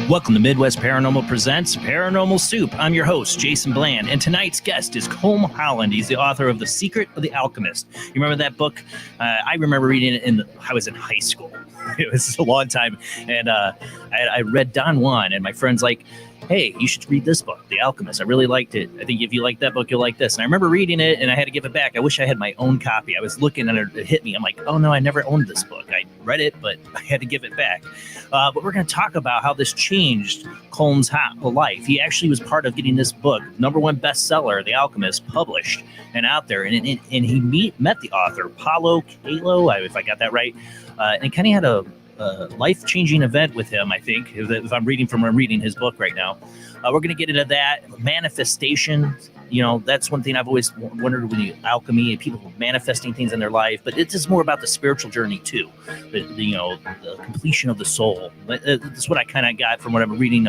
Welcome to Midwest Paranormal Presents Paranormal Soup. I'm your host, Jason Bland, and tonight's guest is Colm Holland. He's the author of The Secret of The Alchemist. You remember that book? I remember reading it I was in high school. It was a long time, and I read Don Juan, and my friend's like, hey, you should read this book, The Alchemist. I really liked it. I think if you like that book, you'll like this. And I remember reading it, and I had to give it back. I wish I had my own copy. I was looking, and it hit me. I'm like, oh, no, I never owned this book. I read it, but I had to give it back. But we're going to talk about how this changed Colm's life. He actually was part of getting this book, #1 bestseller, The Alchemist, published and out there. And he met the author, Paulo Coelho, if I got that right. And kind of had a life-changing event with him, I think, if I'm reading his book right now. We're going to get into that. Manifestation, that's one thing I've always wondered with the alchemy, people manifesting things in their life, but it's just more about the spiritual journey too. The completion of the soul. That's what I kind of got from what I'm reading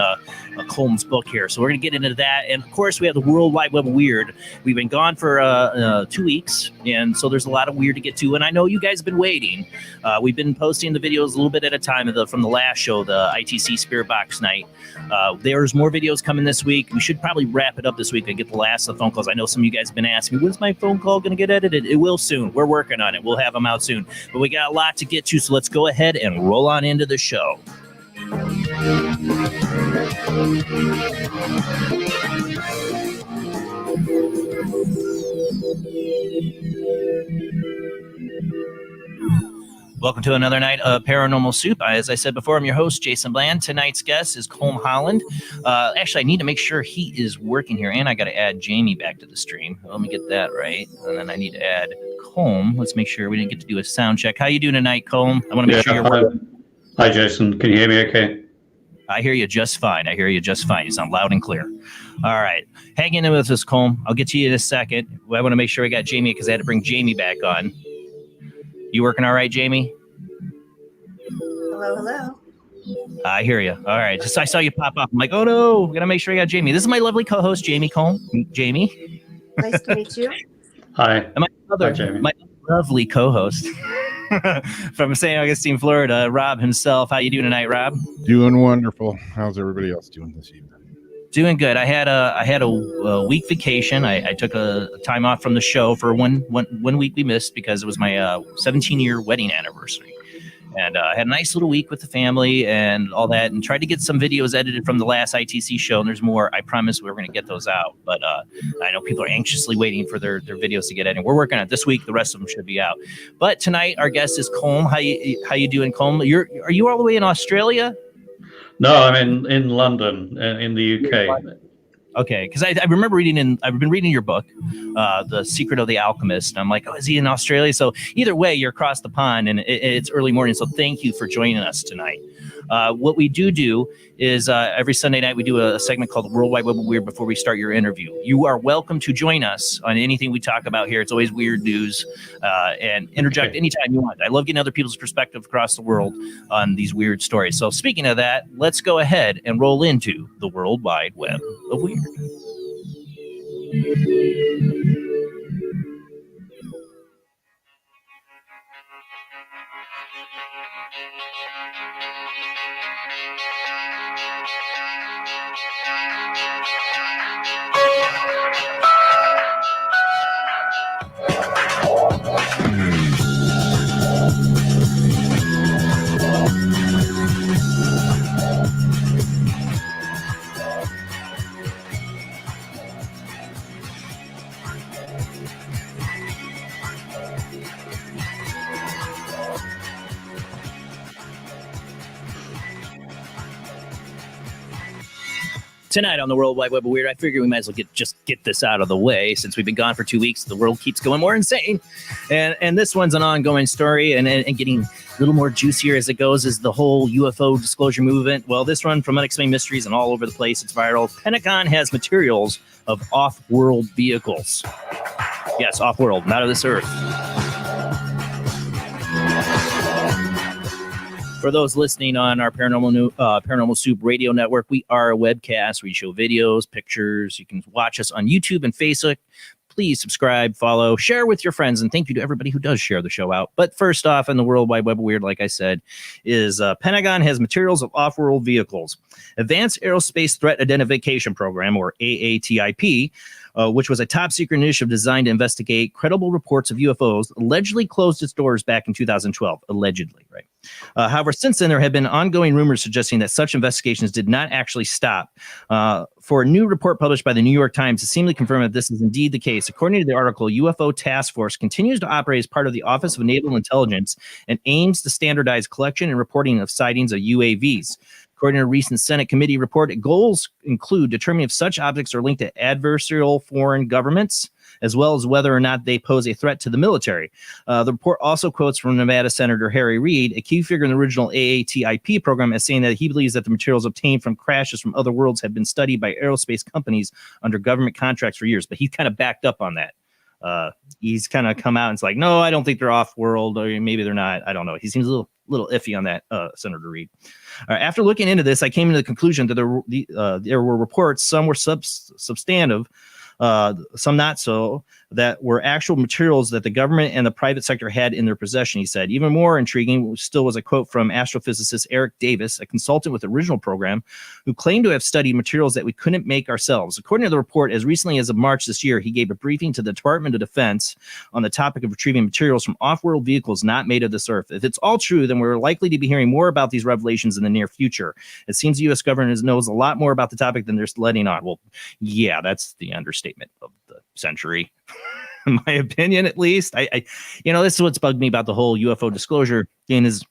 Colm's book here. So we're going to get into that. And of course, we have the World Wide Web of Weird. We've been gone for 2 weeks, and so there's a lot of weird to get to. And I know you guys have been waiting. We've been posting the videos a little bit at a time from the last show, the ITC Spirit Box night. There's more videos coming this week. We should probably wrap it up this week and get the last of the phone calls. I know some of you guys have been asking me, when's my phone call going to get edited? It will soon. We're working on it. We'll have them out soon. But we got a lot to get to, so let's go ahead and roll on into the show. Welcome to another night of Paranormal Soup. As I said before, I'm your host, Jason Bland. Tonight's guest is Colm Holland. Actually, I need to make sure he is working here, and I got to add Jamie back to the stream. Let me get that right. And then I need to add Colm. Let's make sure we didn't get to do a sound check. How you doing tonight, Colm? I want to make sure you're working. Hi, Jason. Can you hear me okay? I hear you just fine. You sound loud and clear. All right. Hang in with us, Colm. I'll get to you in a second. I want to make sure I got Jamie because I had to bring Jamie back on. You working all right, Jamie? Hello. I hear you. All right. Just I saw you pop up. I'm like, oh no, gotta make sure I got Jamie. This is my lovely co-host, Jamie Colm. Jamie. Nice to meet you. Hi. And my lovely co-host from St. Augustine, Florida, Rob himself. How you doing tonight, Rob? Doing wonderful. How's everybody else doing this evening? Doing good. I had a week vacation. I took a time off from the show for one week we missed because it was my 17-year wedding anniversary. And I had a nice little week with the family and all that, and tried to get some videos edited from the last ITC show. And there's more. I promise we were going to get those out. But I know people are anxiously waiting for their videos to get edited. We're working on it this week. The rest of them should be out. But tonight, our guest is Colm. How you doing, Colm? Are you all the way in Australia? No, I'm in London, in the UK. Okay, because I remember I've been reading your book, The Secret of the Alchemist. And I'm like, oh, is he in Australia? So either way, you're across the pond, and it's early morning. So thank you for joining us tonight. What we do is every Sunday night we do a segment called the World Wide Web of Weird before we start your interview. You are welcome to join us on anything we talk about here. It's always weird news, and interject anytime you want. I love getting other people's perspective across the world on these weird stories. So speaking of that, let's go ahead and roll into the World Wide Web of Weird. Tonight on the World Wide Web of Weird, I figure we might as well get this out of the way since we've been gone for 2 weeks. The world keeps going more insane, and this one's an ongoing story and getting a little more juicier as it goes. Is the whole UFO disclosure movement? Well, this one from Unexplained Mysteries and all over the place. It's viral. Pentagon has materials of off-world vehicles. Yes, off-world, not of this earth. For those listening on our Paranormal Soup radio network, we are a webcast. We show videos, pictures. You can watch us on YouTube and Facebook. Please subscribe, follow, share with your friends, and thank you to everybody who does share the show out. But first off, in the World Wide Web of Weird, like I said, is Pentagon has materials of off-world vehicles. Advanced Aerospace Threat Identification Program, or AATIP, which was a top-secret initiative designed to investigate credible reports of UFOs, allegedly closed its doors back in 2012. Allegedly, right? However, since then, there have been ongoing rumors suggesting that such investigations did not actually stop. For a new report published by the New York Times to seemingly confirm that this is indeed the case, according to the article, UFO Task Force continues to operate as part of the Office of Naval Intelligence and aims to standardize collection and reporting of sightings of UAVs. According to a recent Senate committee report, goals include determining if such objects are linked to adversarial foreign governments, as well as whether or not they pose a threat to the military. The report also quotes from Nevada Senator Harry Reid, a key figure in the original AATIP program, as saying that he believes that the materials obtained from crashes from other worlds have been studied by aerospace companies under government contracts for years. But he's kind of backed up on that. He's kind of come out and it's like, no, I don't think they're off-world, or maybe they're not. I don't know. He seems a little iffy on that, Senator Reid. After looking into this, I came to the conclusion that there were reports, some were substantive, some not so, that were actual materials that the government and the private sector had in their possession, he said. Even more intriguing still was a quote from astrophysicist Eric Davis, a consultant with the original program, who claimed to have studied materials that we couldn't make ourselves. According to the report, as recently as of March this year, he gave a briefing to the Department of Defense on the topic of retrieving materials from off-world vehicles not made of this earth. If it's all true, then we're likely to be hearing more about these revelations in the near future. It seems the U.S. government knows a lot more about the topic than they're letting on. Well, yeah, that's the understatement of the century. In my opinion, at least. I this is what's bugged me about the whole UFO disclosure thing is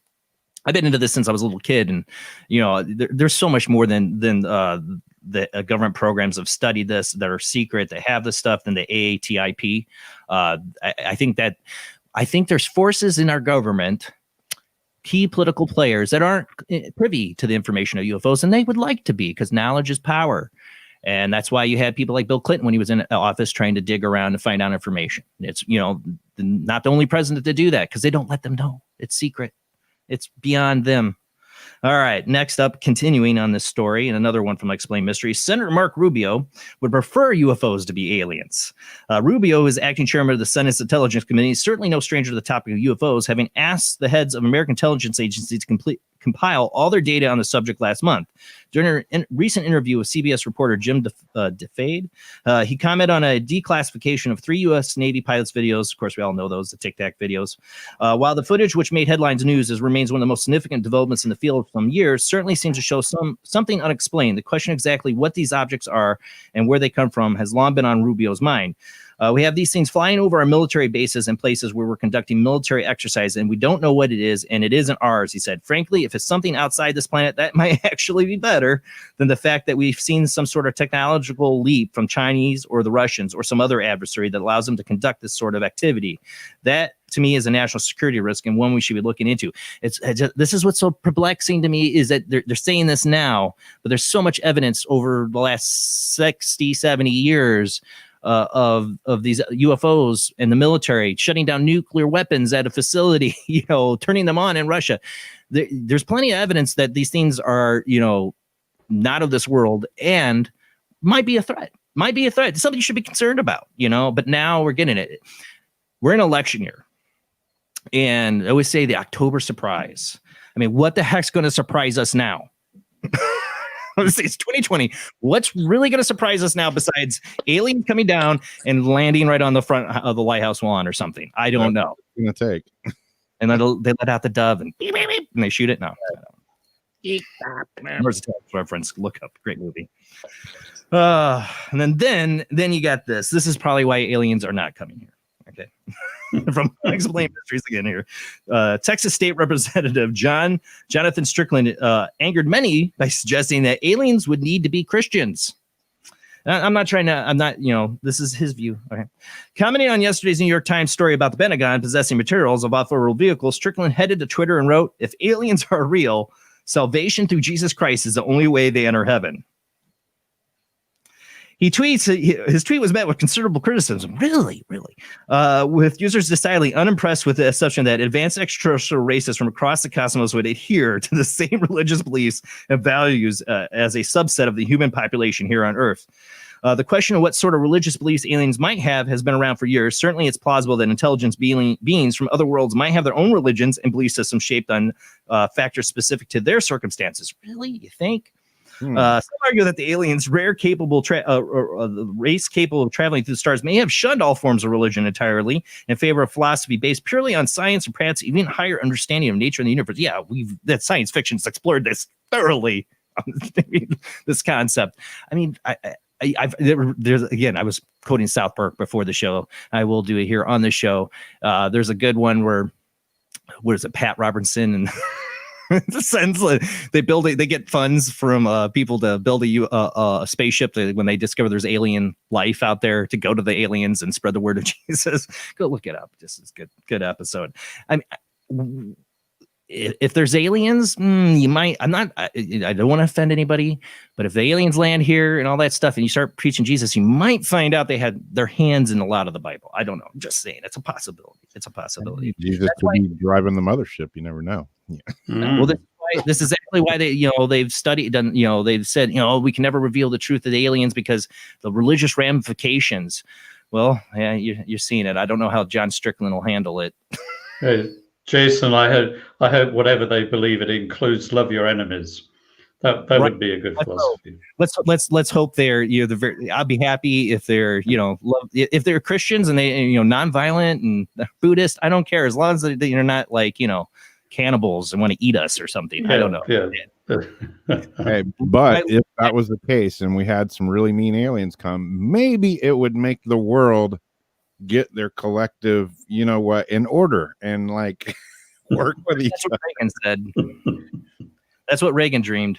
I've been into this since I was a little kid, and there's so much more than the government programs have studied this that are secret, that have this stuff, than the AATIP. I think there's forces in our government, key political players, that aren't privy to the information of UFOs, and they would like to be, because knowledge is power. And that's why you had people like Bill Clinton when he was in office trying to dig around and find out information. It's, not the only president to do that, because they don't let them know. It's secret. It's beyond them. All right. Next up, continuing on this story, and another one from Unexplained Mysteries, Senator Marco Rubio would prefer UFOs to be aliens. Rubio is acting chairman of the Senate's Intelligence Committee, certainly no stranger to the topic of UFOs, having asked the heads of American intelligence agencies to compile all their data on the subject last month. During a recent interview with CBS reporter Jim DeFade, he commented on a declassification of 3 U.S. Navy pilots' videos. Of course, we all know those, the Tic Tac videos. While the footage, which made headlines news, remains one of the most significant developments in the field from years, certainly seems to show something unexplained. The question exactly what these objects are and where they come from has long been on Rubio's mind. We have these things flying over our military bases and places where we're conducting military exercise, and we don't know what it is, and it isn't ours, he said. Frankly, if it's something outside this planet, that might actually be better than the fact that we've seen some sort of technological leap from Chinese or the Russians or some other adversary that allows them to conduct this sort of activity. That, to me, is a national security risk, and one we should be looking into. This is what's so perplexing to me, is that they're saying this now, but there's so much evidence over the last 60, 70 years of these UFOs and the military shutting down nuclear weapons at a facility, turning them on in Russia. There's plenty of evidence that these things are, not of this world and might be a threat. Something you should be concerned about, but now we're getting it. We're in election year. And I always say the October surprise. I mean, what the heck's going to surprise us now? It's 2020. What's really going to surprise us now besides aliens coming down and landing right on the front of the White House lawn or something? I don't know. It's going to take. And then they let out the dove and beep, beep, beep, and they shoot it. No. Where's the reference? Look up. Great movie. And then you got this. This is probably why aliens are not coming here. Okay. From Unexplained Mysteries again here. Texas State Representative Jonathan Strickland angered many by suggesting that aliens would need to be Christians. I'm not, this is his view. Okay. Commenting on yesterday's New York Times story about the Pentagon possessing materials of off-world vehicles, Strickland headed to Twitter and wrote, "If aliens are real, salvation through Jesus Christ is the only way they enter heaven." He tweets, his tweet was met with considerable criticism. Really? With users decidedly unimpressed with the assumption that advanced extraterrestrial races from across the cosmos would adhere to the same religious beliefs and values as a subset of the human population here on Earth. The question of what sort of religious beliefs aliens might have has been around for years. Certainly, it's plausible that intelligent beings from other worlds might have their own religions and belief systems shaped on factors specific to their circumstances. Really? You think? Some argue that the aliens' race capable of traveling through the stars may have shunned all forms of religion entirely in favor of philosophy based purely on science and perhaps even higher understanding of nature and the universe. Yeah, that science fiction has explored this thoroughly. This concept. I mean, I was quoting South Park before the show. I will do it here on the show. There's a good one where, what is it, Pat Robertson and they get funds from people to build a spaceship when they discover there's alien life out there to go to the aliens and spread the word of Jesus. Go look it up. This is good episode. I mean, if there's aliens, you might. I don't want to offend anybody, but if the aliens land here and all that stuff, and you start preaching Jesus, you might find out they had their hands in a lot of the Bible. I don't know. I'm just saying, it's a possibility. Jesus could be driving the mothership. You never know. Yeah. Well, this is exactly why they've studied, they've said, we can never reveal the truth of the aliens because the religious ramifications. Well, yeah, you're seeing it. I don't know how John Strickland will handle it. Hey, Jason, I hope whatever they believe it includes love your enemies. That right. Would be a good philosophy. Let's hope they're I'll be happy if they're if they're Christians and they nonviolent and Buddhist. I don't care as long as they're not like cannibals and want to eat us or something. Yeah, I don't know. Yeah. Hey, but if that was the case and we had some really mean aliens come, maybe it would make the world get their collective, in order and like work with each other. Reagan said. That's what Reagan dreamed.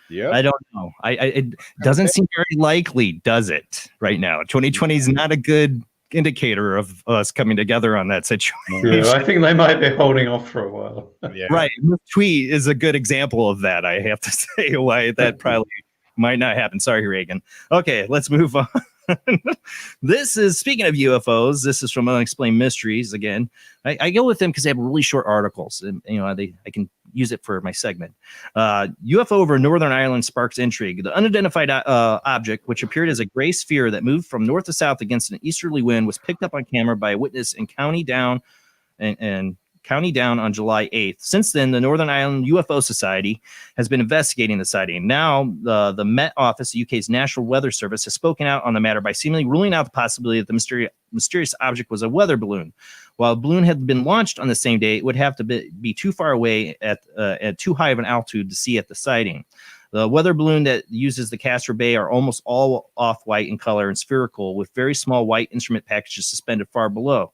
Yeah, I don't know. It doesn't seem very likely, does it? Right now, 2020 is not a good indicator of us coming together on that situation. Yeah, I think they might be holding off for a while. Yeah. Right. This tweet is a good example of that. I have to say why that probably might not happen. Sorry, Reagan. Okay, let's move on. This is, speaking of UFOs, this is from Unexplained Mysteries again. I go with them because they have really short articles, and I can use it for my segment. UFO over Northern Ireland sparks intrigue. The unidentified object, which appeared as a gray sphere that moved from north to south against an easterly wind, was picked up on camera by a witness in County Down on July 8th. Since then, the Northern Ireland UFO Society has been investigating the sighting. Now, the Met Office, the UK's National Weather Service, has spoken out on the matter by seemingly ruling out the possibility that the mysterious object was a weather balloon. While a balloon had been launched on the same day, it would have to be too far away at too high of an altitude to see at the sighting. The weather balloon that uses the Castor Bay are almost all off-white in color and spherical, with very small white instrument packages suspended far below.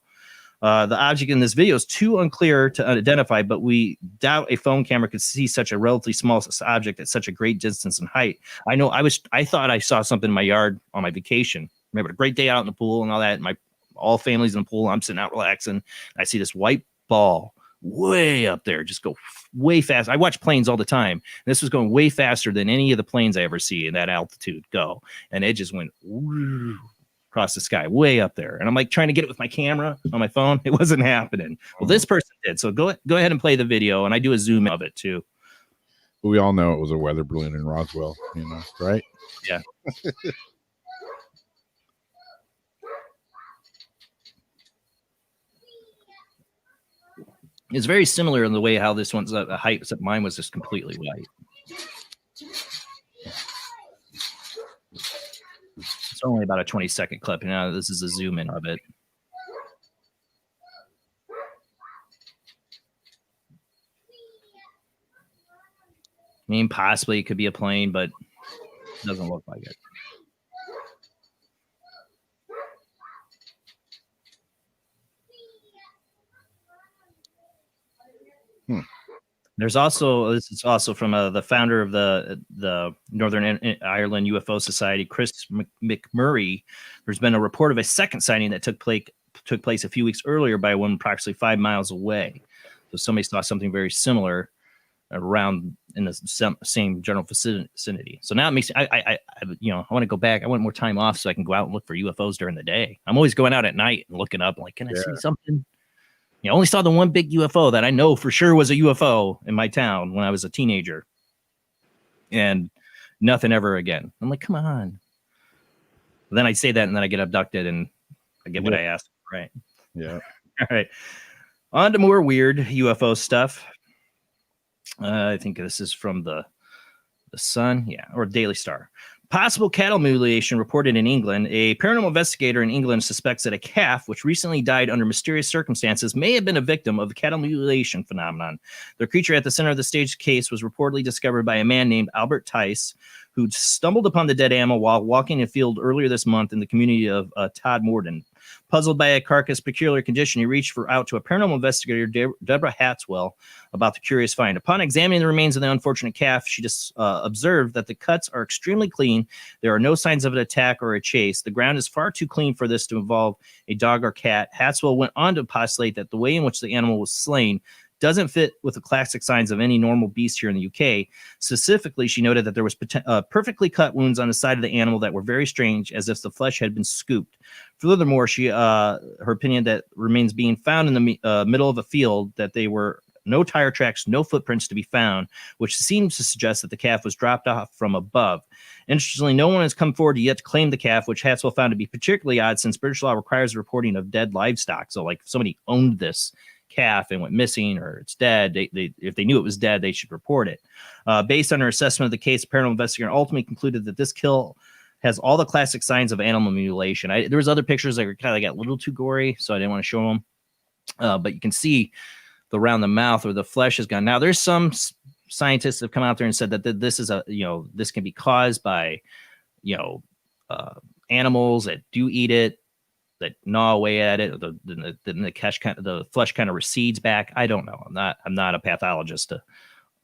The object in this video is too unclear to identify, but we doubt a phone camera could see such a relatively small object at such a great distance and height. I thought I saw something in my yard on my vacation. Remember, a great day out in the pool and all that. All families in the pool. I'm sitting out relaxing. I see this white ball way up there, just go way fast. I watch planes all the time. And this was going way faster than any of the planes I ever see in that altitude go. And it just went across the sky, way up there. And I'm like trying to get it with my camera on my phone. It wasn't happening. Well, this person did. So go ahead and play the video. And I do a zoom of it too. We all know it was a weather balloon in Roswell, right? Yeah. It's very similar in the way how this one's a height, except mine was just completely white. It's only about a 20-second clip. Now this is a zoom in of it. I mean, possibly it could be a plane, but it doesn't look like it. There's also, this is also from the founder of the Northern Ireland UFO Society, Chris McMurray. There's been a report of a second sighting that took place a few weeks earlier by one approximately 5 miles away. So somebody saw something very similar around in the same general vicinity. So now it makes I want to go back. I want more time off so I can go out and look for UFOs during the day. I'm always going out at night and looking up, like, can I see something? I only saw the one big UFO that I know for sure was a UFO in my town when I was a teenager, and nothing ever again. I'm like, come on. Then I say that, and then I get abducted, and I get what I asked. Right. Yeah. All right. On to more weird UFO stuff. I think this is from the Sun, or Daily Star. Possible cattle mutilation reported in England. A paranormal investigator in England suspects that a calf, which recently died under mysterious circumstances, may have been a victim of the cattle mutilation phenomenon. The creature at the center of the staged case was reportedly discovered by a man named Albert Tice, who stumbled upon the dead animal while walking in a field earlier this month in the community of Todmorden. Puzzled by a carcass' peculiar condition, he reached out to a paranormal investigator, Deborah Hatswell, about the curious find. Upon examining the remains of the unfortunate calf, she just observed that the cuts are extremely clean. There are no signs of an attack or a chase. The ground is far too clean for this to involve a dog or cat. Hatswell went on to postulate that the way in which the animal was slain doesn't fit with the classic signs of any normal beast here in the UK. Specifically, she noted that there was perfectly cut wounds on the side of the animal that were very strange, as if the flesh had been scooped. Furthermore, her opinion that remains being found in the middle of a field, that they were no tire tracks, no footprints to be found, which seems to suggest that the calf was dropped off from above. Interestingly, no one has come forward yet to claim the calf, which Hatswell found to be particularly odd, since British law requires reporting of dead livestock. So, like, if somebody owned this calf and went missing, or it's dead, if they knew it was dead, they should report it. Based on her assessment of the case, the paranormal investigator ultimately concluded that this kill has all the classic signs of animal mutilation. There was other pictures that were kind of got a little too gory, so I didn't want to show them. But you can see around the mouth where the flesh is gone. Now, there's some scientists have come out there and said that this is this can be caused by animals that do eat it, that gnaw away at it. The flesh kind of recedes back. I don't know. I'm not a pathologist to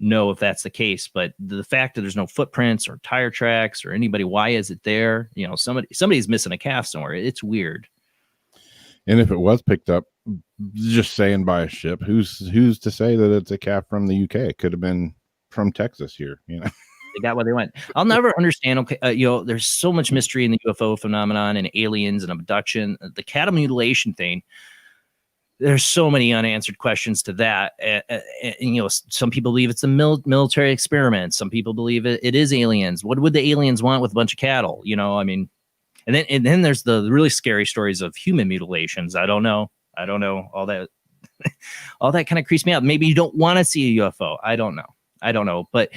know if that's the case, but the fact that there's no footprints or tire tracks or anybody, why is it there? Somebody's missing a calf somewhere. It's weird. And if it was picked up, just saying, by a ship, who's to say that it's a calf from the UK? It could have been from Texas here, They got what they want. I'll never understand. There's so much mystery in the UFO phenomenon and aliens and abduction. The cattle mutilation thing, there's so many unanswered questions to that. Some people believe it's a military experiment. Some people believe it is aliens. What would the aliens want with a bunch of cattle? And then there's the really scary stories of human mutilations. I don't know. All that, all that kind of creeps me out. Maybe you don't want to see a UFO. I don't know. But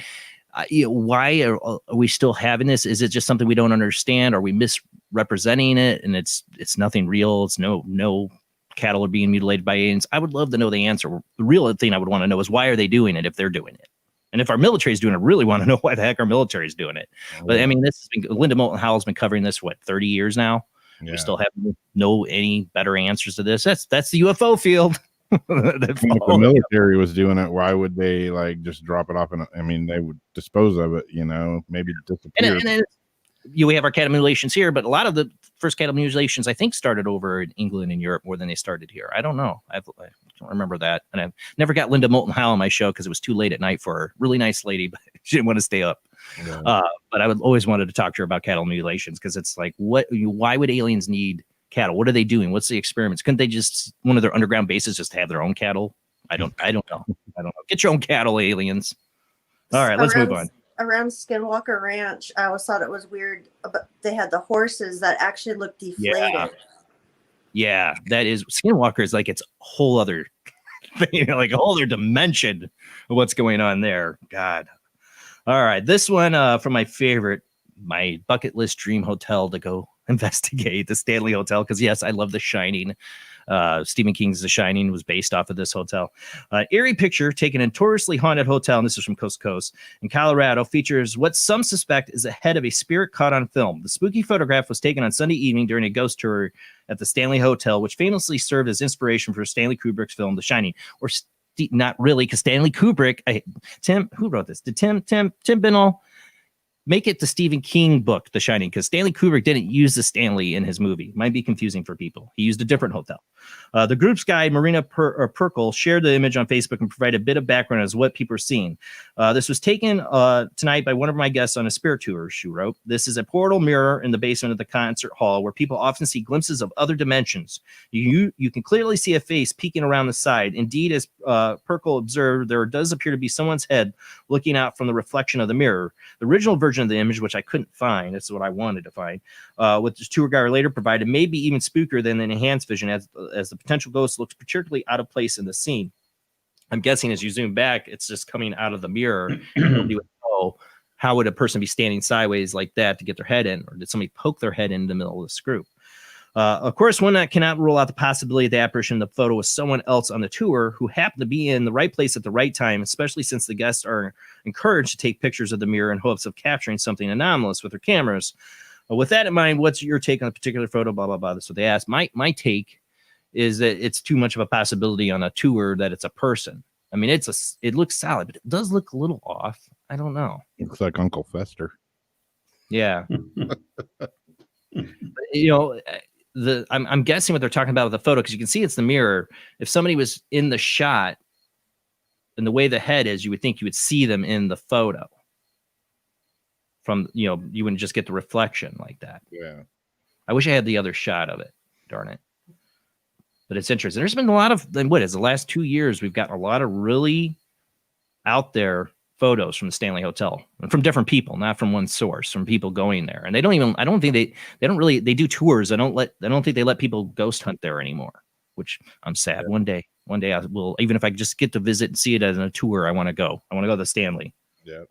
why are we still having this? Is it just something we don't understand? Are we misrepresenting it? And it's nothing real. It's no cattle are being mutilated by aliens. I would love to know the answer. The real thing I would want to know is, why are they doing it if they're doing it? And if our military is doing it, I really want to know why the heck our military is doing it. But this has been, Linda Moulton Howe has been covering this 30 years now. Yeah. We still haven't any better answers to this. That's the UFO field. If the military was doing it, why would they just drop it off? They would dispose of it, maybe disappear. And we have our cattle mutilations here, but a lot of the first cattle mutilations, I think, started over in England and Europe more than they started here. I don't know. I don't remember that. And I've never got Linda Moulton Howe on my show because it was too late at night for her. Really nice lady, but she didn't want to stay up. Yeah. But I would always wanted to talk to her about cattle mutilations, because it's like, why would aliens need cattle? What are they doing? What's the experiments? Couldn't they just, one of their underground bases, just have their own cattle? I don't know. Get your own cattle, aliens. All right, let's move on. Around Skinwalker Ranch, I always thought it was weird, but they had the horses that actually looked deflated. Yeah, that is, Skinwalker is like its whole other thing, like a whole other dimension of what's going on there. God. All right, this one from my bucket list dream hotel to go investigate, the Stanley Hotel, because yes, I love The Shining. Stephen King's The Shining was based off of this hotel. Eerie picture taken in notoriously haunted hotel, and this is from Coast to Coast in Colorado, features what some suspect is the head of a spirit caught on film. The spooky photograph was taken on Sunday evening during a ghost tour at the Stanley Hotel, which famously served as inspiration for Stanley Kubrick's film The Shining. Or not really, because Stanley Kubrick, Tim, who wrote this? Did Tim Binnell make it the Stephen King book, The Shining? Because Stanley Kubrick didn't use the Stanley in his movie. Might be confusing for people. He used a different hotel. The group's guide, Marina Perkle, shared the image on Facebook and provided a bit of background as what people are seeing. This was taken tonight by one of my guests on a spirit tour, she wrote. This is a portal mirror in the basement of the concert hall where people often see glimpses of other dimensions. You can clearly see a face peeking around the side. Indeed, as Perkle observed, there does appear to be someone's head looking out from the reflection of the mirror. The original version of the image, which I couldn't find, that's what I wanted to find, which the tour guide later provided, may be even spookier than the enhanced vision, as the potential ghost looks particularly out of place in the scene. I'm guessing as you zoom back, it's just coming out of the mirror. Nobody would know. How would a person be standing sideways like that to get their head in? Or did somebody poke their head in the middle of this group? Of course, one that cannot rule out the possibility of the apparition in the photo was someone else on the tour who happened to be in the right place at the right time, especially since the guests are encouraged to take pictures of the mirror in hopes of capturing something anomalous with their cameras. With that in mind, what's your take on a particular photo? Blah, blah, blah. That's what they asked. My take is that it's too much of a possibility on a tour that it's a person. I mean, it looks solid, but it does look a little off. I don't know. Looks like Uncle Fester. Yeah. You know, I'm guessing what they're talking about with the photo, because you can see it's the mirror. If somebody was in the shot and the way the head is, you would think you would see them in the photo. From, you know, you wouldn't just get the reflection like that. Yeah. I wish I had the other shot of it. Darn it. But it's interesting. There's been a lot of, the last 2 years, we've gotten a lot of really out there photos from the Stanley Hotel, and from different people, not from one source, from people going there. And they don't even, I don't think they do tours. I don't think they let people ghost hunt there anymore, which I'm sad. One day I will, even if I just get to visit and see it as a tour, I want to go to the Stanley. Yeah.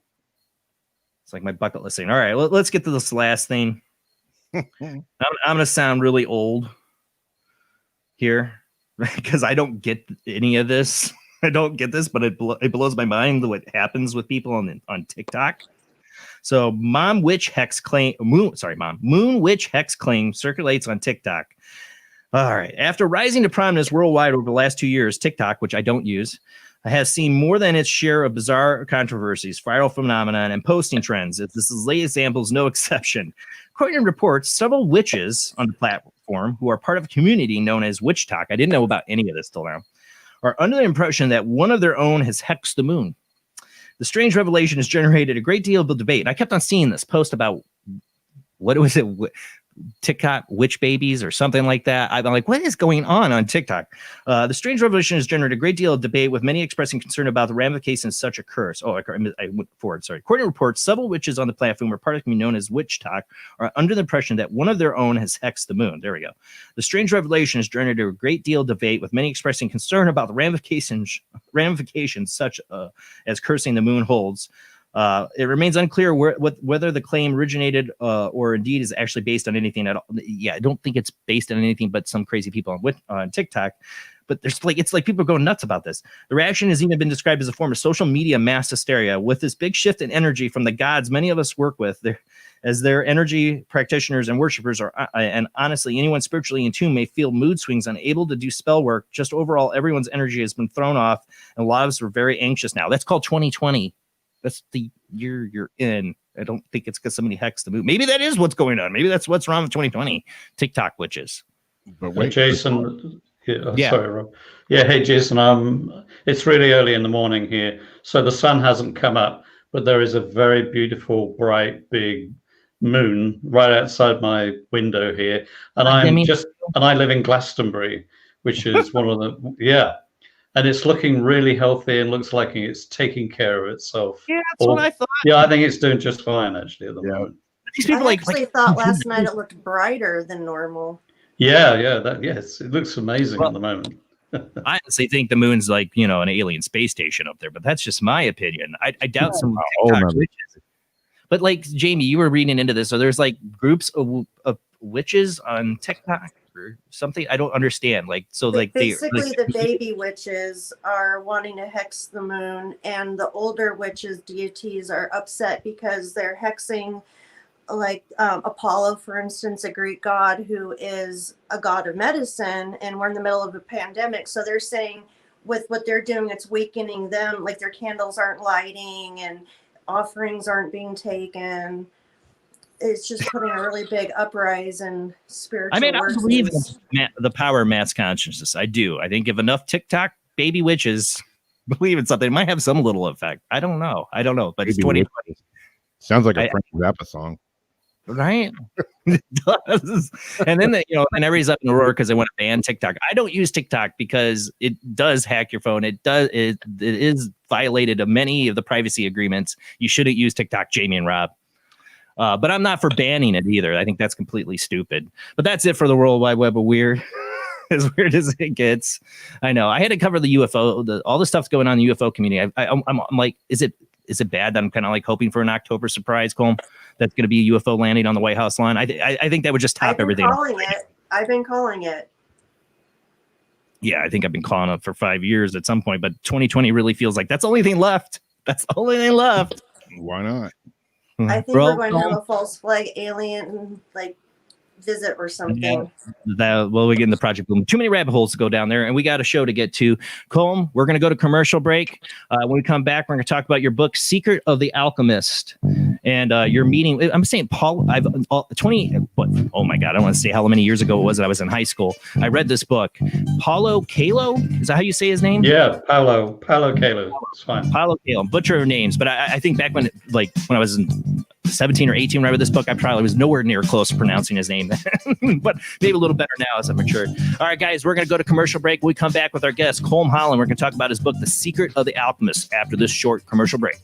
It's like my bucket list thing. All right, let's get to this last thing. I'm going to sound really old here, because I don't get any of this. I don't get this, but it blows my mind what happens with people on TikTok. So Moon Witch Hex claim circulates on TikTok. All right. After rising to prominence worldwide over the last 2 years, TikTok, which I don't use, has seen more than its share of bizarre controversies, viral phenomenon, and posting trends. This is latest example is no exception. According to reports, several witches on the platform, who are part of a community known as Witch Talk, I didn't know about any of this till now, are under the impression that one of their own has hexed the moon. The strange revelation has generated a great deal of debate. And I kept on seeing this post about, what was it? TikTok witch babies or something like that. I'm like, what is going on TikTok? The strange revelation has generated a great deal of debate, with many expressing concern about the ramifications such occurs. I went forward. Sorry. According to reports, several witches on the platform, or part of the community known as Witch Talk, are under the impression that one of their own has hexed the moon. There we go. The strange revelation has generated a great deal of debate, with many expressing concern about the ramifications such as cursing the moon holds. It remains unclear whether the claim originated or indeed is actually based on anything at all. Yeah, I don't think it's based on anything but some crazy people on TikTok. But it's like people are going nuts about this. The reaction has even been described as a form of social media mass hysteria. With this big shift in energy from the gods many of us work with, as their energy practitioners and worshipers are, and honestly, anyone spiritually in tune may feel mood swings, unable to do spell work. Just overall, everyone's energy has been thrown off, and a lot of us are very anxious now. That's called 2020. That's the year you're in. I don't think it's because somebody hexed the moon. Maybe that is what's going on. Maybe that's what's wrong with 2020. TikTok witches. But wait, Jason. Yeah. Sorry, Rob. Yeah, hey, Jason. It's really early in the morning here, so the sun hasn't come up, but there is a very beautiful, bright, big moon right outside my window here, and I live in Glastonbury, which is one of the and it's looking really healthy and looks like it's taking care of itself. Yeah, that's what I thought. Yeah, I think it's doing just fine actually at the moment. These people I actually thought last night it looked brighter than normal. Yes, it looks amazing at the moment. I honestly think the moon's like, an alien space station up there, but that's just my opinion. I doubt some TikTok witches. But like, Jamie, you were reading into this, so there's like groups of witches on TikTok or something. I don't understand. Like, so like basically the baby witches are wanting to hex the moon, and the older witches deities are upset because they're hexing, like Apollo, for instance, a Greek god who is a god of medicine, and we're in the middle of a pandemic. So they're saying, with what they're doing, it's weakening them. Like their candles aren't lighting and offerings aren't being taken. It's just putting a really big uprise in spiritual I mean, I believe in works. the power of mass consciousness. I do. I think if enough TikTok baby witches believe in something, it might have some little effect. I don't know. But it's Maybe 2020. Sounds like a Frank Zappa song. Right? It does. And then and everybody's up in the roar because they want to ban TikTok. I don't use TikTok because it does hack your phone. It is violated of many of the privacy agreements. You shouldn't use TikTok, Jamie and Rob. But I'm not for banning it either. I think that's completely stupid. But that's it for the World Wide Web of weird. As weird as it gets. I know. I had to cover the UFO, all the stuff's going on in the UFO community. I'm like, is it bad that I'm kind of like hoping for an October surprise, Colm, that's going to be a UFO landing on the White House lawn? I think that would just top everything. I've been calling it. Yeah, I think I've been calling it for 5 years at some point, but 2020 really feels like that's the only thing left. That's the only thing left. Why not? I think we're going to have a false flag alien visit or something. We get in the Project Boom. Too many rabbit holes to go down there, and we got a show to get to. Colm, we're going to go to commercial break. When we come back, we're going to talk about your book, Secret of the Alchemist, and your meeting. I'm saying, Paul, oh my God, I don't want to say how many years ago it was that I was in high school. I read this book. Paulo Coelho, is that how you say his name? Yeah, Paulo Coelho. It's fine. Paulo Coelho, butcher of names, but I think back when I was in 17 or 18 when I read this book, I probably was nowhere near close to pronouncing his name, but maybe a little better now as I've matured. All right, guys, we're going to go to commercial break. When we come back with our guest, Colm Holland. We're going to talk about his book, The Secret of the Alchemist, after this short commercial break.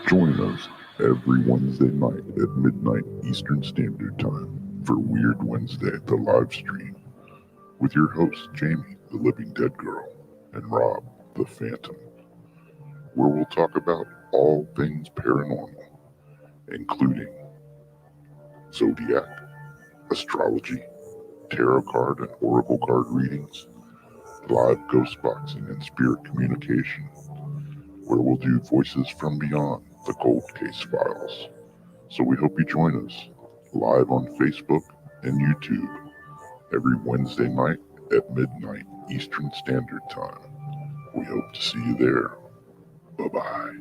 Join us every Wednesday night at midnight Eastern Standard Time for Weird Wednesday, the live stream, with your hosts Jamie, the Living Dead Girl, and Rob, the Phantom, where we'll talk about all things paranormal, including zodiac, astrology, tarot card and oracle card readings, live ghost boxing and spirit communication, where we'll do voices from beyond the cold case files. So we hope you join us live on Facebook and YouTube every Wednesday night at midnight Eastern Standard Time. We hope to see you there. Bye-bye.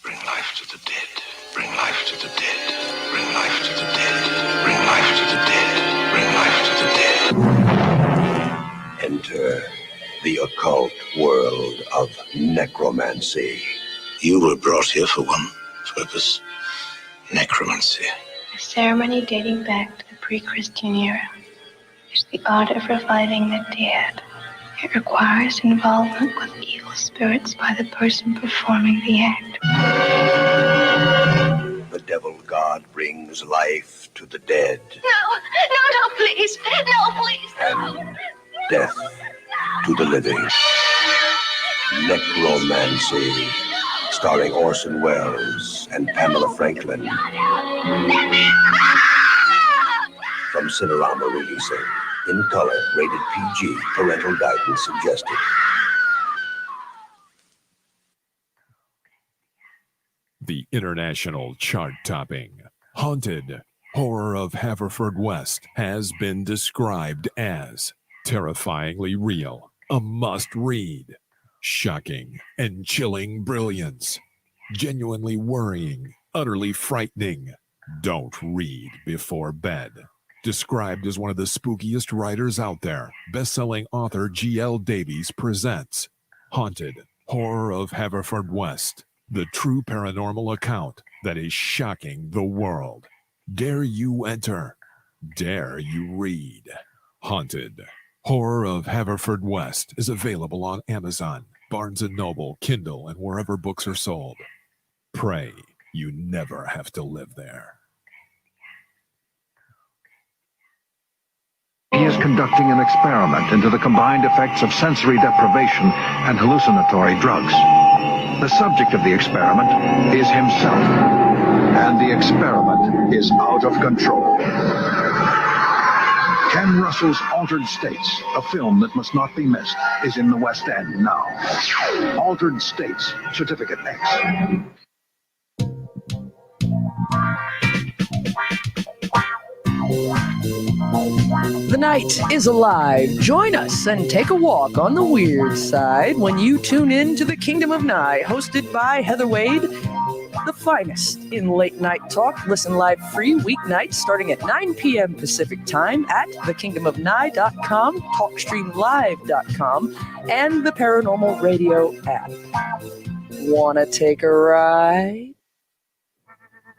Bring life to the dead. Bring life to the dead. Bring life to the dead. Bring life to the dead. Bring life to the dead. Enter the occult world of necromancy. You were brought here for one purpose: necromancy. A ceremony dating back to the pre-Christian era. It's the art of reviving the dead. It requires involvement with evil spirits by the person performing the act. The devil god brings life to the dead. No, please. No, please. And death to the living. Necromancy, starring Orson Welles and Pamela Franklin. From Cinerama releasing. In color, rated PG, parental guidance suggested. The international chart-topping Haunted Horror of Haverfordwest has been described as Terrifyingly real, a must-read. Shocking and chilling brilliance. Genuinely worrying, utterly frightening. Don't read before bed. Described as one of the spookiest writers out there, best-selling author G.L. Davies presents Haunted, Horror of Haverfordwest, the true paranormal account that is shocking the world. Dare you enter? Dare you read? Haunted, Horror of Haverfordwest is available on Amazon, Barnes & Noble, Kindle, and wherever books are sold. Pray you never have to live there. He is conducting an experiment into the combined effects of sensory deprivation and hallucinatory drugs. The subject of the experiment is himself, and the experiment is out of control. Ken Russell's Altered States, a film that must not be missed, is in the West End now. Altered States, Certificate X. The night is alive. Join us and take a walk on the weird side when you tune in to The Kingdom of Nye, hosted by Heather Wade, the finest in late night talk. Listen live free weeknights starting at 9 p.m. Pacific time at thekingdomofnye.com, talkstreamlive.com, and the Paranormal Radio app. Wanna take a ride?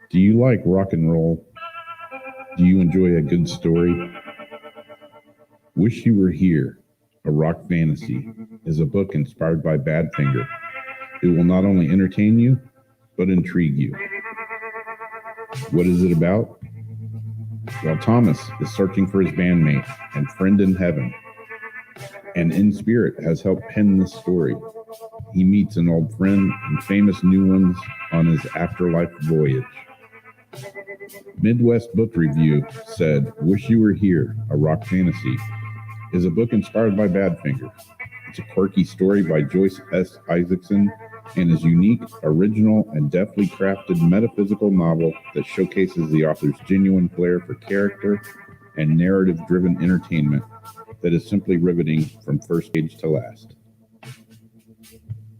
Do you like rock and roll? Do you enjoy a good story? Wish You Were Here, A Rock Fantasy, is a book inspired by Badfinger. It will not only entertain you, but intrigue you. What is it about? Well, Thomas is searching for his bandmate and friend in heaven, and in spirit has helped pen this story. He meets an old friend and famous new ones on his afterlife voyage. Midwest Book Review said, Wish You Were Here, A Rock Fantasy, is a book inspired by Badfinger. It's a quirky story by Joyce S. Isaacson and is unique, original, and deftly crafted metaphysical novel that showcases the author's genuine flair for character and narrative-driven entertainment that is simply riveting from first page to last.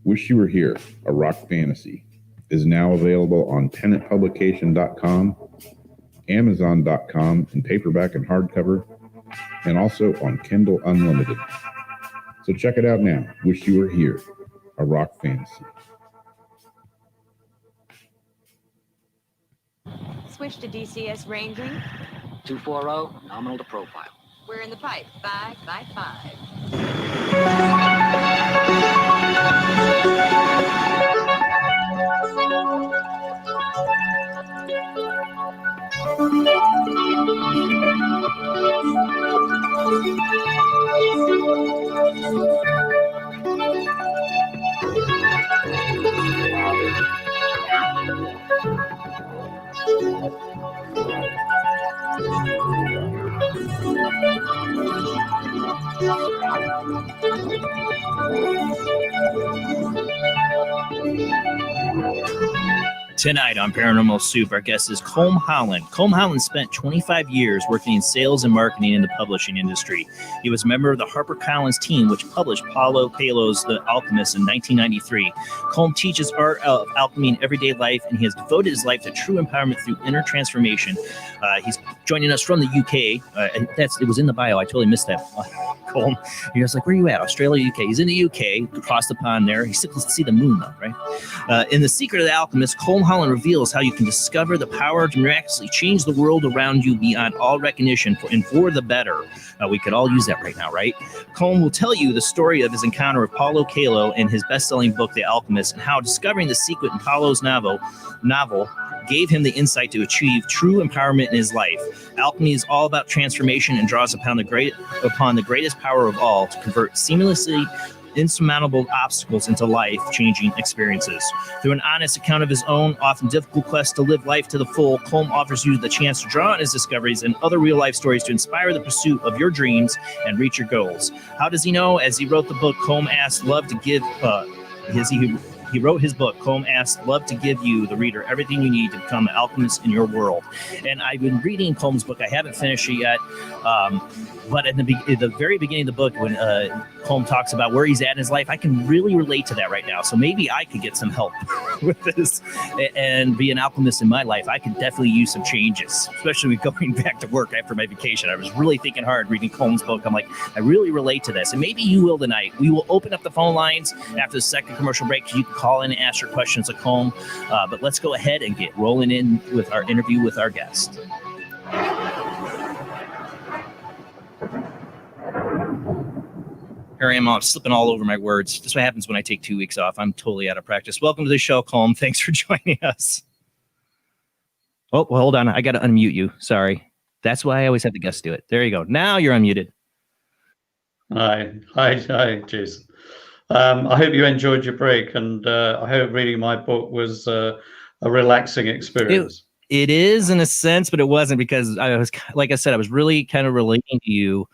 Wish You Were Here, A Rock Fantasy is now available on pennantpublication.com, Amazon.com in paperback and hardcover, and also on Kindle Unlimited. So check it out now. Wish You Were Here, A Rock Fantasy. Switch to DCS ranging. 240, nominal to profile. We're in the pipe. 5 by 5. Tonight on Paranormal Soup, our guest is Colm Holland. Colm Holland spent 25 years working in sales and marketing in the publishing industry. He was a member of the Harper Collins team, which published Paulo Coelho's The Alchemist in 1993. Colm teaches art of alchemy in everyday life, and he has devoted his life to true empowerment through inner transformation. He's joining us from the UK. And it was in the bio. I totally missed that. Colm. He was like, where are you at? Australia, UK. He's in the UK, across the pond there. He's supposed to see the moon, though, right? In The Secret of the Alchemist, Colm Holland reveals how you can discover the power to miraculously change the world around you beyond all recognition and for the better. We could all use that right now, right? Colm will tell you the story of his encounter with Paulo Coelho in his best-selling book, The Alchemist, and how discovering the secret in Paulo's novel gave him the insight to achieve true empowerment in his life. Alchemy is all about transformation and draws upon the greatest power of all to convert seamlessly insurmountable obstacles into life-changing experiences. Through an honest account of his own, often difficult quest to live life to the full, Colm offers you the chance to draw on his discoveries and other real-life stories to inspire the pursuit of your dreams and reach your goals. How does he know? As he wrote the book, Colm asked love to give he wrote his book. Colm asked, love to give you, the reader, everything you need to become an alchemist in your world. And I've been reading Colm's book. I haven't finished it yet. But at the very beginning of the book, when Colm talks about where he's at in his life, I can really relate to that right now. So maybe I could get some help with this and be an alchemist in my life. I could definitely use some changes, especially with going back to work after my vacation. I was really thinking hard reading Colm's book. I'm like, I really relate to this. And maybe you will tonight. We will open up the phone lines after the second commercial break. You can call in and ask your questions to Colm. But let's go ahead and get rolling in with our interview with our guest. Here I am, I'm slipping all over my words. This is what happens when I take 2 weeks off. I'm totally out of practice. Welcome to the show, Colm. Thanks for joining us. Oh, well, hold on. I got to unmute you. Sorry. That's why I always have the guests do it. There you go. Now you're unmuted. Hi, Jason. I hope you enjoyed your break, and I hope reading my book was a relaxing experience. It is in a sense, but it wasn't, because I was, like I said, I was really kind of relating to you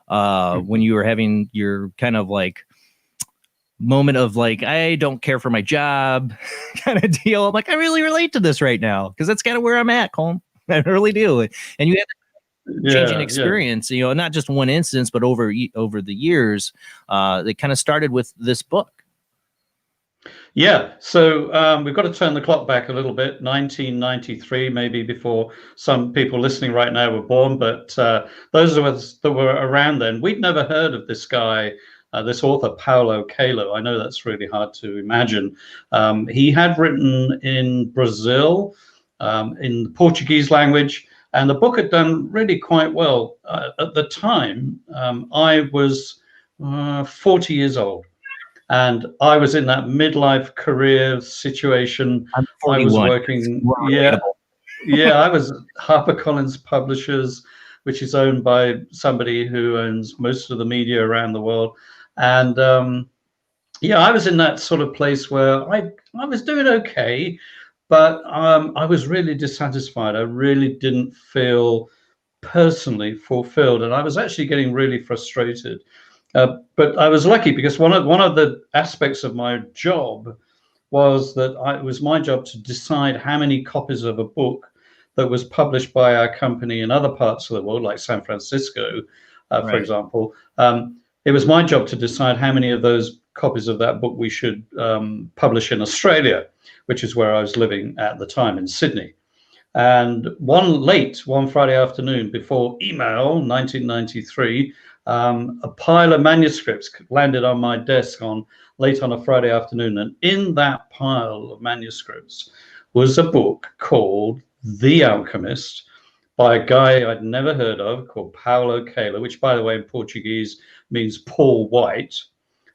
when you were having your kind of like moment of like, I don't care for my job kind of deal. I'm like, I really relate to this right now, because that's kind of where I'm at, Colm. I really do. And you have changing experience, you know, not just one instance, but over the years, they kind of started with this book. Yeah, so we've got to turn the clock back a little bit. 1993, maybe before some people listening right now were born, but those of us that were around then, we'd never heard of this guy, this author, Paulo Coelho. I know that's really hard to imagine. He had written in Brazil, in the Portuguese language, and the book had done really quite well. At the time, I was 40 years old. And I was in that midlife career situation. I'm 41. I was working, I was Harper Collins Publishers, which is owned by somebody who owns most of the media around the world. And I was in that sort of place where I was doing okay, but I was really dissatisfied. I really didn't feel personally fulfilled, and I was actually getting really frustrated. But I was lucky, because one of the aspects of my job was that it was my job to decide how many copies of a book that was published by our company in other parts of the world, like San Francisco, for example. It was my job to decide how many of those copies of that book we should publish in Australia, which is where I was living at the time, in Sydney. And one Friday afternoon before email, 1993, a pile of manuscripts landed on my desk late on a Friday afternoon. And in that pile of manuscripts was a book called The Alchemist by a guy I'd never heard of, called Paulo Coelho, which, by the way, in Portuguese means Paul White.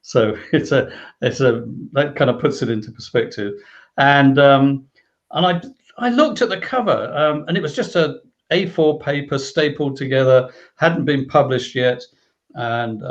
So that kind of puts it into perspective. And I looked at the cover, and it was just a A4 paper stapled together, hadn't been published yet, and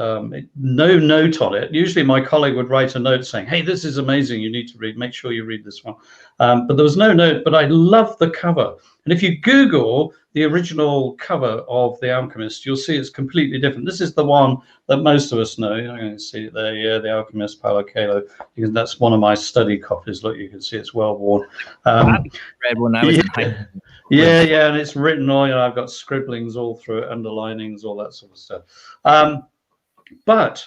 no note on it. Usually my colleague would write a note saying, hey, this is amazing, you need to read, make sure you read this one. But there was no note, but I loved the cover. And if you Google the original cover of The Alchemist, you'll see it's completely different. This is the one that most of us know. I'm going to see it there, yeah, The Alchemist, Paulo Coelho. That's one of my study copies. Look, you can see it's well worn. Read when I was in high school. Yeah, and it's written all, I've got scribblings all through it, underlinings, all that sort of stuff. But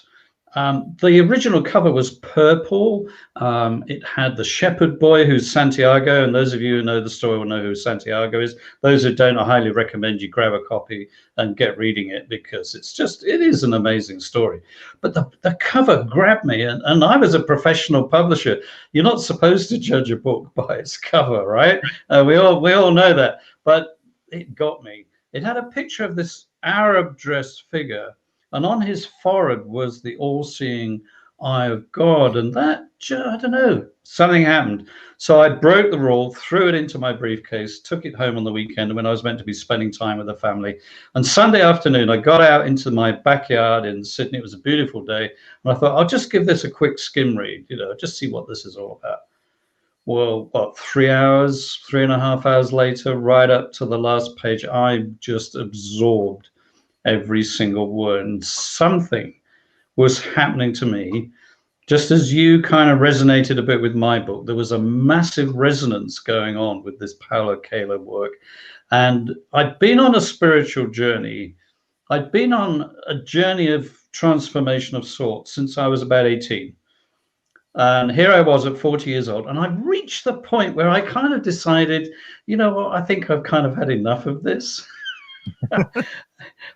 the original cover was purple. It had the shepherd boy, who's Santiago, and those of you who know the story will know who Santiago is. Those who don't, I highly recommend you grab a copy and get reading it, because it is an amazing story. But the cover grabbed me, and I was a professional publisher. You're not supposed to judge a book by its cover, right? We all know that, but it got me. It had a picture of this Arab dressed figure, and on his forehead was the all-seeing eye of God. And that, I don't know, something happened. So I broke the rule, threw it into my briefcase, took it home on the weekend when I was meant to be spending time with the family. And Sunday afternoon, I got out into my backyard in Sydney. It was a beautiful day. And I thought, I'll just give this a quick skim read, just see what this is all about. Well, 3 hours, 3.5 hours later, right up to the last page, I just absorbed every single word, and something was happening to me just as you kind of resonated a bit with my book, there was a massive resonance going on with this Paulo Coelho work. And I'd been on a spiritual journey. I'd been on a journey of transformation of sorts since I was about 18. And here I was at 40 years old, and I reached the point where I kind of decided, you know what, I think I've kind of had enough of this.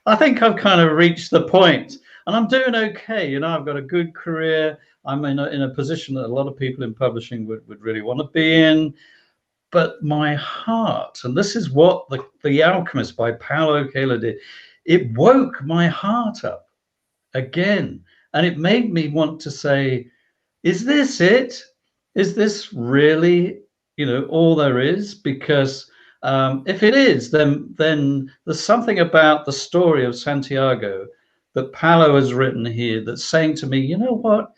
I think I've kind of reached the point, and I'm doing okay. You know, I've got a good career. I'm in a position that a lot of people in publishing would really want to be in. But my heart, and this is what the Alchemist by Paulo Coelho did, it woke my heart up again. And it made me want to say, is this it? Is this really, you know, all there is? Because if it is, then there's something about the story of Santiago that Paulo has written here that's saying to me, you know what?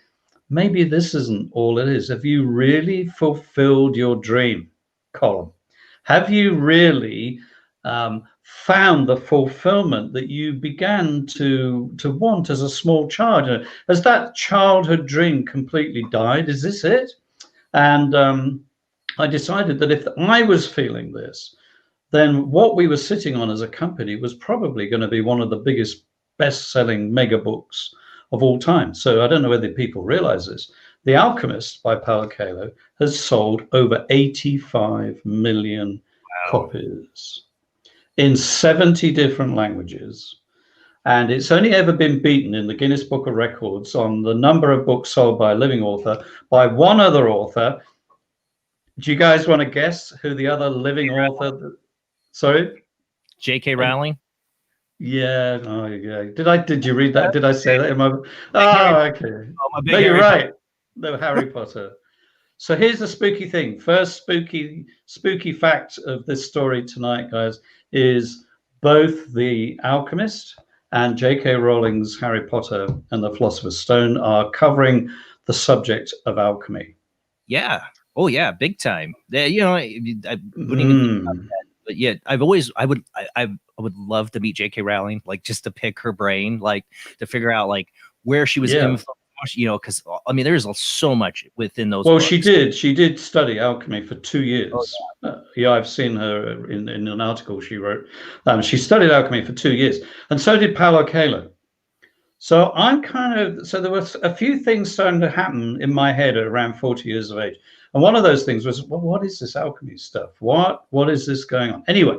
Maybe this isn't all it is. Have you really fulfilled your dream, Colm? Have you really found the fulfillment that you began to want as a small child? Has that childhood dream completely died? Is this it? And I decided that if I was feeling this, then what we were sitting on as a company was probably going to be one of the biggest best-selling mega books of all time. So I don't know whether people realize this. The Alchemist by Paulo Coelho has sold over 85 million copies in 70 different languages. And it's only ever been beaten in the Guinness Book of Records on the number of books sold by a living author by one other author. Do you guys want to guess who the other living author? Sorry? J.K. Rowling? Yeah. Oh, yeah. Did you read that? Did I say that in my? Oh, okay. No, you're right. No, Harry Potter. So here's the spooky thing. First spooky fact of this story tonight, guys, is both The Alchemist and J.K. Rowling's Harry Potter and the Philosopher's Stone are covering the subject of alchemy. Yeah. Oh, yeah. Big time. You know, I wouldn't even think about that. But yeah, I would love to meet J.K. Rowling, like just to pick her brain, like to figure out like where she was influenced, you know, because I mean, there's so much within those. Well, books. she did study alchemy for 2 years. Oh, yeah. I've seen her in an article she wrote. She studied alchemy for 2 years, and so did Paulo Coelho. So there was a few things starting to happen in my head at around 40 years of age. And one of those things was, well, what is this alchemy stuff? What is this going on? Anyway,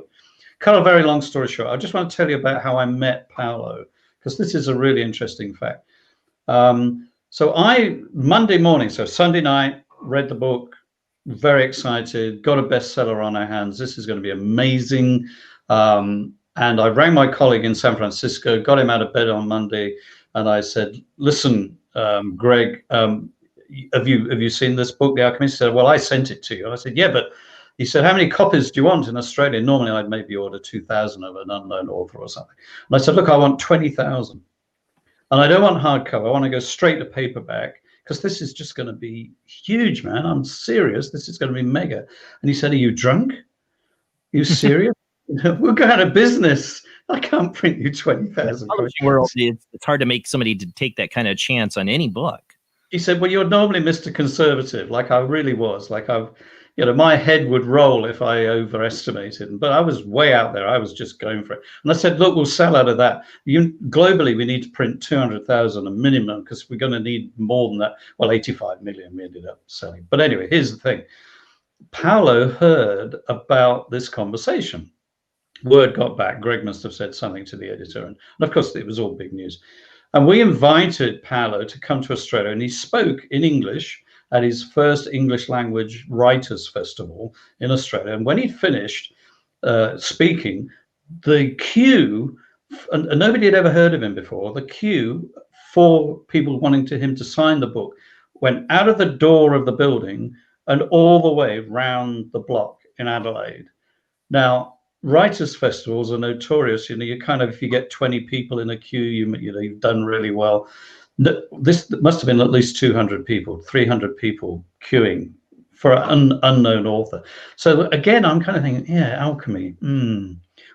cut a very long story short, I just want to tell you about how I met Paulo, because this is a really interesting fact. So Monday morning, so Sunday night, read the book, very excited, got a bestseller on our hands. This is going to be amazing. And I rang my colleague in San Francisco, got him out of bed on Monday, and I said, listen, Greg, have you seen this book, The Alchemist? He said, well, I sent it to you. And I said, yeah, but he said, how many copies do you want in Australia? Normally I'd maybe order 2,000 of an unknown author or something. And I said, look, I want 20,000. And I don't want hardcover. I want to go straight to paperback, because this is just going to be huge, man. I'm serious. This is going to be mega. And he said, are you drunk? Are you serious? We're going out of business. I can't print you 20,000. It's hard to make somebody to take that kind of chance on any book. He said, well, you're normally Mr. Conservative, like I really was. Like my head would roll if I overestimated, but I was way out there. I was just going for it. And I said, look, we'll sell out of that. Globally, we need to print 200,000 a minimum, because we're going to need more than that. Well, 85 million we ended up selling. But anyway, here's the thing. Paulo heard about this conversation. Word got back. Greg must have said something to the editor. And of course, it was all big news. And we invited Paulo to come to Australia, and he spoke in English at his first English language writers festival in Australia. And when he finished speaking, the queue, and nobody had ever heard of him before, the queue for people wanting him to sign the book went out of the door of the building and all the way round the block in Adelaide. Now, writers' festivals are notorious. You know, if you get 20 people in a queue, you've done really well. This must have been at least 200 people, 300 people queuing for an unknown author. So again, I'm kind of thinking, yeah, alchemy.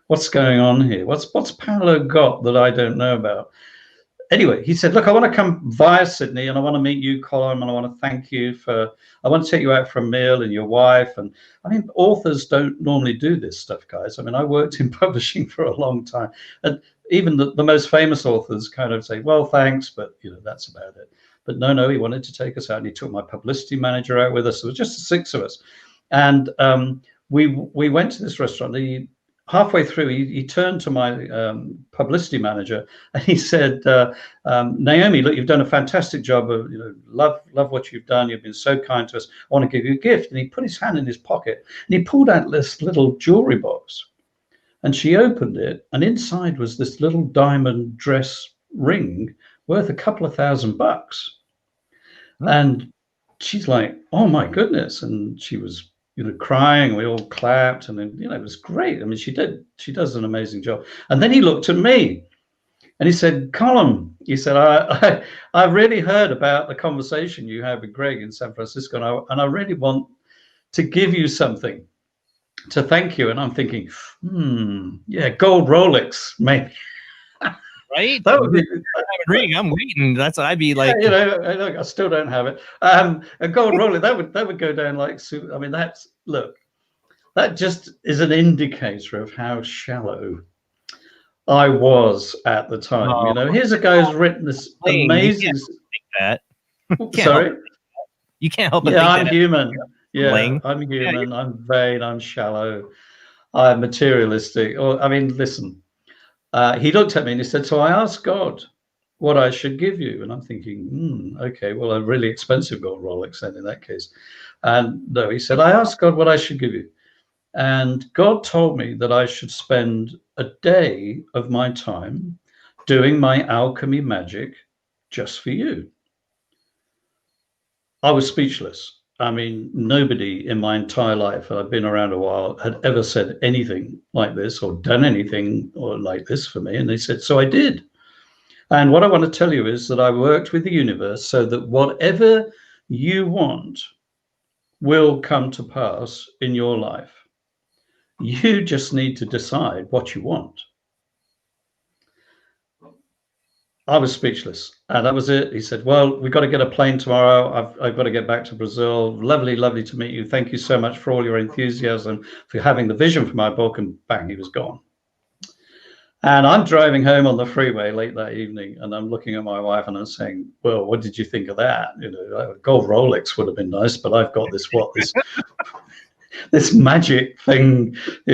What's going on here? What's Paulo got that I don't know about? anyway, he said, look, I want to come via Sydney and I want to meet you, Colm, and I want to thank you I want to take you out for a meal and your wife. And I mean, authors don't normally do this stuff, guys. I mean, I worked in publishing for a long time. And even the most famous authors kind of say, well, thanks, but, that's about it. But no, he wanted to take us out, and he took my publicity manager out with us. There was just the 6 of us. And we went to this restaurant. Halfway through, he turned to my publicity manager and he said, Naomi, look, you've done a fantastic job of, love what you've done. You've been so kind to us. I want to give you a gift. And he put his hand in his pocket and he pulled out this little jewelry box. And she opened it, and inside was this little diamond dress ring worth a couple of $1,000. And she's like, oh my goodness. And she was crying. We all clapped, and then, it was great. I mean, she does an amazing job. And then he looked at me and he said, Colm, he said, I really heard about the conversation you had with Greg in San Francisco, and I really want to give you something to thank you. And I'm thinking, yeah, gold Rolex, maybe. Right? That would be ring. I'm waiting. That's what I'd be like. Look, I still don't have it. A gold Rolex, that would go down like soup. I mean, that just is an indicator of how shallow I was at the time. Here's a guy who's written this amazing. That. Sorry, you can't help but think I'm human. Yeah, I'm human. I'm vain. I'm shallow. I'm materialistic. I mean, listen. He looked at me and he said, so I asked God what I should give you. And I'm thinking, okay, well, a really expensive gold Rolex then in that case. And no, he said, I asked God what I should give you. And God told me that I should spend a day of my time doing my alchemy magic just for you. I was speechless. I mean, nobody in my entire life, and I've been around a while, had ever said anything like this or done anything like this for me. And they said, so I did. And what I want to tell you is that I worked with the universe so that whatever you want will come to pass in your life. You just need to decide what you want. I was speechless, and that was it. He said, well, we've got to get a plane tomorrow. I've got to get back to Brazil. Lovely to meet you. Thank you so much for all your enthusiasm, for having the vision for my book. And bang, he was gone. And I'm driving home on the freeway late that evening, and I'm looking at my wife and I'm saying, well, what did you think of that? A gold Rolex would have been nice, but I've got this this magic thing, I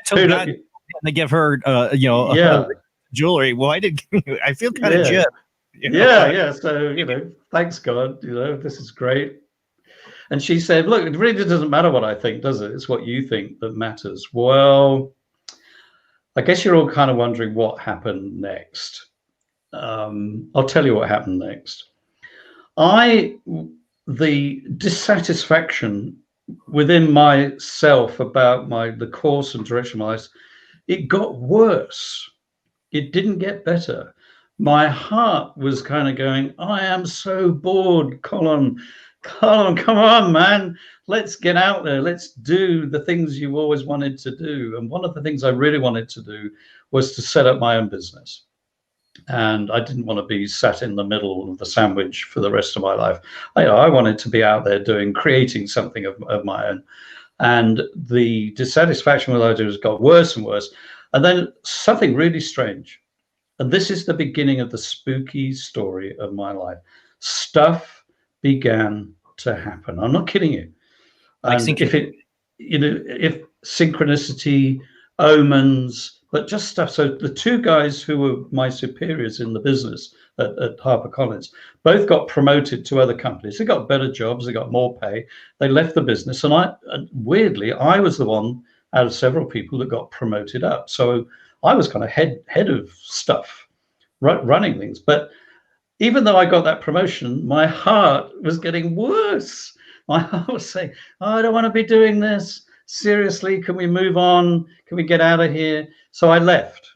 told God to give her, yeah. jewelry. Well, I feel kind of jet. Yeah. So, thanks God, this is great. And she said, look, it really doesn't matter what I think, does it? It's what you think that matters. Well, I guess you're all kind of wondering what happened next. I'll tell you what happened next. The dissatisfaction within myself about the course and direction of my life, it got worse. It didn't get better. My heart was kind of going, I am so bored, Colm, come on, man. Let's get out there. Let's do the things you always wanted to do. And one of the things I really wanted to do was to set up my own business. And I didn't want to be sat in the middle of the sandwich for the rest of my life. I wanted to be out there creating something of my own. And the dissatisfaction with ideas got worse and worse. And then something really strange. And this is the beginning of the spooky story of my life. Stuff began to happen. I'm not kidding you. If synchronicity, omens, but just stuff. So the 2 guys who were my superiors in the business at Harper Collins both got promoted to other companies. They got better jobs. They got more pay. They left the business. And weirdly, I was the one out of several people that got promoted up. So I was kind of head of stuff, running things. But even though I got that promotion, my heart was getting worse. My heart was saying, I don't want to be doing this. Seriously, can we move on? Can we get out of here? So I left.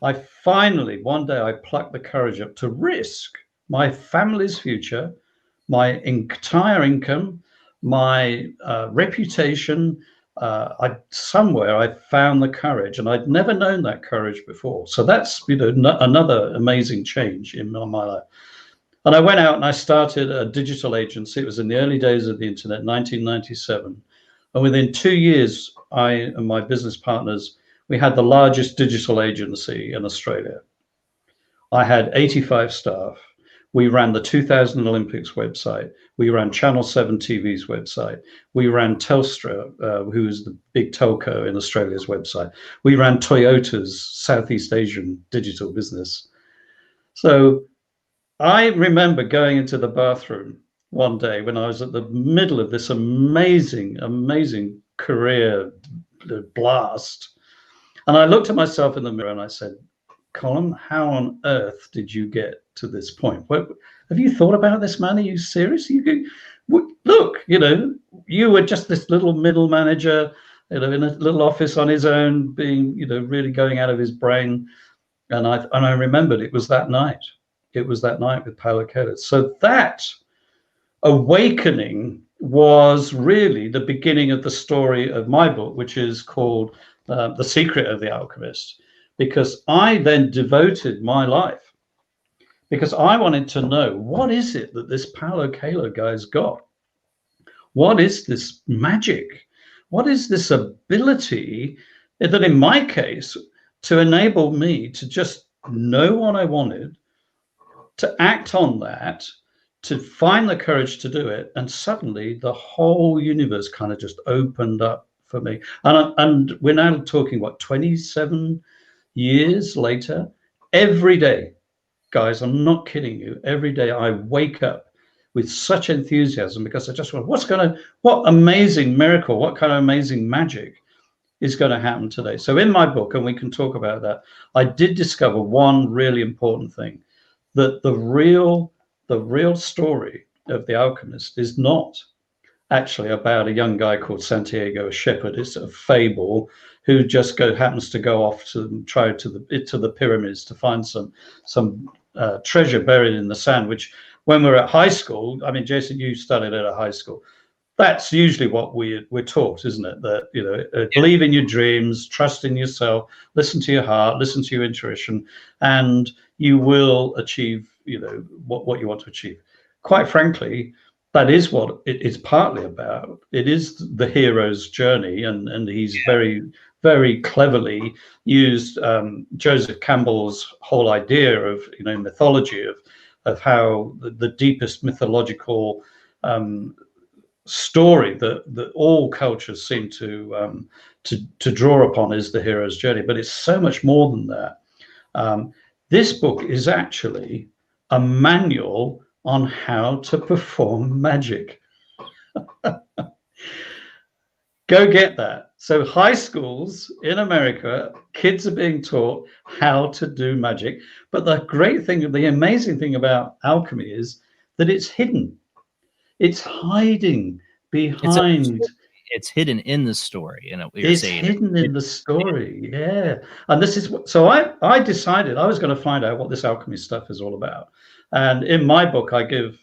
I finally, one day, I plucked the courage up to risk my family's future, my entire income, my reputation, I found the courage, and I'd never known that courage before. So that's, another amazing change in my life. And I went out and I started a digital agency. It was in the early days of the internet, 1997. And within 2 years, I and my business partners, we had the largest digital agency in Australia. I had 85 staff. We ran the 2000 Olympics website. We ran Channel 7 TV's website. We ran Telstra, who is the big telco in Australia's website. We ran Toyota's Southeast Asian digital business. So I remember going into the bathroom one day when I was at the middle of this amazing, amazing career blast. And I looked at myself in the mirror and I said, Colm, how on earth did you get to this point? Have you thought about this, man? Are you serious? Look, you were just this little middle manager, in a little office on his own, being, really going out of his brain. And I remembered it was that night. It was that night with Paulo Coelho. So that awakening was really the beginning of the story of my book, which is called The Secret of the Alchemist, because I then devoted my life, because I wanted to know, what is it that this Paulo Coelho guy's got? What is this magic? What is this ability that, in my case, to enable me to just know what I wanted, to act on that, to find the courage to do it, and suddenly the whole universe kind of just opened up for me. And we're now talking, 27 years later, every day, guys, I'm not kidding you, every day I wake up with such enthusiasm, because I just want, what amazing miracle, what kind of amazing magic is going to happen today. So in my book, and we can talk about that, I did discover one really important thing, that the real story of The Alchemist is not actually about a young guy called Santiago, a shepherd. It's a fable who just happens to go off to try to the pyramids to find some treasure buried in the sand, which when we're at high school, I mean, Jason, you studied at a high school. That's usually what we're taught, isn't it? That, believe in your dreams, trust in yourself, listen to your heart, listen to your intuition, and you will achieve, what you want to achieve. Quite frankly, that is what it is partly about. It is the hero's journey, and he's very, very cleverly used Joseph Campbell's whole idea of, mythology of how the deepest mythological story that all cultures seem to draw upon is the hero's journey. But it's so much more than that. This book is actually a manual on how to perform magic. Go get that. So high schools in America, kids are being taught how to do magic. But the great thing, the amazing thing about alchemy is that it's hidden. It's hiding behind. It's hidden in the story. It's hidden in the story. Yeah. And this is so I decided I was going to find out what this alchemy stuff is all about. And in my book, I give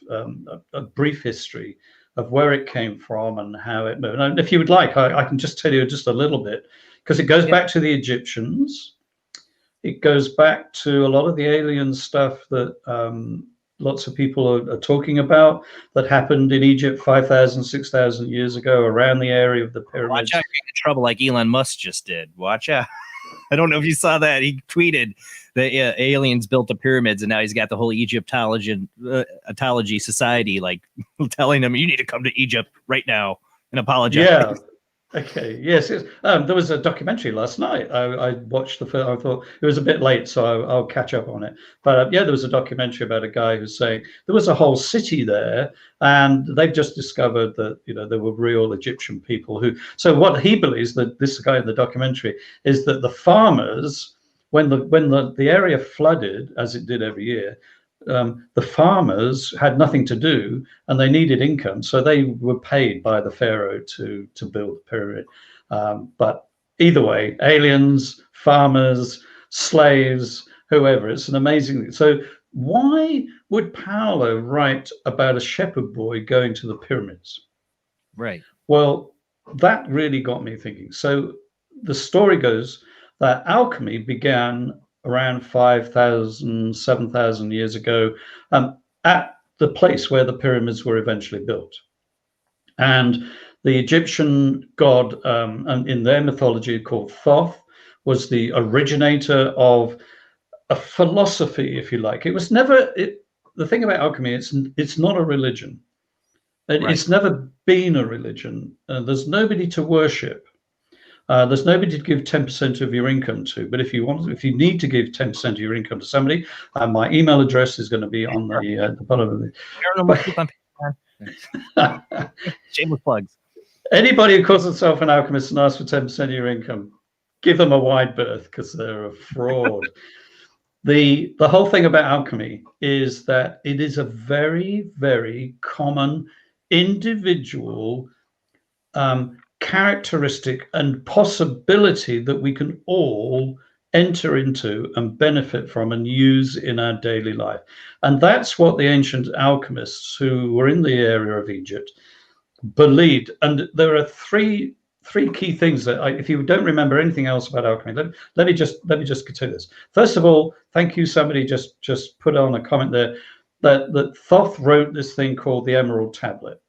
a brief history of where it came from and how it moved. And if you would like, I can just tell you just a little bit, because it goes back to the Egyptians. It goes back to a lot of the alien stuff that lots of people are talking about that happened in Egypt 5,000, 6,000 years ago around the area of the pyramids. Watch out, you're in trouble like Elon Musk just did. Watch out. I don't know if you saw that. He tweeted that aliens built the pyramids, and now he's got the whole Egyptology society like telling them, you need to come to Egypt right now and apologize. Yeah. Okay. Yes. There was a documentary last night. I watched the film. I thought it was a bit late, so I'll catch up on it. But there was a documentary about a guy who's saying there was a whole city there, and they've just discovered that there were real Egyptian people who. So what he believes, that this guy in the documentary, is that the farmers, when the area flooded, as it did every year, the farmers had nothing to do and they needed income, so they were paid by the pharaoh to build the pyramid. But either way, aliens, farmers, slaves, whoever, it's an amazing thing. So why would Paulo write about a shepherd boy going to the pyramids? Right. Well, that really got me thinking. So the story goes that alchemy began around 5,000, 7,000 years ago at the place where the pyramids were eventually built. And the Egyptian god, and in their mythology called Thoth, was the originator of a philosophy, if you like. It was never, the thing about alchemy, it's not a religion. It's never been a religion. There's nobody to worship. There's nobody to give 10% of your income to. But if you need to give 10% of your income to somebody, my email address is going to be on the bottom of the Paranormal Soup on Patreon. Shameless plugs. Anybody who calls themselves an alchemist and asks for 10% of your income, give them a wide berth, because they're a fraud. The whole thing about alchemy is that it is a very, very common individual characteristic and possibility that we can all enter into and benefit from and use in our daily life. And that's what the ancient alchemists who were in the area of Egypt believed. And there are three key things that if you don't remember anything else about alchemy, let me just continue this. First of all, thank you. Somebody just put on a comment there that Thoth wrote this thing called the Emerald Tablet.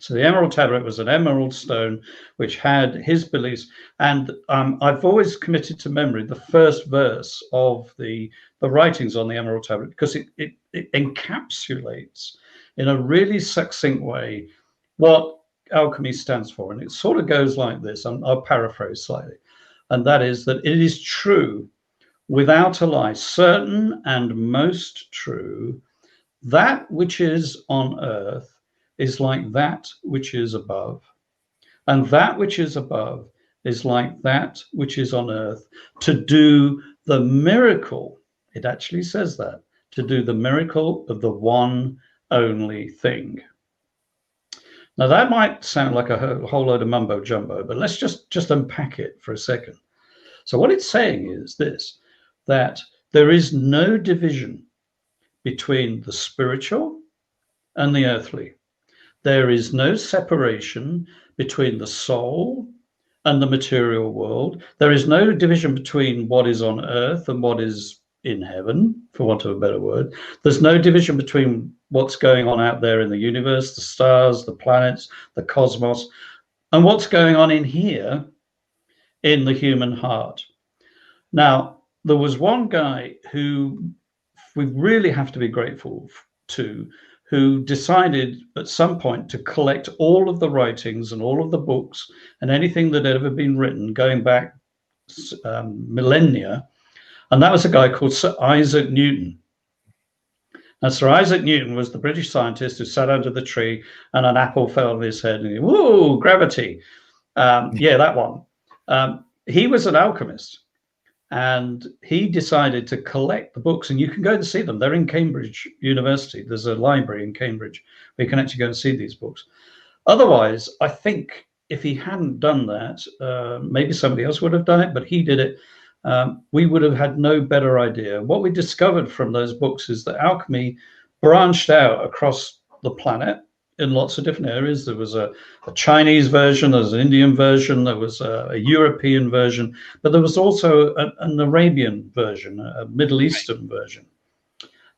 So the Emerald Tablet was an emerald stone which had his beliefs, and I've always committed to memory the first verse of the writings on the Emerald Tablet, because it encapsulates in a really succinct way what alchemy stands for. And it sort of goes like this. I'll paraphrase slightly, and that is that it is true without a lie, certain and most true, that which is on earth is like that which is above, and that which is above is like that which is on earth, to do the miracle, it actually says that, to do the miracle of the one only thing. Now that might sound like a whole load of mumbo jumbo, but let's just unpack it for a second. So what it's saying is this, that there is no division between the spiritual and the earthly. There is no separation between the soul and the material world. There is no division between what is on earth and what is in heaven, for want of a better word. There's no division between what's going on out there in the universe, the stars, the planets, the cosmos, and what's going on in here in the human heart. Now, there was one guy who we really have to be grateful to, who decided at some point to collect all of the writings and all of the books and anything that had ever been written going back millennia. And that was a guy called Sir Isaac Newton. Now, Sir Isaac Newton was the British scientist who sat under the tree and an apple fell on his head and he, whoa, gravity. Yeah, that one. He was an alchemist. And he decided to collect the books, and you can go and see them. They're in Cambridge University. There's a library in Cambridge where you can actually go and see these books. Otherwise, I think if he hadn't done that, maybe somebody else would have done it, but he did it. We would have had no better idea. What we discovered from those books is that alchemy branched out across the planet in lots of different areas. There was a Chinese version, there was an Indian version, there was a European version, but there was also an Arabian version, a Middle Eastern version.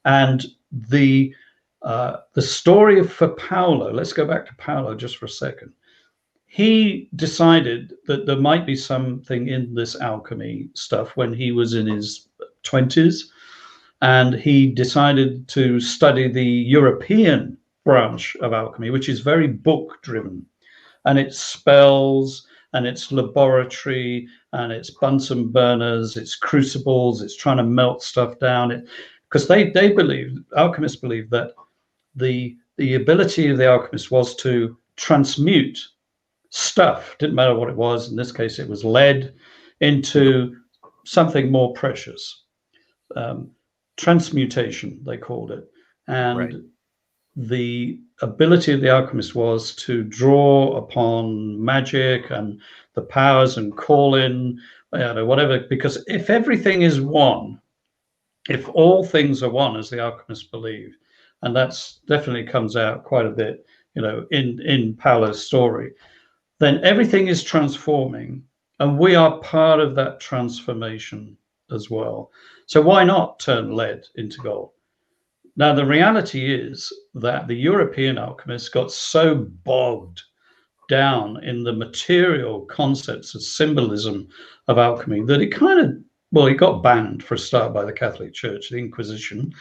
And the story for Paulo, let's go back to Paulo just for a second. He decided that there might be something in this alchemy stuff when he was in his 20s, and he decided to study the European branch of alchemy, which is very book driven, and it's spells and it's laboratory and it's Bunsen burners, it's crucibles, it's trying to melt stuff down. Because they believe, alchemists believe, that the ability of the alchemist was to transmute stuff, didn't matter what it was, in this case it was lead, into something more precious. Transmutation, they called it. And the ability of the alchemist was to draw upon magic and the powers and call in, whatever, because if everything is one, if all things are one, as the alchemists believe, and that's definitely comes out quite a bit, in Paulo's story, then everything is transforming, and we are part of that transformation as well. So why not turn lead into gold? Now, the reality is that the European alchemists got so bogged down in the material concepts of symbolism of alchemy that it kind of, well, it got banned for a start by the Catholic Church, the Inquisition.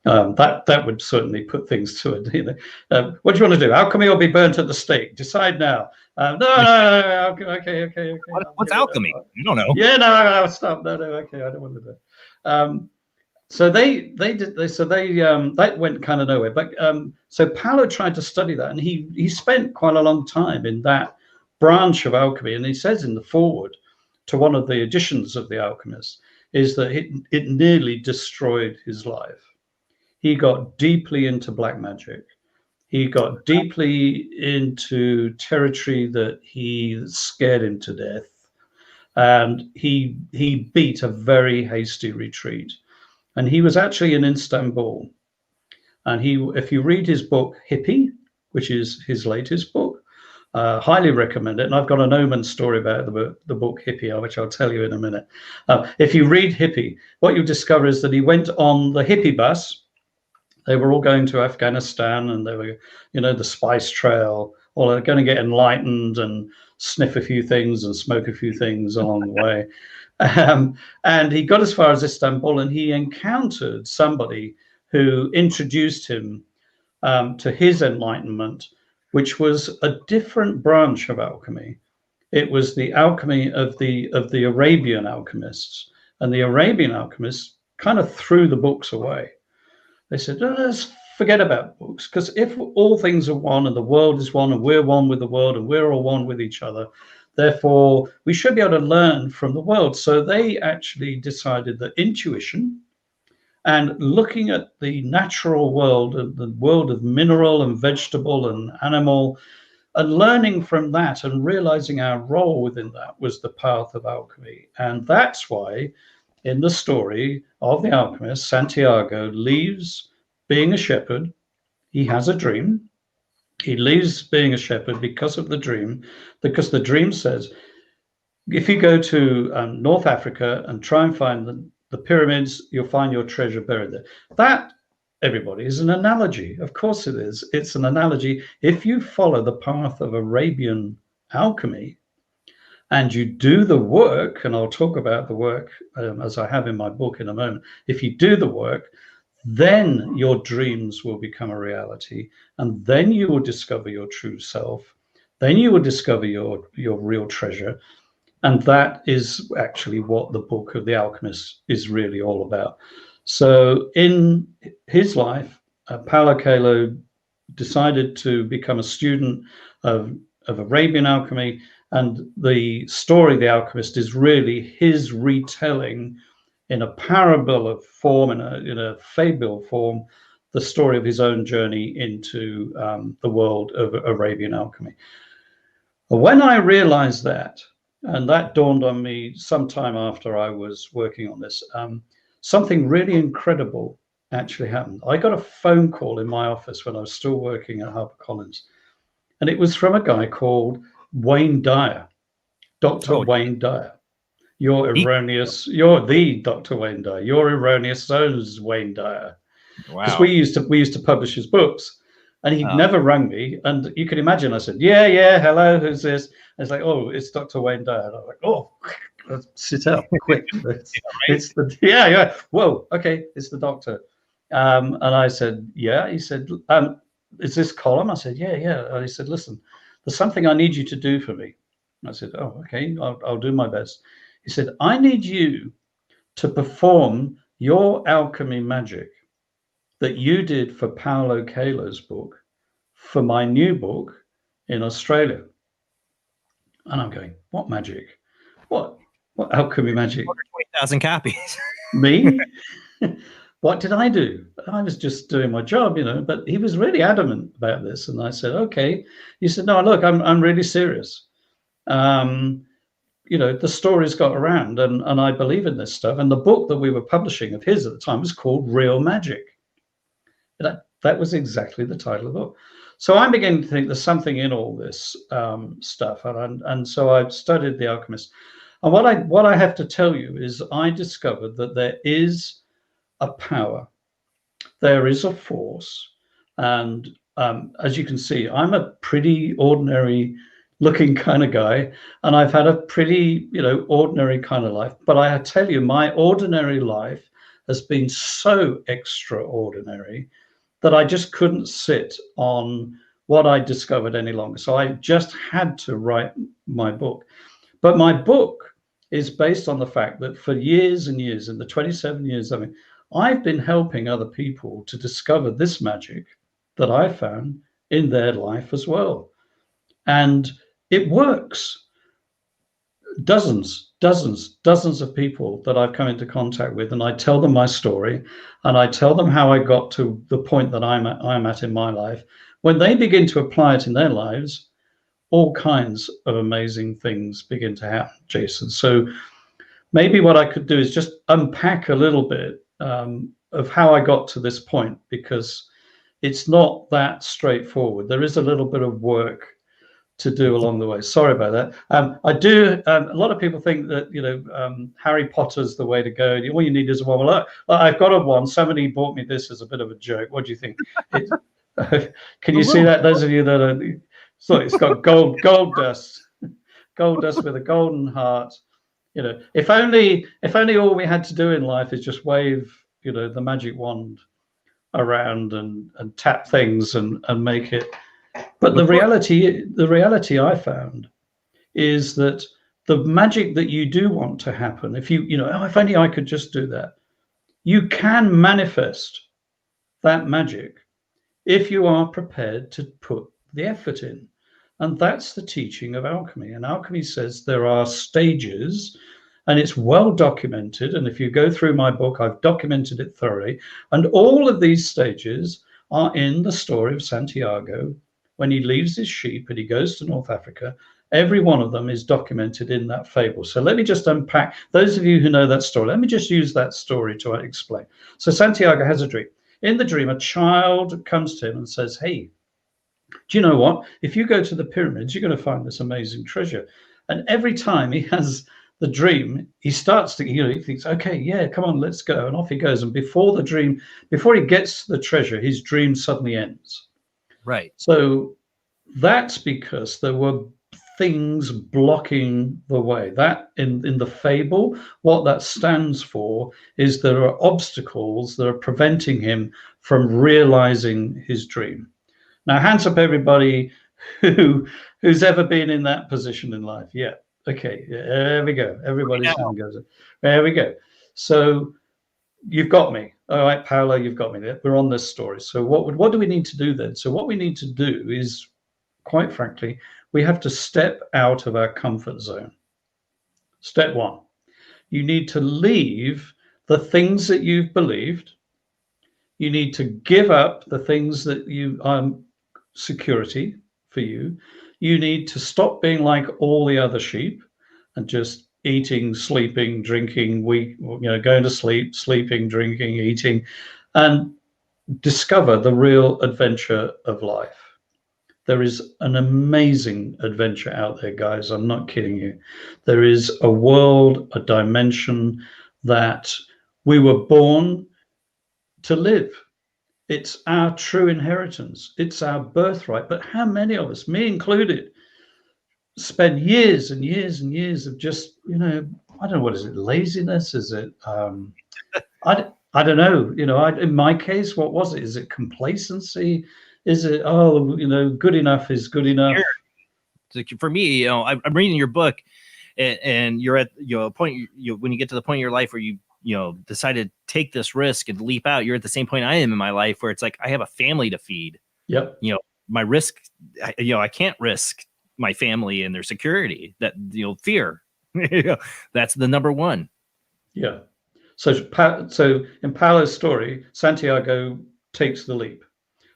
That would certainly put things to it. You know, what do you want to do? Alchemy or be burnt at the stake? Decide now. No. Okay. What's alchemy? You don't know. Yeah, no, stop. No, okay, I don't want to do it. So that went kind of nowhere. But so Paulo tried to study that, and he spent quite a long time in that branch of alchemy. And he says in the foreword to one of the editions of The Alchemist is that it nearly destroyed his life. He got deeply into black magic. He got deeply into territory that he scared him to death. And he beat a very hasty retreat. And he was actually in Istanbul. And if you read his book, Hippie, which is his latest book, highly recommend it. And I've got an Omen story about the book Hippie, which I'll tell you in a minute. If you read Hippie, what you discover is that he went on the hippie bus. They were all going to Afghanistan, and they were, you know, the spice trail, or they're going to get enlightened and sniff a few things and smoke a few things along the way. And he got as far as Istanbul, and he encountered somebody who introduced him to his enlightenment, which was a different branch of alchemy. It was the alchemy of the Arabian alchemists, and the Arabian alchemists kind of threw the books away. They said, no, let's forget about books, because if all things are one and the world is one and we're one with the world and we're all one with each other, therefore we should be able to learn from the world. So they actually decided that intuition and looking at the natural world, the world of mineral and vegetable and animal, and learning from that and realizing our role within that was the path of alchemy. And that's why in the story of the alchemist, Santiago leaves being a shepherd. He has a dream. He leaves being a shepherd because of the dream, because the dream says, if you go to North Africa and try and find the pyramids, you'll find your treasure buried there. That, everybody, is an analogy. Of course it is. It's an analogy. If you follow the path of Arabian alchemy, and you do the work, and I'll talk about the work as I have in my book in a moment. If you do the work, then your dreams will become a reality, and then you will discover your true self. Then you will discover your real treasure. And that is actually what the book of The Alchemist is really all about. So in his life, Paulo Coelho decided to become a student of Arabian alchemy. And the story of The Alchemist is really his retelling in a parabolic form, in a fable form, the story of his own journey into the world of Arabian alchemy. When I realized that, and that dawned on me sometime after I was working on this, something really incredible actually happened. I got a phone call in my office when I was still working at Harper Collins, and it was from a guy called Wayne Dyer, Dr. Wayne Dyer. You're erroneous. You're the Dr. Wayne Dyer. You're erroneous. So's Wayne Dyer. Because we used to publish his books, and he'd never rang me. And you can imagine, I said, yeah, hello, who's this? And it's like, oh, it's Dr. Wayne Dyer. And I'm like, oh, let's sit up quick. It's the whoa, okay, it's the doctor. And I said, yeah. He said, is this Colm? I said, yeah. And he said, listen, there's something I need you to do for me. I said, oh, okay, I'll do my best. He said, I need you to perform your alchemy magic that you did for Paulo Coelho's book for my new book in Australia. And I'm going, what magic? What alchemy magic? 20,000 copies. Me? What did I do? I was just doing my job, but he was really adamant about this. And I said, okay. He said, no, look, I'm really serious. The stories got around, and I believe in this stuff. And the book that we were publishing of his at the time was called Real Magic. That was exactly the title of the book. So I'm beginning to think there's something in all this stuff, and so I've studied The Alchemist. And what I have to tell you is I discovered that there is a power, there is a force, and as you can see, I'm a pretty ordinary looking kind of guy, and I've had a pretty, ordinary kind of life. But I tell you, my ordinary life has been so extraordinary that I just couldn't sit on what I discovered any longer. So I just had to write my book. But my book is based on the fact that for years and years, in the 27 years, I've been helping other people to discover this magic that I found in their life as well. And it works. Dozens of people that I've come into contact with, and I tell them my story, and I tell them how I got to the point that I'm at in my life. When they begin to apply it in their lives, all kinds of amazing things begin to happen, Jason. So maybe what I could do is just unpack a little bit of how I got to this point, because it's not that straightforward. There is a little bit of work to do along the way. Sorry about that. I do. A lot of people think that Harry Potter's the way to go. All you need is one. Well, I've got a one. Somebody bought me this as a bit of a joke. What do you think? Can you see that? Those of you that are, so it's got gold dust with a golden heart. If only all we had to do in life is just wave the magic wand around and tap things and make it. But the reality I found is that the magic that you do want to happen, if if only I could just do that, you can manifest that magic if you are prepared to put the effort in. And that's the teaching of alchemy. And alchemy says there are stages, and it's well documented. And if you go through my book, I've documented it thoroughly. And all of these stages are in the story of Santiago. When he leaves his sheep and he goes to North Africa, every one of them is documented in that fable. So let me just unpack, those of you who know that story, let me just use that story to explain. So Santiago has a dream. In the dream, a child comes to him and says, hey, do you know what? If you go to the pyramids, you're going to find this amazing treasure. And every time he has the dream, he starts to, he thinks, okay, yeah, come on, let's go. And off he goes. And before he gets to the treasure, his dream suddenly ends. Right. So that's because there were things blocking the way. That in the fable, what that stands for is there are obstacles that are preventing him from realizing his dream. Now, hands up everybody who's ever been in that position in life. Yeah. Okay. Yeah, there we go. Everybody's hand goes up. There we go. So you've got me. All right, Paulo, you've got me there. We're on this story. So what do we need to do then? So what we need to do is, quite frankly, we have to step out of our comfort zone. Step one, you need to leave the things that you've believed. You need to give up the things that you security for you. You need to stop being like all the other sheep and just eating, sleeping, drinking, going to sleep, sleeping, drinking, eating, and discover the real adventure of life. There is an amazing adventure out there, guys. I'm not kidding you. There is a world, a dimension that we were born to live. It's our true inheritance. It's our birthright. But how many of us, me included, spend years and years and years of just, I don't know, what is it? Laziness? Is it, I don't know. In my case, what was it? Is it complacency? Is it, good enough is good enough? So for me, I'm reading your book, and you're at a point, when you get to the point in your life where you decide to take this risk and leap out, you're at the same point I am in my life where it's like, I have a family to feed. Yep. My risk, I can't risk my family and their security, that, fear. That's the number one. Yeah. So in Paulo's story, Santiago takes the leap.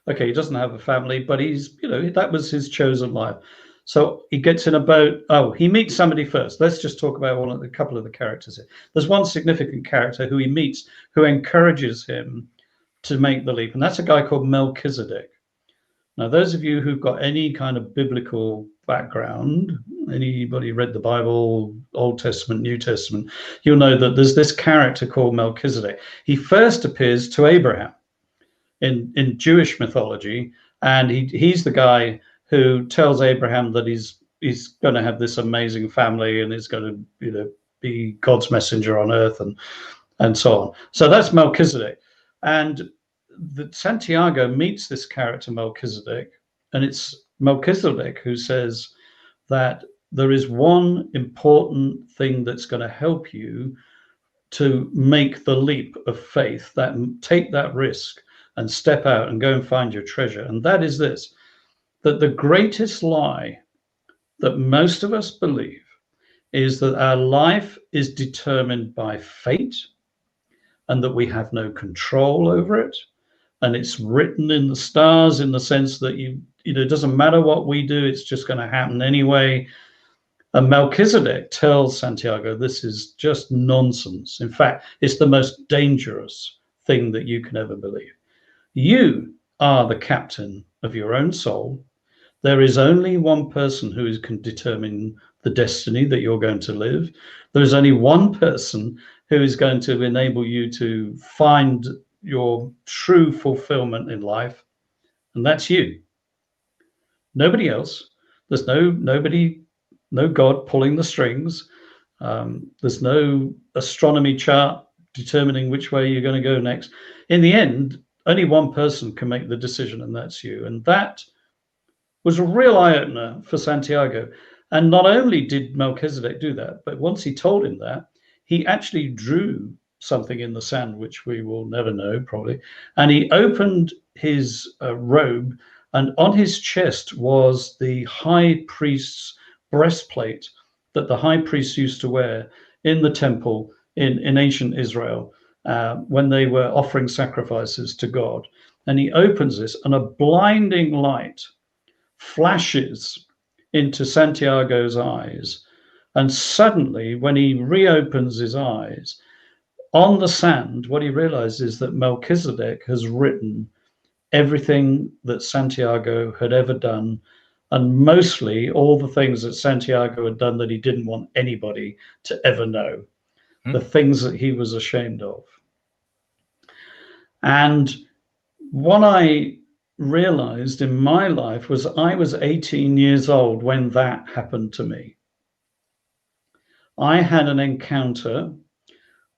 Okay, he doesn't have a family, but he's, that was his chosen life. So he gets in a boat. Oh, he meets somebody first. Let's just talk about a couple of the characters here. There's one significant character who he meets who encourages him to make the leap. And that's a guy called Melchizedek. Now, those of you who've got any kind of biblical background, anybody read the Bible, Old Testament, New Testament, you'll know that there's this character called Melchizedek. He first appears to Abraham in Jewish mythology, and he's the guy who tells Abraham that he's going to have this amazing family and is going to be God's messenger on earth and so on. So that's Melchizedek. And Santiago meets this character Melchizedek, and it's Melchizedek who says that there is one important thing that's going to help you to make the leap of faith, that take that risk and step out and go and find your treasure. And that is this, that the greatest lie that most of us believe is that our life is determined by fate and that we have no control over it. And it's written in the stars, in the sense that it doesn't matter what we do, it's just going to happen anyway. And Melchizedek tells Santiago this is just nonsense. In fact, it's the most dangerous thing that you can ever believe. You are the captain of your own soul. There is only one person who can determine the destiny that you're going to live. There is only one person who is going to enable you to find your true fulfillment in life, and that's you. Nobody else. There's no God pulling the strings. There's no astronomy chart determining which way you're going to go next. In the end, only one person can make the decision, and that's you. And that was a real eye-opener for Santiago. And not only did Melchizedek do that, but once he told him that, he actually drew something in the sand, which we will never know probably. And he opened his robe, and on his chest was the high priest's breastplate that the high priest used to wear in the temple in ancient Israel when they were offering sacrifices to God. And he opens this, and a blinding light flashes into Santiago's eyes. And suddenly, when he reopens his eyes, on the sand, what he realizes is that Melchizedek has written everything that Santiago had ever done, and mostly all the things that Santiago had done that he didn't want anybody to ever know, the things that he was ashamed of. And what I realized in my life was I was 18 years old when that happened to me. I had an encounter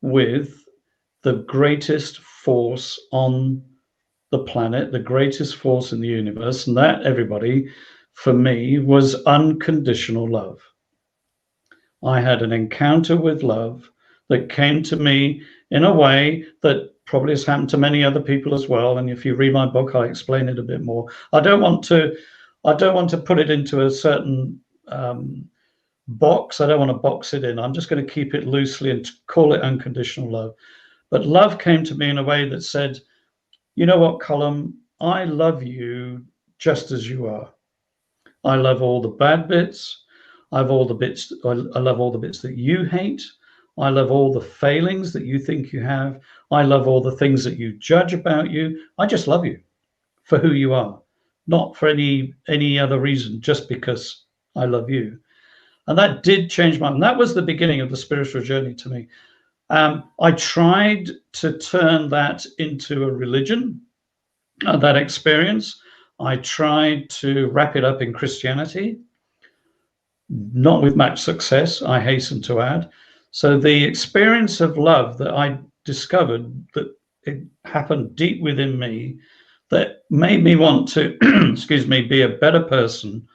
with the greatest force on the planet, the greatest force in the universe, and that, everybody, for me, was unconditional love. I had an encounter with love that came to me in a way that probably has happened to many other people as well. And if you read my book, I explain it a bit more. I don't want to put it into a certain box. I don't want to box it in. I'm just going to keep it loosely and call it unconditional love. But love came to me in a way that said, you know what, Colm, I love you just as you are. I love all the bad bits. I love all the bits that you hate. I love all the failings that you think you have. I love all the things that you judge about you. I just love you for who you are, not for any other reason, just because I love you. And that did change my mind. That was the beginning of the spiritual journey to me. I tried to turn that into a religion, that experience. I tried to wrap it up in Christianity, not with much success, I hasten to add. So the experience of love that I discovered, that it happened deep within me, that made me want to, excuse me, be a better person,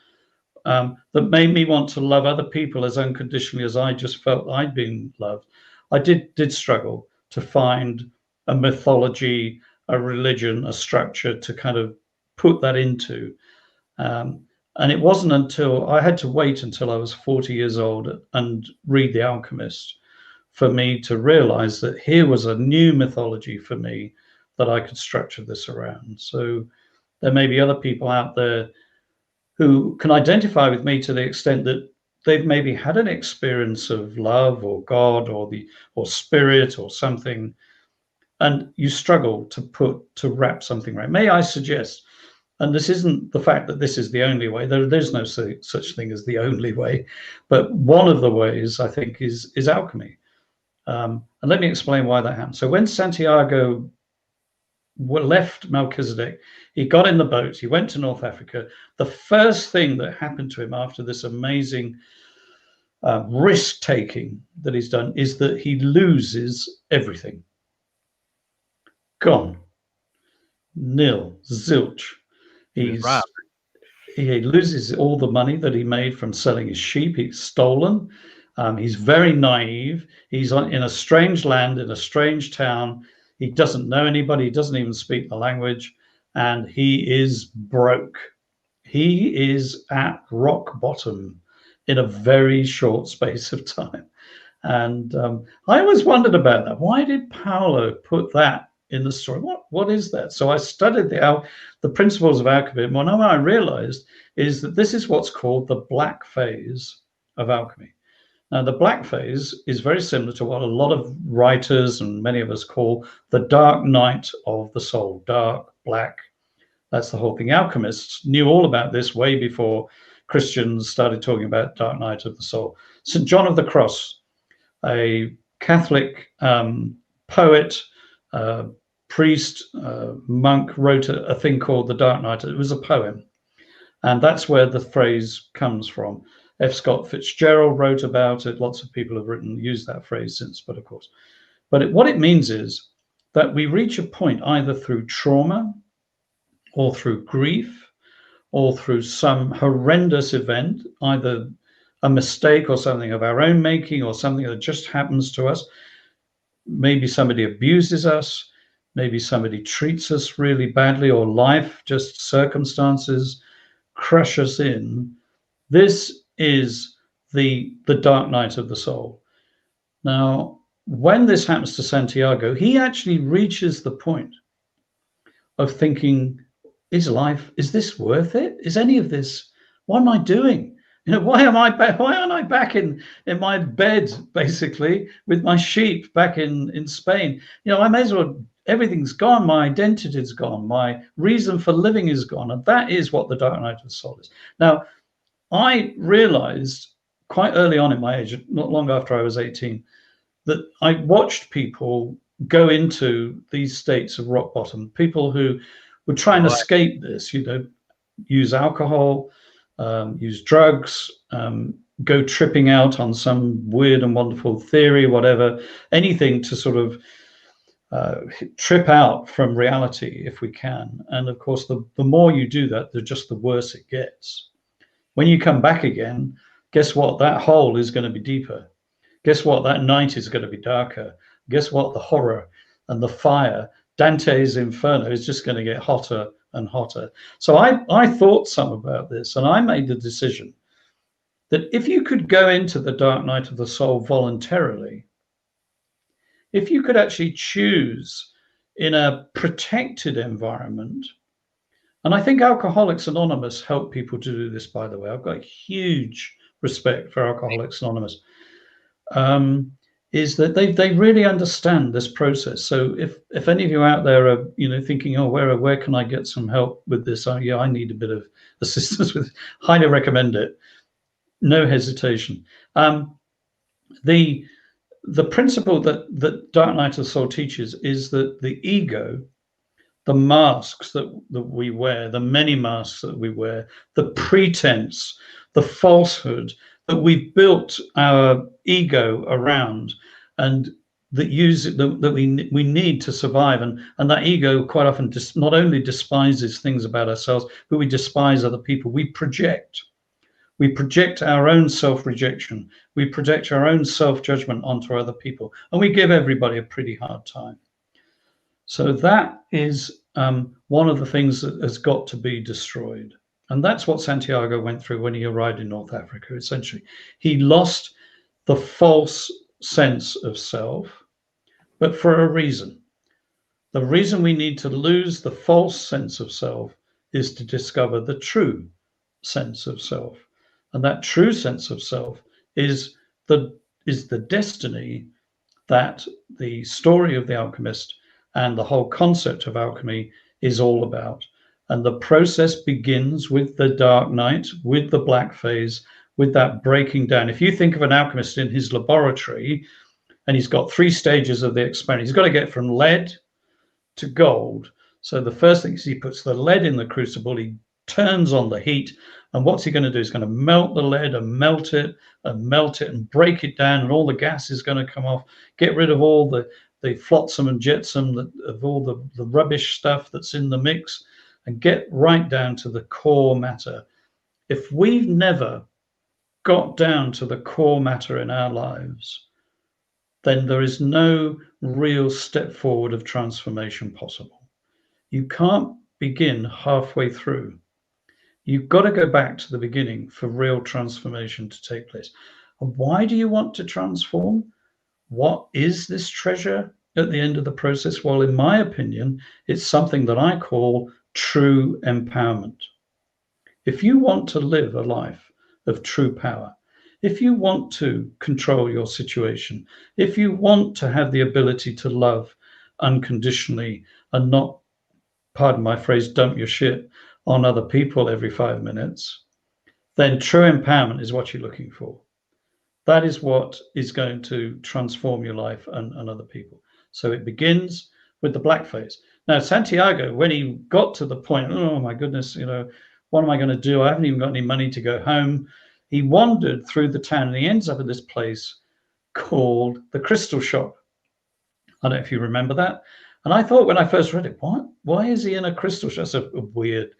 that made me want to love other people as unconditionally as I just felt I'd been loved. I did struggle to find a mythology, a religion, a structure to kind of put that into. And it wasn't until I had to wait until I was 40 years old and read The Alchemist for me to realize that here was a new mythology for me that I could structure this around. So there may be other people out there who can identify with me to the extent that they've maybe had an experience of love or God or spirit or something, and you struggle to wrap something right. May I suggest And this isn't the fact that this is the only way. There's no such thing as the only way, but one of the ways I think is alchemy. And let me explain why that happened. So when Santiago left Melchizedek, he got in the boat, he went to North Africa. The first thing that happened to him after this amazing risk-taking that he's done is that he loses everything. Gone. Nil. Zilch. He loses all the money that he made from selling his sheep. He's stolen. He's very naive. He's in a strange land, in a strange town. He doesn't know anybody. He doesn't even speak the language. And he is broke. He is at rock bottom in a very short space of time. And I always wondered about that. Why did Paulo put that in the story? What is that? So I studied the principles of alchemy. And what I realized is that this is what's called the black phase of alchemy. Now, the black phase is very similar to what a lot of writers and many of us call the dark night of the soul. Dark, black, that's the whole thing. Alchemists knew all about this way before Christians started talking about dark night of the soul. St. John of the Cross, a Catholic poet, priest, monk, wrote a thing called the Dark Night. It was a poem. And that's where the phrase comes from. F. Scott Fitzgerald wrote about it. Lots of people have used that phrase since, but of course. But what it means is that we reach a point either through trauma or through grief or through some horrendous event, either a mistake or something of our own making or something that just happens to us. Maybe somebody abuses us. Maybe somebody treats us really badly, or life, just circumstances crush us in. This is the dark night of the soul. Now, when this happens to Santiago, he actually reaches the point of thinking, is this worth it? Is any of this, what am I doing? You know, why aren't I back in my bed, basically, with my sheep back in Spain? You know, I may as well, everything's gone. My identity's gone. My reason for living is gone. And that is what the dark night of the soul is. Now, I realized quite early on in my age, not long after I was 18, that I watched people go into these states of rock bottom, people who would try and escape this, you know, use alcohol, use drugs, go tripping out on some weird and wonderful theory, whatever, anything to sort of trip out from reality if we can. And of course, the more you do that, the worse it gets. When you come back again, guess what? That hole is going to be deeper. Guess what? That night is going to be darker. Guess what? The horror and the fire, Dante's Inferno, is just going to get hotter and hotter. So I thought some about this, and I made the decision that if you could go into the dark night of the soul voluntarily, if you could actually choose in a protected environment, and I think Alcoholics Anonymous help people to do this, by the way. I've got huge respect for Alcoholics Anonymous, is that they really understand this process. So if any of you out there are, you know, thinking, oh, where can I get some help with this? Yeah, I need a bit of assistance with, highly recommend it. No hesitation. The principle that Dark Night of the Soul teaches is that the ego, the masks that we wear, the many masks that we wear, the pretense, the falsehood that we built our ego around, and that we need to survive, and that ego quite often not only despises things about ourselves, but we despise other people. We project our own self-rejection, we project our own self-judgment onto other people, and we give everybody a pretty hard time. So that is one of the things that has got to be destroyed. And that's what Santiago went through when he arrived in North Africa, essentially. He lost the false sense of self, but for a reason. The reason we need to lose the false sense of self is to discover the true sense of self. And that true sense of self is the destiny that the story of the alchemist and the whole concept of alchemy is all about. And the process begins with the dark night, with the black phase, with that breaking down. If you think of an alchemist in his laboratory, and he's got 3 stages of the experiment, he's got to get from lead to gold. So the first thing is he puts the lead in the crucible, he turns on the heat, and what's he going to do? He's going to melt the lead and melt it and break it down, and all the gas is going to come off, get rid of all the flotsam and jetsam, of all the rubbish stuff that's in the mix, and get right down to the core matter. If we've never got down to the core matter in our lives, then there is no real step forward of transformation possible. You can't begin halfway through. You've got to go back to the beginning for real transformation to take place. And why do you want to transform? What is this treasure at the end of the process? Well, in my opinion, it's something that I call true empowerment. If you want to live a life of true power, if you want to control your situation, if you want to have the ability to love unconditionally and not, pardon my phrase, dump your shit on other people every 5 minutes, then true empowerment is what you're looking for. That is what is going to transform your life and other people. So it begins with the black phase. Now, Santiago, when he got to the point, oh my goodness, what am I going to do? I haven't even got any money to go home. He wandered through the town and he ends up at this place called the Crystal Shop. I don't know if you remember that. And I thought when I first read it, what? Why is he in a crystal shop? That's a weird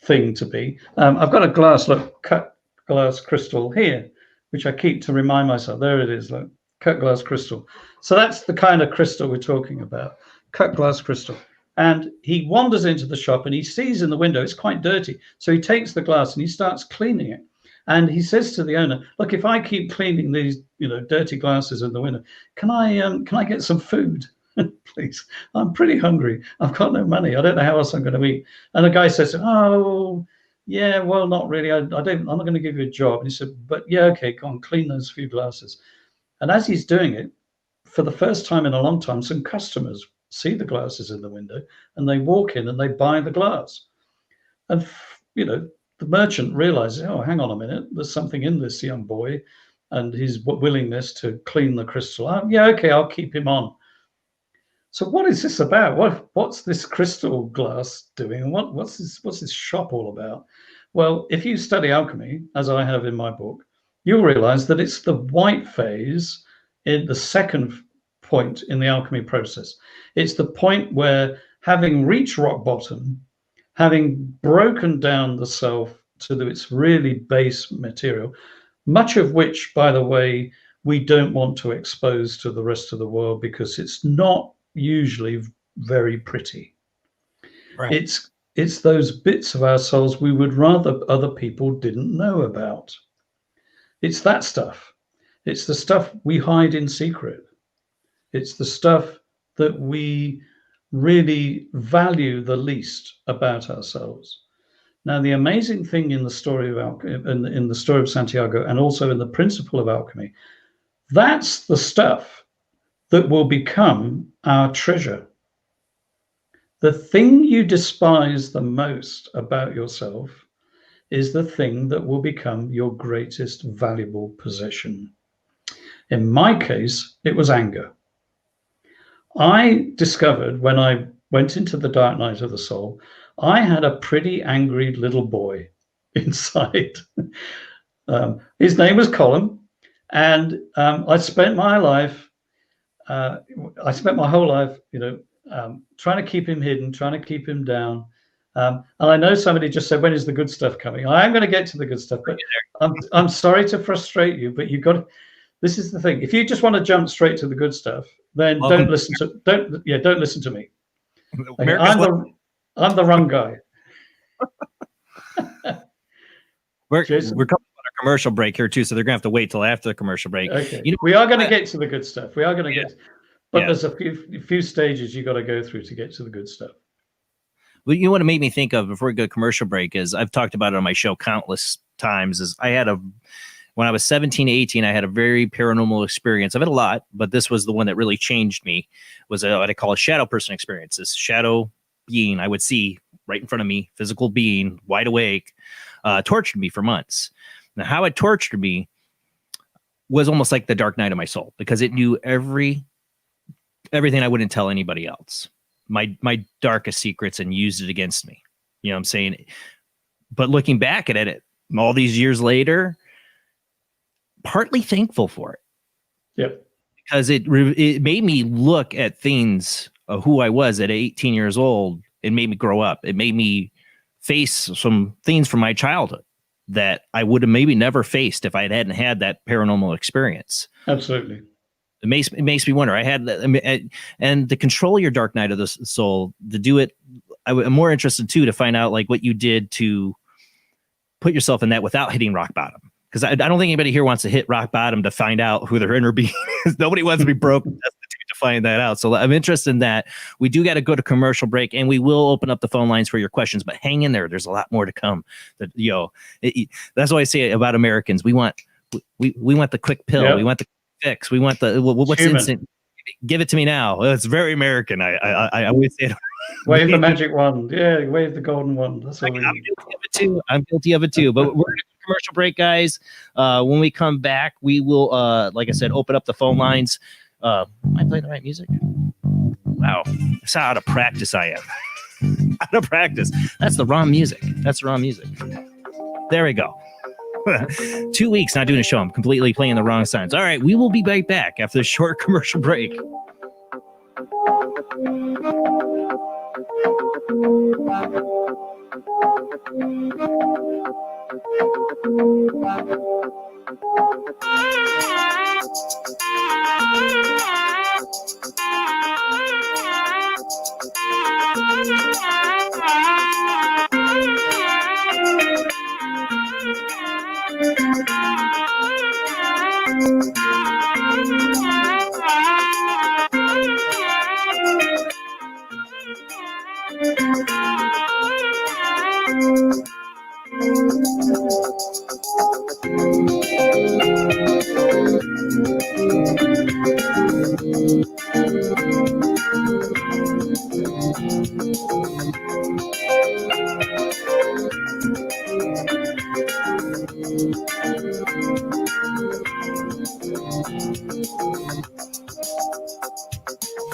thing to be. I've got a glass, look, cut glass crystal here, which I keep to remind myself. There it is, look, cut glass crystal. So that's the kind of crystal we're talking about, cut glass crystal. And he wanders into the shop and he sees in the window, it's quite dirty. So he takes the glass and he starts cleaning it. And he says to the owner, look, if I keep cleaning these, dirty glasses in the window, can I get some food? Please, I'm pretty hungry. I've got no money. I don't know how else I'm going to eat. And the guy says, oh, yeah, well, not really. I'm not going to give you a job. And he said, but yeah, okay, go on, clean those few glasses. And as he's doing it, for the first time in a long time, some customers see the glasses in the window and they walk in and they buy the glass. And, the merchant realizes, oh, hang on a minute, there's something in this young boy and his willingness to clean the crystal. Oh, yeah, okay, I'll keep him on. So what is this about? What's this crystal glass doing? And what's this shop all about? Well, if you study alchemy, as I have in my book, you'll realize that it's the white phase in the second point in the alchemy process. It's the point where, having reached rock bottom, having broken down the self to its really base material, much of which, by the way, we don't want to expose to the rest of the world because it's not usually very pretty. Right. It's those bits of our souls we would rather other people didn't know about. It's that stuff. It's the stuff we hide in secret. It's the stuff that we really value the least about ourselves. Now, the amazing thing in the story of alchemy, in the story of Santiago, and also in the principle of alchemy, that's the stuff that will become our treasure. The thing you despise the most about yourself is the thing that will become your greatest valuable possession. In my case, it was anger. I discovered when I went into the dark night of the soul, I had a pretty angry little boy inside. His name was Colm, and I spent my whole life, trying to keep him hidden, trying to keep him down. And I know somebody just said, when is the good stuff coming? I am going to get to the good stuff, but I'm sorry to frustrate you, but you've got to, this is the thing. If you just want to jump straight to the good stuff, then don't listen to me. Okay, I'm the wrong guy. We're coming on a commercial break here too, so they're gonna have to wait till after the commercial break. Okay. We are going to get to the good stuff. We are going to get, but there's a few stages you got to go through to get to the good stuff. Well, you know what it made me think of before we go to commercial break is I've talked about it on my show countless times. Is when I was 17, 18, I had a very paranormal experience. I've had a lot, but this was the one that really changed me. Was what I call a shadow person experience. This shadow being I would see right in front of me, physical being, wide awake, tortured me for months. Now, how it tortured me was almost like the dark night of my soul, because it knew everything I wouldn't tell anybody else, my darkest secrets, and used it against me. You know what I'm saying? But looking back at it all these years later, partly thankful for it. Yep. Because it made me look at things of who I was at 18 years old. It made me grow up. It made me face some things from my childhood that I would have maybe never faced if I hadn't had that paranormal experience. Absolutely. It makes me wonder. And to control your dark night of the soul, to do it, I'm more interested too to find out like what you did to put yourself in that without hitting rock bottom. Because I don't think anybody here wants to hit rock bottom to find out who their inner being is. Nobody wants to be broke and destitute to find that out. So I'm interested in that. We do got to go to commercial break, and we will open up the phone lines for your questions. But hang in there. There's a lot more to come. That's why I say about Americans. We want the quick pill. Yep. We want the fix. We want the what's instant. Give it to me now. It's very American. I always say it. Wave the magic wand. Yeah, wave the golden wand. That's all I'm guilty of it too. But we're going to commercial break, guys. When we come back, we will, like I said, open up the phone lines. Am I playing the right music? Wow. That's how out of practice I am. Out of practice. That's the wrong music. There we go. 2 weeks not doing a show. I'm completely playing the wrong signs. All right. We will be right back after the short commercial break.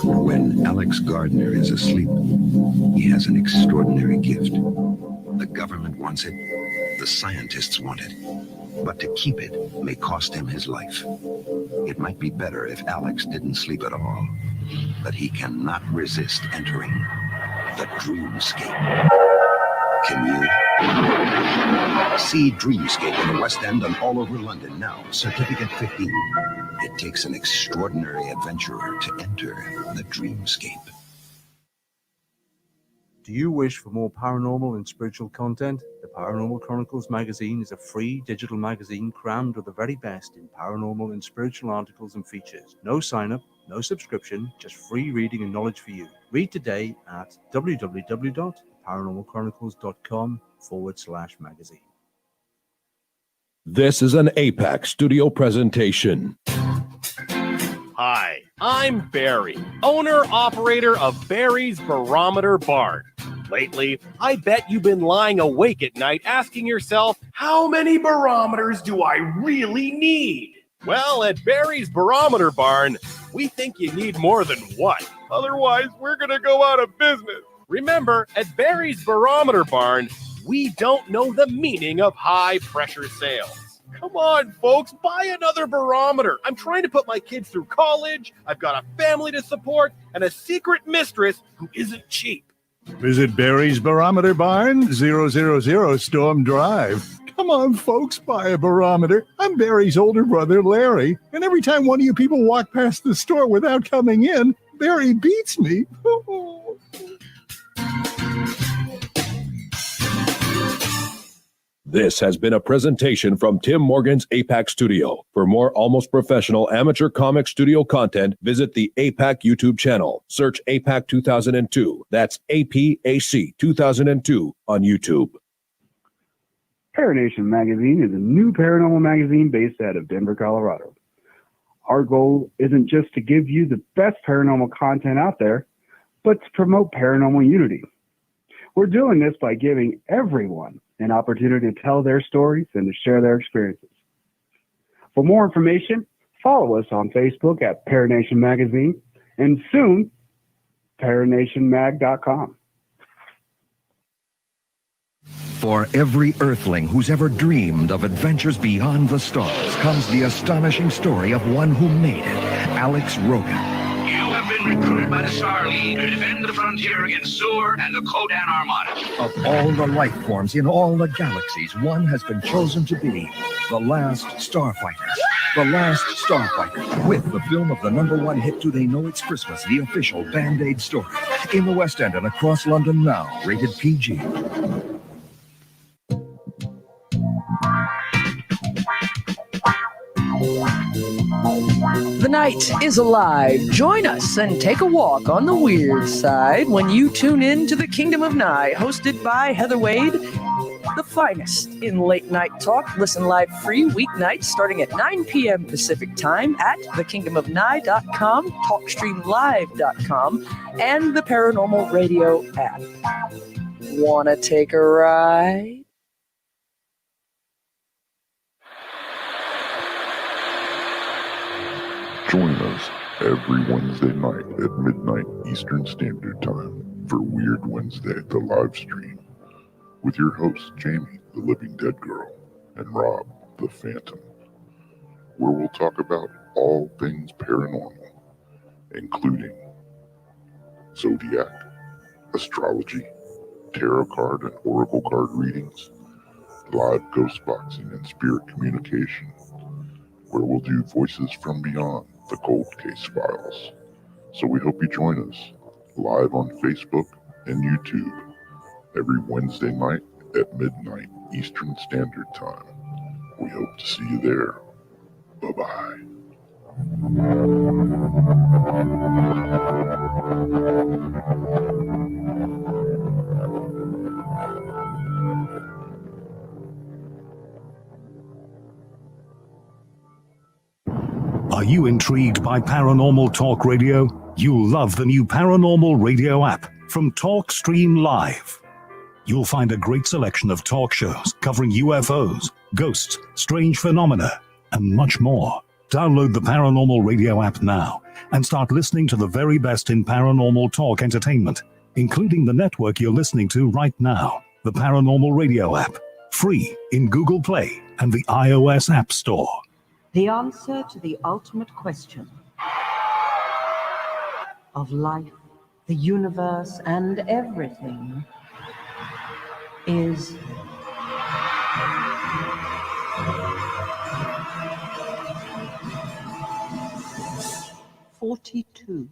When Alex Gardner is asleep, he has an extraordinary gift. The government wants it, the scientists want it, but to keep it may cost him his life. It might be better if Alex didn't sleep at all, but he cannot resist entering the dreamscape. Can you? See Dreamscape in the West End and all over London now. Certificate 15. It takes an extraordinary adventurer to enter the dreamscape. Do you wish for more paranormal and spiritual content? The Paranormal Chronicles magazine is a free digital magazine crammed with the very best in paranormal and spiritual articles and features. No sign-up, no subscription, just free reading and knowledge for you. Read today at www.paranormalchronicles.com/magazine. This is an APAC studio presentation. Hi, I'm Barry, owner-operator of Barry's Barometer Barn. Lately, I bet you've been lying awake at night asking yourself, how many barometers do I really need? Well, at Barry's Barometer Barn, we think you need more than one. Otherwise, we're going to go out of business. Remember, at Barry's Barometer Barn, we don't know the meaning of high-pressure sales. Come on, folks, buy another barometer. I'm trying to put my kids through college. I've got a family to support and a secret mistress who isn't cheap. Visit Barry's Barometer Barn, 000 Storm Drive. Come on, folks, buy a barometer. I'm Barry's older brother, Larry, and every time one of you people walk past the store without coming in, Barry beats me. This has been a presentation from Tim Morgan's APAC Studio. For more almost professional amateur comic studio content, visit the APAC YouTube channel. Search APAC 2002. That's APAC 2002 on YouTube. Paranation Magazine is a new paranormal magazine based out of Denver, Colorado. Our goal isn't just to give you the best paranormal content out there, but to promote paranormal unity. We're doing this by giving everyone an opportunity to tell their stories and to share their experiences. For more information, follow us on Facebook at Paranation Magazine and soon, paranationmag.com. For every Earthling who's ever dreamed of adventures beyond the stars comes the astonishing story of one who made it, Alex Rogan. You have been recruited by the Star League to defend the frontier against Sur and the Kodan Armada. Of all the life forms in all the galaxies, one has been chosen to be the last starfighter. The Last Starfighter, with the film of the #1 hit Do They Know It's Christmas, the official Band-Aid story. In the West End and across London now, rated PG. The night is alive. Join us and take a walk on the weird side when you tune in to the Kingdom of Nye, hosted by Heather Wade, the finest in late night talk. Listen live free weeknights starting at 9 p.m. Pacific time at thekingdomofnye.com, talkstreamlive.com, and the Paranormal Radio app. Wanna take a ride? Join us every Wednesday night at midnight Eastern Standard Time for Weird Wednesday, the live stream, with your hosts Jamie, the Living Dead Girl, and Rob, the Phantom, where we'll talk about all things paranormal, including zodiac, astrology, tarot card and oracle card readings, live ghost boxing and spirit communication, where we'll do voices from beyond the Cold Case Files. So we hope you join us live on Facebook and YouTube every Wednesday night at midnight Eastern Standard Time. We hope to see you there. Bye-bye. Are you intrigued by Paranormal Talk Radio? You'll love the new Paranormal Radio app from Talkstream Live. You'll find a great selection of talk shows covering UFOs, ghosts, strange phenomena, and much more. Download the Paranormal Radio app now and start listening to the very best in paranormal talk entertainment, including the network you're listening to right now, the Paranormal Radio app, free in Google Play and the iOS App Store. The answer to the ultimate question of life, the universe, and everything is 42. 42?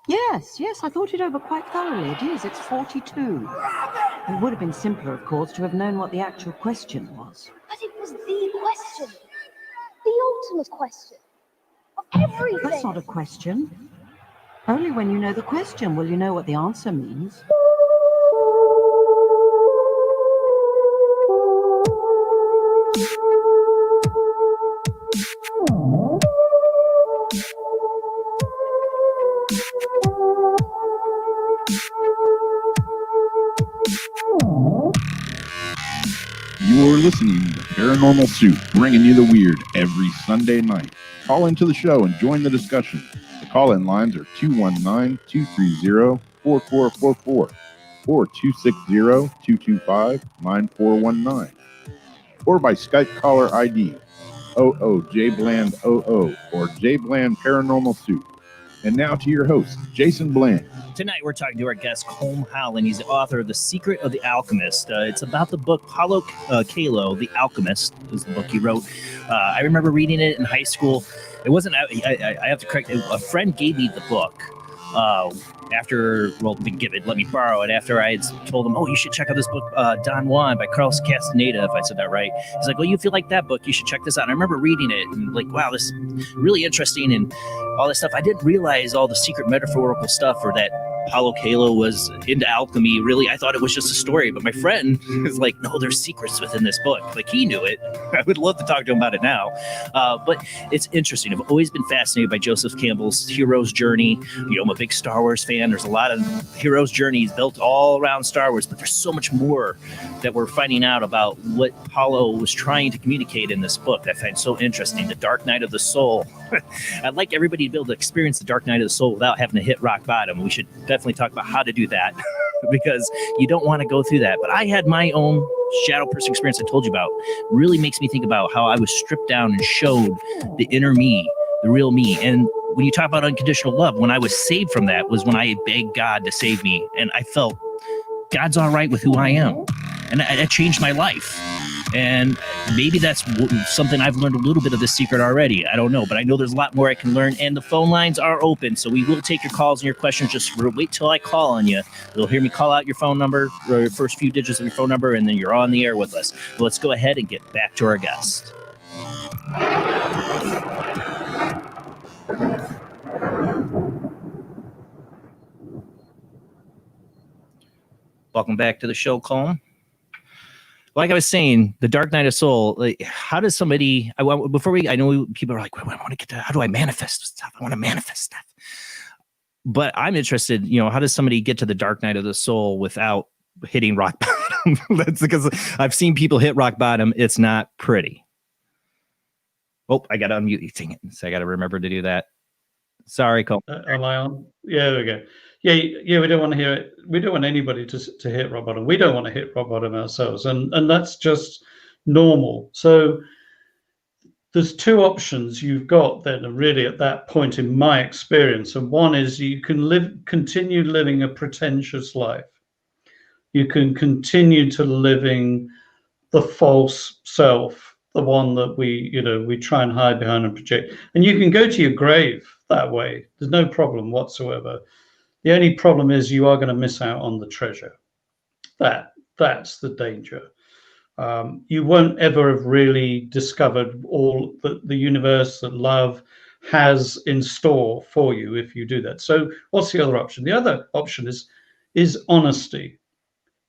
Yes, I thought it over quite thoroughly. It is, it's 42. It would have been simpler, of course, to have known what the actual question was. But it was the question. The ultimate question. Of everything. That's not a question. Only when you know the question will you know what the answer means. You're listening to Paranormal Soup, bringing you the weird every Sunday night. Call into the show and join the discussion. The call-in lines are 219-230-4444 or 260-225-9419 or by Skype caller ID 00JBland00 or JBland Paranormal Soup. And now to your host, Jason Bland. Tonight we're talking to our guest, Colm Holland. He's the author of The Secret of the Alchemist. It's about the book Paulo Coelho, The Alchemist, is the book he wrote. I remember reading it in high school. It wasn't, I have to correct, a friend gave me the book after, well, let me borrow it after I had told him, oh, you should check out this book, Don Juan by Carlos Castaneda, if I said that right. He's like, well, you feel like that book, you should check this out. And I remember reading it and like, wow, this is really interesting and all this stuff. I didn't realize all the secret metaphorical stuff or that Paulo Coelho was into alchemy. Really, I thought it was just a story. But my friend is like, no, there's secrets within this book. Like, he knew it. I would love to talk to him about it now. But it's interesting. I've always been fascinated by Joseph Campbell's hero's journey. You know, I'm a big Star Wars fan. There's a lot of hero's journeys built all around Star Wars, but there's so much more that we're finding out about what Paulo was trying to communicate in this book. I find so interesting. The Dark Night of the Soul. I'd like everybody to be able to experience the Dark Night of the Soul without having to hit rock bottom. We should definitely talk about how to do that because you don't want to go through that. But I had my own shadow person experience I told you about. Really makes me think about how I was stripped down and showed the inner me, the real me. And when you talk about unconditional love, when I was saved from that was when I begged God to save me. And I felt God's all right with who I am. And that changed my life. And maybe that's something I've learned a little bit of the secret already. I don't know, but I know there's a lot more I can learn. And the phone lines are open, so we will take your calls and your questions. Just wait till I call on you. You'll hear me call out your phone number, or your first few digits of your phone number, and then you're on the air with us. But let's go ahead and get back to our guest. Welcome back to the show, Colm. Like I was saying, the Dark Night of Soul. Like, how does somebody? I know people are like, I want to get to. How do I manifest stuff? I want to manifest stuff. But I'm interested. You know, how does somebody get to the Dark Night of the Soul without hitting rock bottom? That's because I've seen people hit rock bottom. It's not pretty. Oh, I got to unmute. Dang it! So I got to remember to do that. Sorry, Colm. Am I on? Yeah, there we go. Yeah, we don't want to hear it. We don't want anybody to hit rock bottom. We don't want to hit rock bottom ourselves, and that's just normal. So there's two options you've got then, really, at that point in my experience. And one is you can continue living a pretentious life. You can continue to living the false self, the one that we try and hide behind and project. And you can go to your grave that way. There's no problem whatsoever. The only problem is you are going to miss out on the treasure. That's the danger. You won't ever have really discovered all that the universe, that love has in store for you if you do that. So what's the other option? The other option is honesty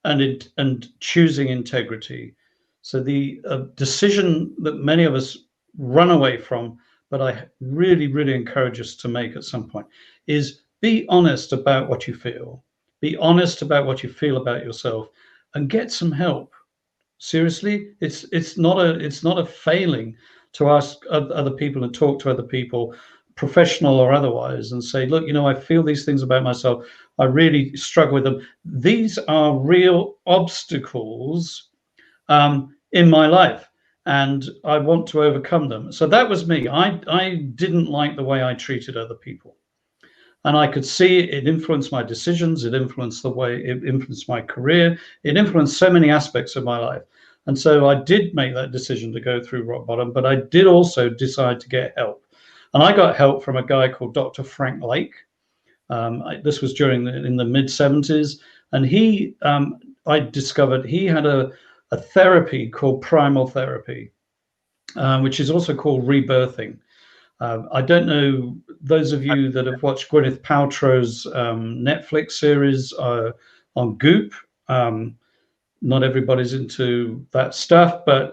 and choosing integrity. So the decision that many of us run away from, but I really, really encourage us to make at some point, is be honest about what you feel. Be honest about what you feel about yourself, and get some help. Seriously, it's not a failing to ask other people and talk to other people, professional or otherwise, and say, look, I feel these things about myself. I really struggle with them. These are real obstacles in my life, and I want to overcome them. So that was me. I didn't like the way I treated other people. And I could see it influenced my decisions. It influenced my career. It influenced so many aspects of my life. And so I did make that decision to go through rock bottom, but I did also decide to get help. And I got help from a guy called Dr. Frank Lake. This was in the mid 70s. And I discovered he had a therapy called primal therapy, which is also called rebirthing. I don't know, those of you that have watched Gwyneth Paltrow's Netflix series on Goop, not everybody's into that stuff, but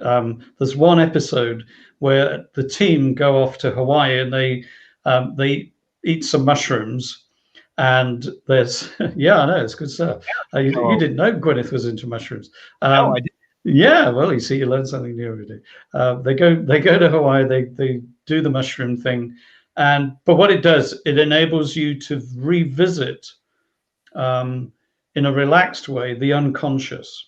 there's one episode where the team go off to Hawaii and they eat some mushrooms. And there's, yeah, I know, it's good stuff. You didn't know Gwyneth was into mushrooms. No, I didn't. Yeah, well, you see, you learn something new every day. They go to Hawaii. They do the mushroom thing, but what it does, it enables you to revisit in a relaxed way the unconscious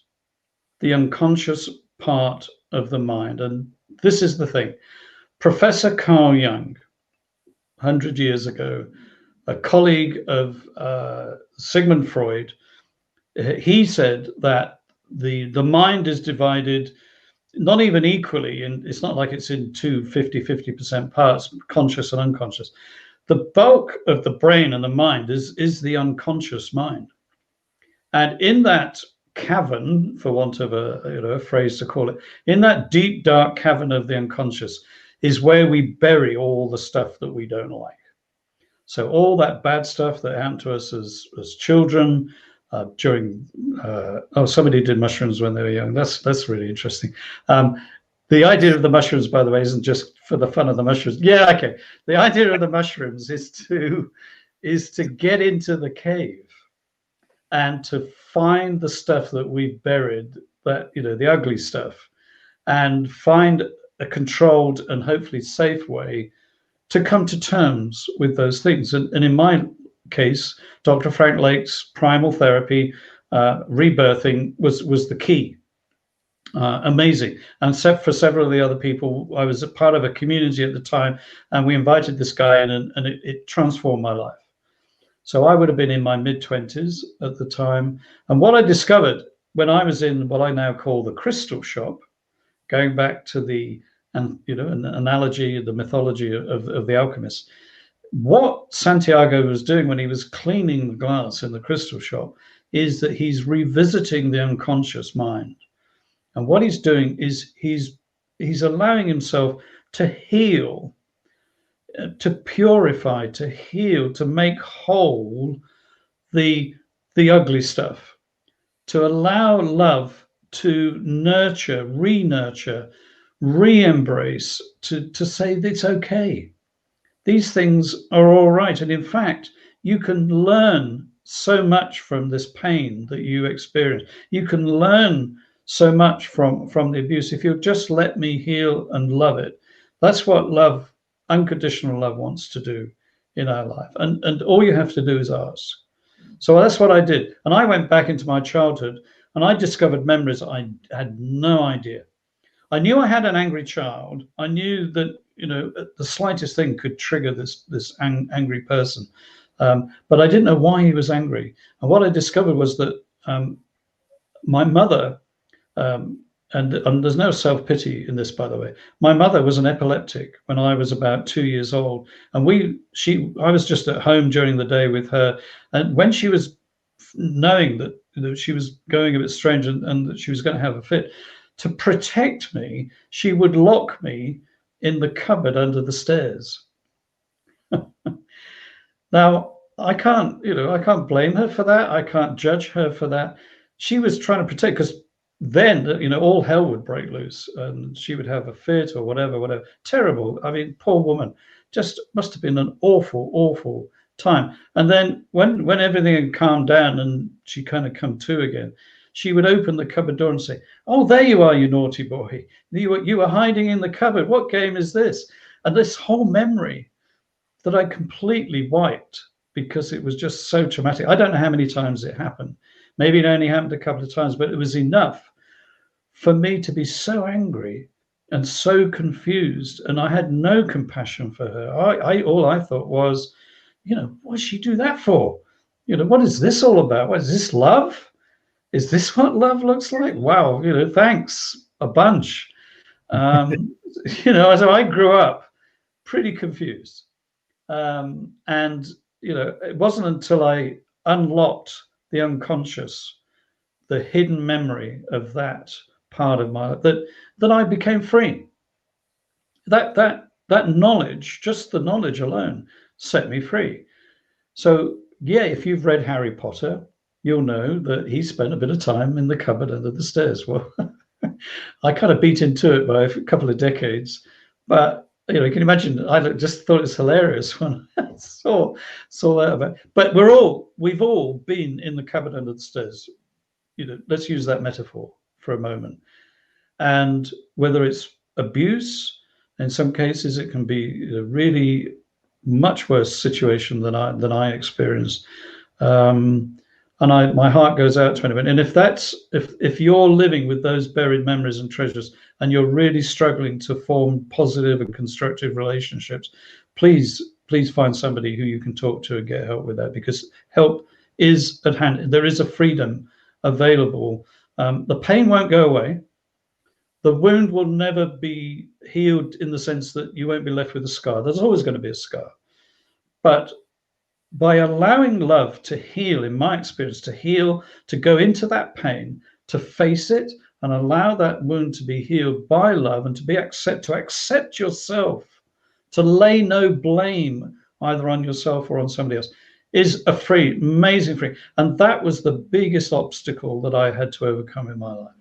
part of the mind. And this is the thing. Professor Carl Jung, 100 years ago, a colleague of Sigmund Freud, he said that the mind is divided not even equally, and it's not like it's in two 50% parts, conscious and unconscious. The bulk of the brain and the mind is the unconscious mind. And in that cavern, for want of a phrase to call it, in that deep, dark cavern of the unconscious is where we bury all the stuff that we don't like. So all that bad stuff that happened to us as children, during somebody did mushrooms when they were young. That's really interesting. The idea of the mushrooms, by the way, isn't just for the fun of the mushrooms. Yeah, okay. The idea of the mushrooms is to get into the cave and to find the stuff that we've buried, that, you know, the ugly stuff, and find a controlled and hopefully safe way to come to terms with those things. And in my case, Dr. Frank Lake's primal therapy, rebirthing was the key. Amazing. And for several of the other people, I was a part of a community at the time, and we invited this guy in, and it transformed my life. So I would have been in my mid-20s at the time. And what I discovered when I was in what I now call the crystal shop, going back to the, an analogy, the mythology of the alchemist, what Santiago was doing when he was cleaning the glass in the crystal shop is that he's revisiting the unconscious mind. And what he's doing is he's allowing himself to heal, to purify, to heal, to make whole the ugly stuff, to allow love to nurture, re-embrace, to say that it's okay. These things are all right. And in fact, you can learn so much from this pain that you experience. You can learn so much from the abuse if you just let me heal and love it. That's what love, unconditional love, wants to do in our life. And all you have to do is ask. So that's what I did. And I went back into my childhood and I discovered memories I had no idea. I knew I had an angry child. I knew that, you know, the slightest thing could trigger this angry person. But I didn't know why he was angry. And what I discovered was that my mother, and there's no self-pity in this, by the way. My mother was an epileptic when I was about 2 years old, and I was just at home during the day with her. And when she was knowing that, you know, she was going a bit strange and that she was going to have a fit, to protect me, she would lock me in the cupboard under the stairs. Now, I can't blame her for that. I can't judge her for that. She was trying to protect, because then, you know, all hell would break loose and she would have a fit or whatever. Terrible. I mean, poor woman. Just must have been an awful, awful time. And then when everything had calmed down and she kind of come to again, she would open the cupboard door and say, "Oh, there you are, you naughty boy. You were hiding in the cupboard. What game is this?" And this whole memory that I completely wiped because it was just so traumatic. I don't know how many times it happened. Maybe it only happened a couple of times, but it was enough for me to be so angry and so confused. And I had no compassion for her. All I thought was, you know, what did she do that for? You know, what is this all about? What is this, love? Is this what love looks like? Wow, you know, thanks a bunch. You know, so I grew up pretty confused. And, you know, it wasn't until I unlocked the unconscious, the hidden memory of that part of my life, that I became free. That knowledge, just the knowledge alone, set me free. So yeah, if you've read Harry Potter, you'll know that he spent a bit of time in the cupboard under the stairs. Well, I kind of beat into it by a couple of decades, but you know, you can imagine, I just thought it was hilarious when I saw that about. But we've all been in the cupboard under the stairs. You know, let's use that metaphor for a moment. And whether it's abuse, in some cases it can be a really much worse situation than I experienced. And my heart goes out to anyone. And if you're living with those buried memories and treasures, and you're really struggling to form positive and constructive relationships, please find somebody who you can talk to and get help with that, because help is at hand. There is a freedom available. The pain won't go away. The wound will never be healed in the sense that you won't be left with a scar. There's always going to be a scar. But by allowing love to heal, in my experience, to heal, to go into that pain, to face it and allow that wound to be healed by love, and to accept yourself, to lay no blame either on yourself or on somebody else, is a free, amazing free. And that was the biggest obstacle that I had to overcome in my life.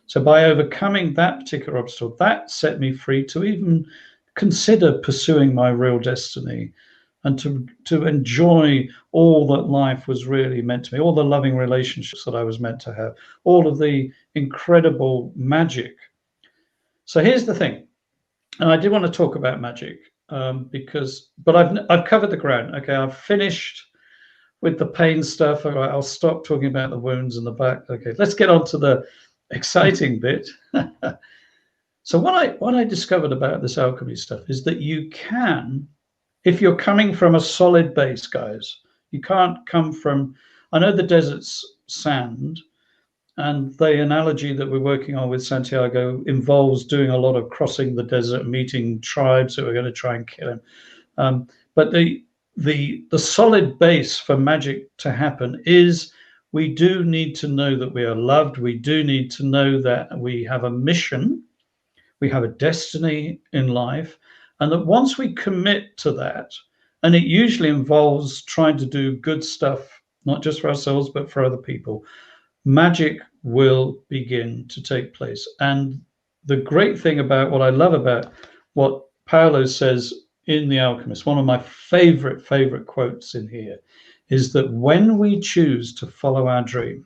So by overcoming that particular obstacle, that set me free to even consider pursuing my real destiny and to enjoy all that life was really meant to me, all the loving relationships that I was meant to have, all of the incredible magic. So here's the thing, and I did want to talk about magic but I've covered the ground. Okay, I've finished with the pain stuff. All right, I'll stop talking about the wounds in the back. Okay, let's get on to the exciting bit. So what I discovered about this alchemy stuff is that you can, if you're coming from a solid base, guys, you can't come from, I know the desert's sand, and the analogy that we're working on with Santiago involves doing a lot of crossing the desert, meeting tribes that are going to try and kill him. But the solid base for magic to happen is we do need to know that we are loved. We do need to know that we have a mission. We have a destiny in life. And that once we commit to that, and it usually involves trying to do good stuff, not just for ourselves, but for other people, magic will begin to take place. And the great thing about what I love about what Paulo says in The Alchemist, one of my favorite quotes in here, is that when we choose to follow our dream,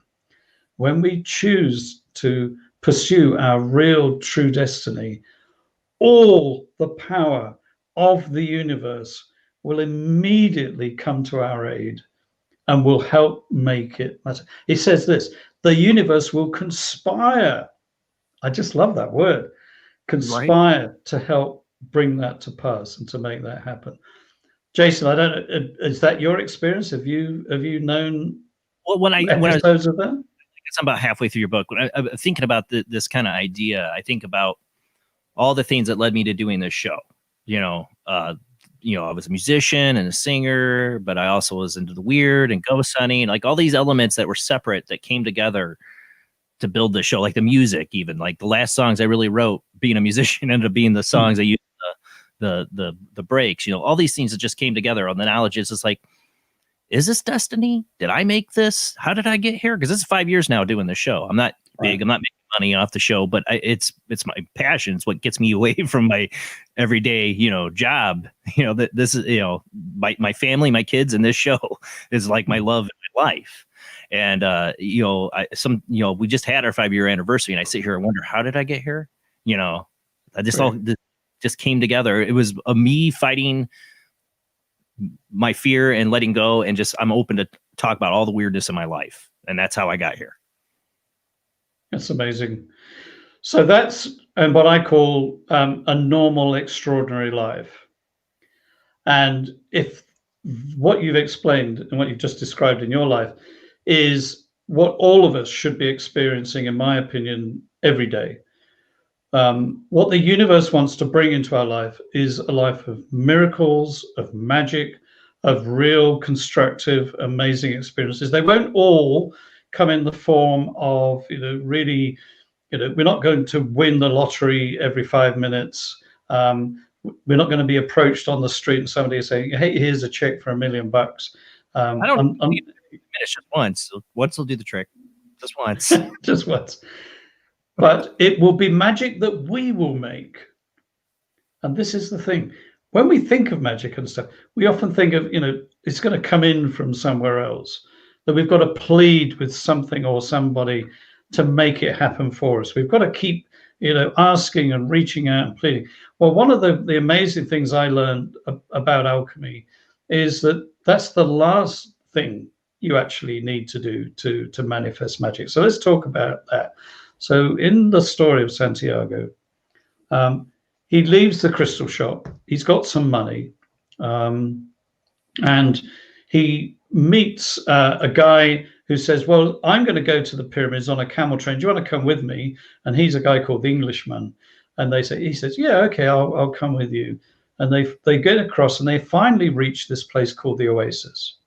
when we choose to pursue our real true destiny, all the power of the universe will immediately come to our aid and will help make it matter. He says this, the universe will conspire. I just love that word, conspire, to help bring that to pass and to make that happen. Jason, I don't know, is that your experience? Have you known episodes of that? I'm about halfway through your book. When I'm thinking about this kind of idea, I think about all the things that led me to doing this show. I was a musician and a singer, but I also was into the weird and ghost hunting, like all these elements that were separate that came together to build the show, like the music, even like the last songs I really wrote being a musician ended up being the songs I used the breaks, all these things that just came together on the knowledge. Is just like, is this destiny? Did I make this? How did I get here? Because it's 5 years now doing the show. I'm not big. I'm not making money off the show, but it's my passion. It's what gets me away from my everyday, job. That this is, my family, my kids, and this show is like my love in my life. And we just had our 5-year anniversary, and I sit here and wonder, how did I get here? I just all this just came together. It was me fighting my fear and letting go, and just I'm open to talk about all the weirdness in my life, and that's how I got here. That's amazing. So that's what I call a normal, extraordinary life. And if what you've explained and what you've just described in your life is what all of us should be experiencing, in my opinion, every day. What the universe wants to bring into our life is a life of miracles, of magic, of real constructive, amazing experiences. They won't all come in the form of, really, we're not going to win the lottery every 5 minutes. We're not going to be approached on the street and somebody is saying, hey, here's a check for $1 million. I don't finish just once. Once will do the trick. Just once. Just once. But it will be magic that we will make. And this is the thing. When we think of magic and stuff, we often think of, it's going to come in from somewhere else, that we've got to plead with something or somebody to make it happen for us. We've got to keep, asking and reaching out and pleading. Well, one of the amazing things I learned about alchemy is that that's the last thing you actually need to do to manifest magic. So let's talk about that. So in the story of Santiago, he leaves the crystal shop. He's got some money, and he meets a guy who says, well, I'm going to go to the pyramids on a camel train. Do you want to come with me? And he's a guy called the Englishman. And he says, yeah, okay, I'll come with you. And they get across, and they finally reach this place called the Oasis.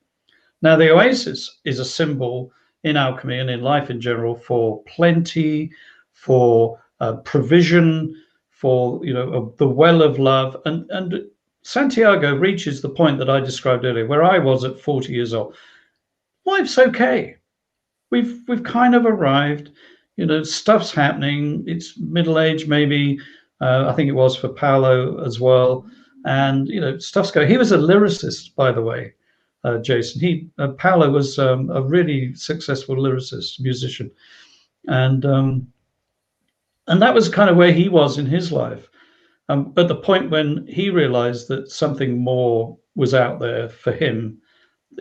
Now, the Oasis is a symbol in alchemy and in life in general for plenty, for provision, for the well of love, and Santiago reaches the point that I described earlier, where I was at 40 years old. Life's okay. We've kind of arrived. You know, stuff's happening. It's middle age, maybe. I think it was for Paulo as well. And you know, stuff's going. He was a lyricist, by the way, Jason. Paulo was a really successful lyricist, musician, and that was kind of where he was in his life. At the point when he realized that something more was out there for him,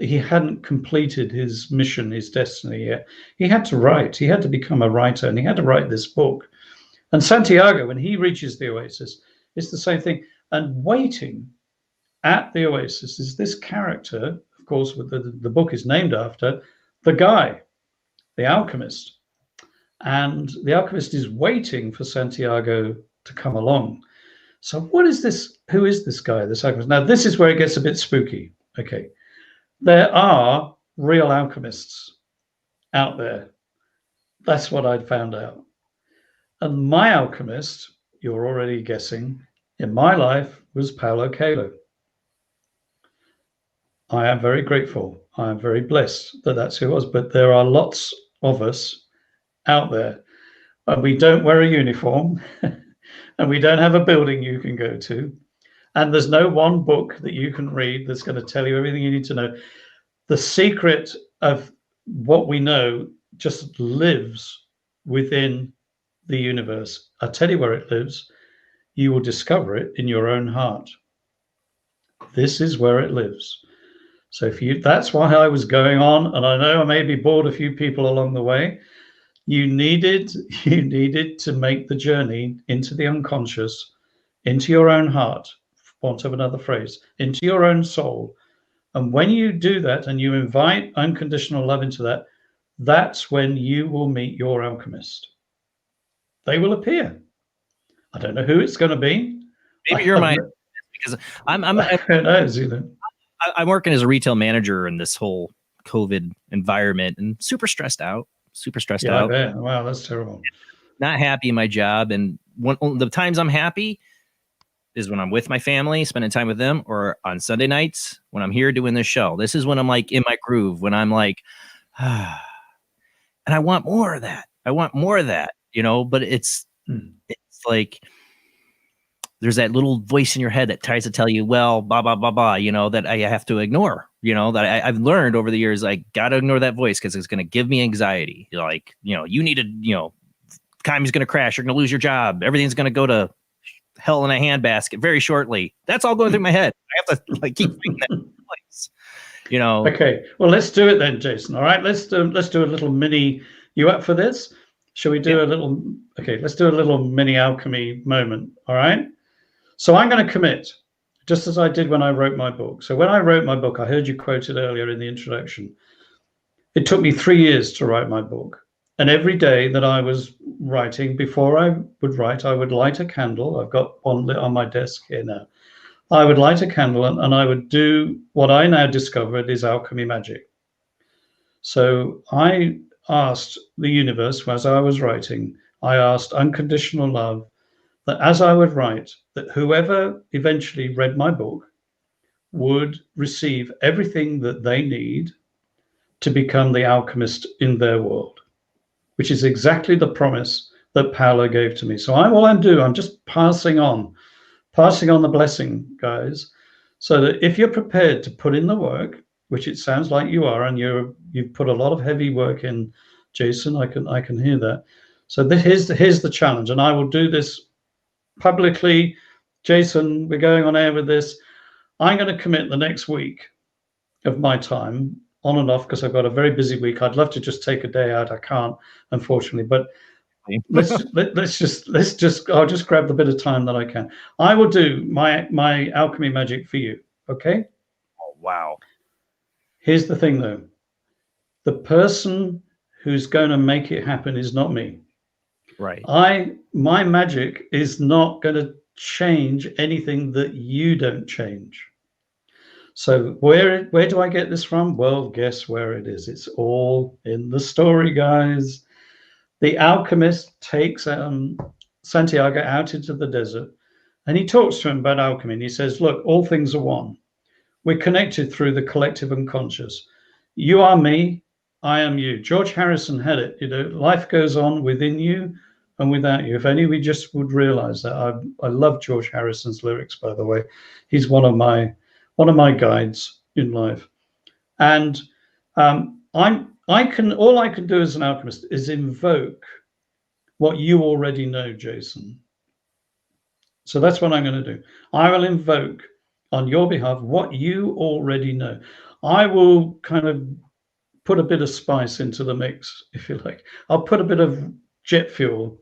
he hadn't completed his mission, his destiny yet. He had to write. He had to become a writer, and he had to write this book. And Santiago, when he reaches the oasis, it's the same thing. And waiting at the oasis is this character, of course, the book is named after, the guy, the alchemist. And the alchemist is waiting for Santiago to come along. So what is this? Who is this guy, this alchemist? Now, this is where it gets a bit spooky. Okay. There are real alchemists out there. That's what I'd found out. And my alchemist, you're already guessing, in my life was Paulo Coelho. I am very grateful. I am very blessed that that's who it was. But there are lots of us out there. And we don't wear a uniform. And we don't have a building you can go to. And there's no one book that you can read that's going to tell you everything you need to know. The secret of what we know just lives within the universe. I'll tell you where it lives. You will discover it in your own heart. This is where it lives. So that's why I was going on, and I know I maybe bored a few people along the way. You needed to make the journey into the unconscious, into your own heart, for want of another phrase, into your own soul. And when you do that and you invite unconditional love into that, that's when you will meet your alchemist. They will appear. I don't know who it's going to be. Maybe you're my, because I'm who knows, you know. I'm working as a retail manager in this whole COVID environment and super stressed out. Yeah, I bet. Wow, that's terrible. Not happy in my job. And the times I'm happy is when I'm with my family, spending time with them, or on Sunday nights when I'm here doing this show. This is when I'm like in my groove, when I'm like, and I want more of that. I want more of that, you know, but it's like, there's that little voice in your head that tries to tell you, well, blah, blah, blah, blah, you know, that I have to ignore, you know, that I've learned over the years, I got to ignore that voice because it's going to give me anxiety. Like, you know, you need to, you know, economy's going to crash. You're going to lose your job. Everything's going to go to hell in a handbasket very shortly. That's all going through my head. I have to like keep reading that voice, you know. Okay, well, let's do it then, Jason. All right, let's do a little mini. You up for this? Shall we do a little? Okay, let's do a little mini alchemy moment. All right. So I'm going to commit, just as I did when I wrote my book. So when I wrote my book, I heard you quoted earlier in the introduction. It took me 3 years to write my book. And every day that I was writing, before I would write, I would light a candle. I've got one lit on my desk here now. I would light a candle and I would do what I now discovered is alchemy magic. So I asked the universe, as I was writing, I asked unconditional love, that as I would write, that whoever eventually read my book would receive everything that they need to become the alchemist in their world, which is exactly the promise that Paulo gave to me. So all I'm doing, I'm just passing on the blessing, guys, so that if you're prepared to put in the work, which it sounds like you are, and you've put a lot of heavy work in, Jason, I can hear that. So here's the challenge, and I will do this publicly. Jason, we're going on air with this. I'm going to commit the next week of my time on and off because I've got a very busy week. I'd love to just take a day out. I can't, unfortunately, but let's just I'll just grab the bit of time that I can. I will do my alchemy magic for you. Okay? Oh, wow. Here's the thing though. The person who's going to make it happen is not me. Right. My magic is not going to change anything that you don't change. So where do I get this from? Well, guess where it is. It's all in the story, guys. The alchemist takes Santiago out into the desert, And he talks to him about alchemy, and he says, look, all things are one. We're connected through the collective unconscious. You are me, I am you. George Harrison had it, life goes on within you and without you. If only we just would realize that. I love George Harrison's lyrics, by the way. He's one of my guides in life. And all I can do as an alchemist is invoke what you already know, Jason. So that's what I'm going to do. I will invoke on your behalf what you already know. I will kind of put a bit of spice into the mix, if you like. I'll put a bit of jet fuel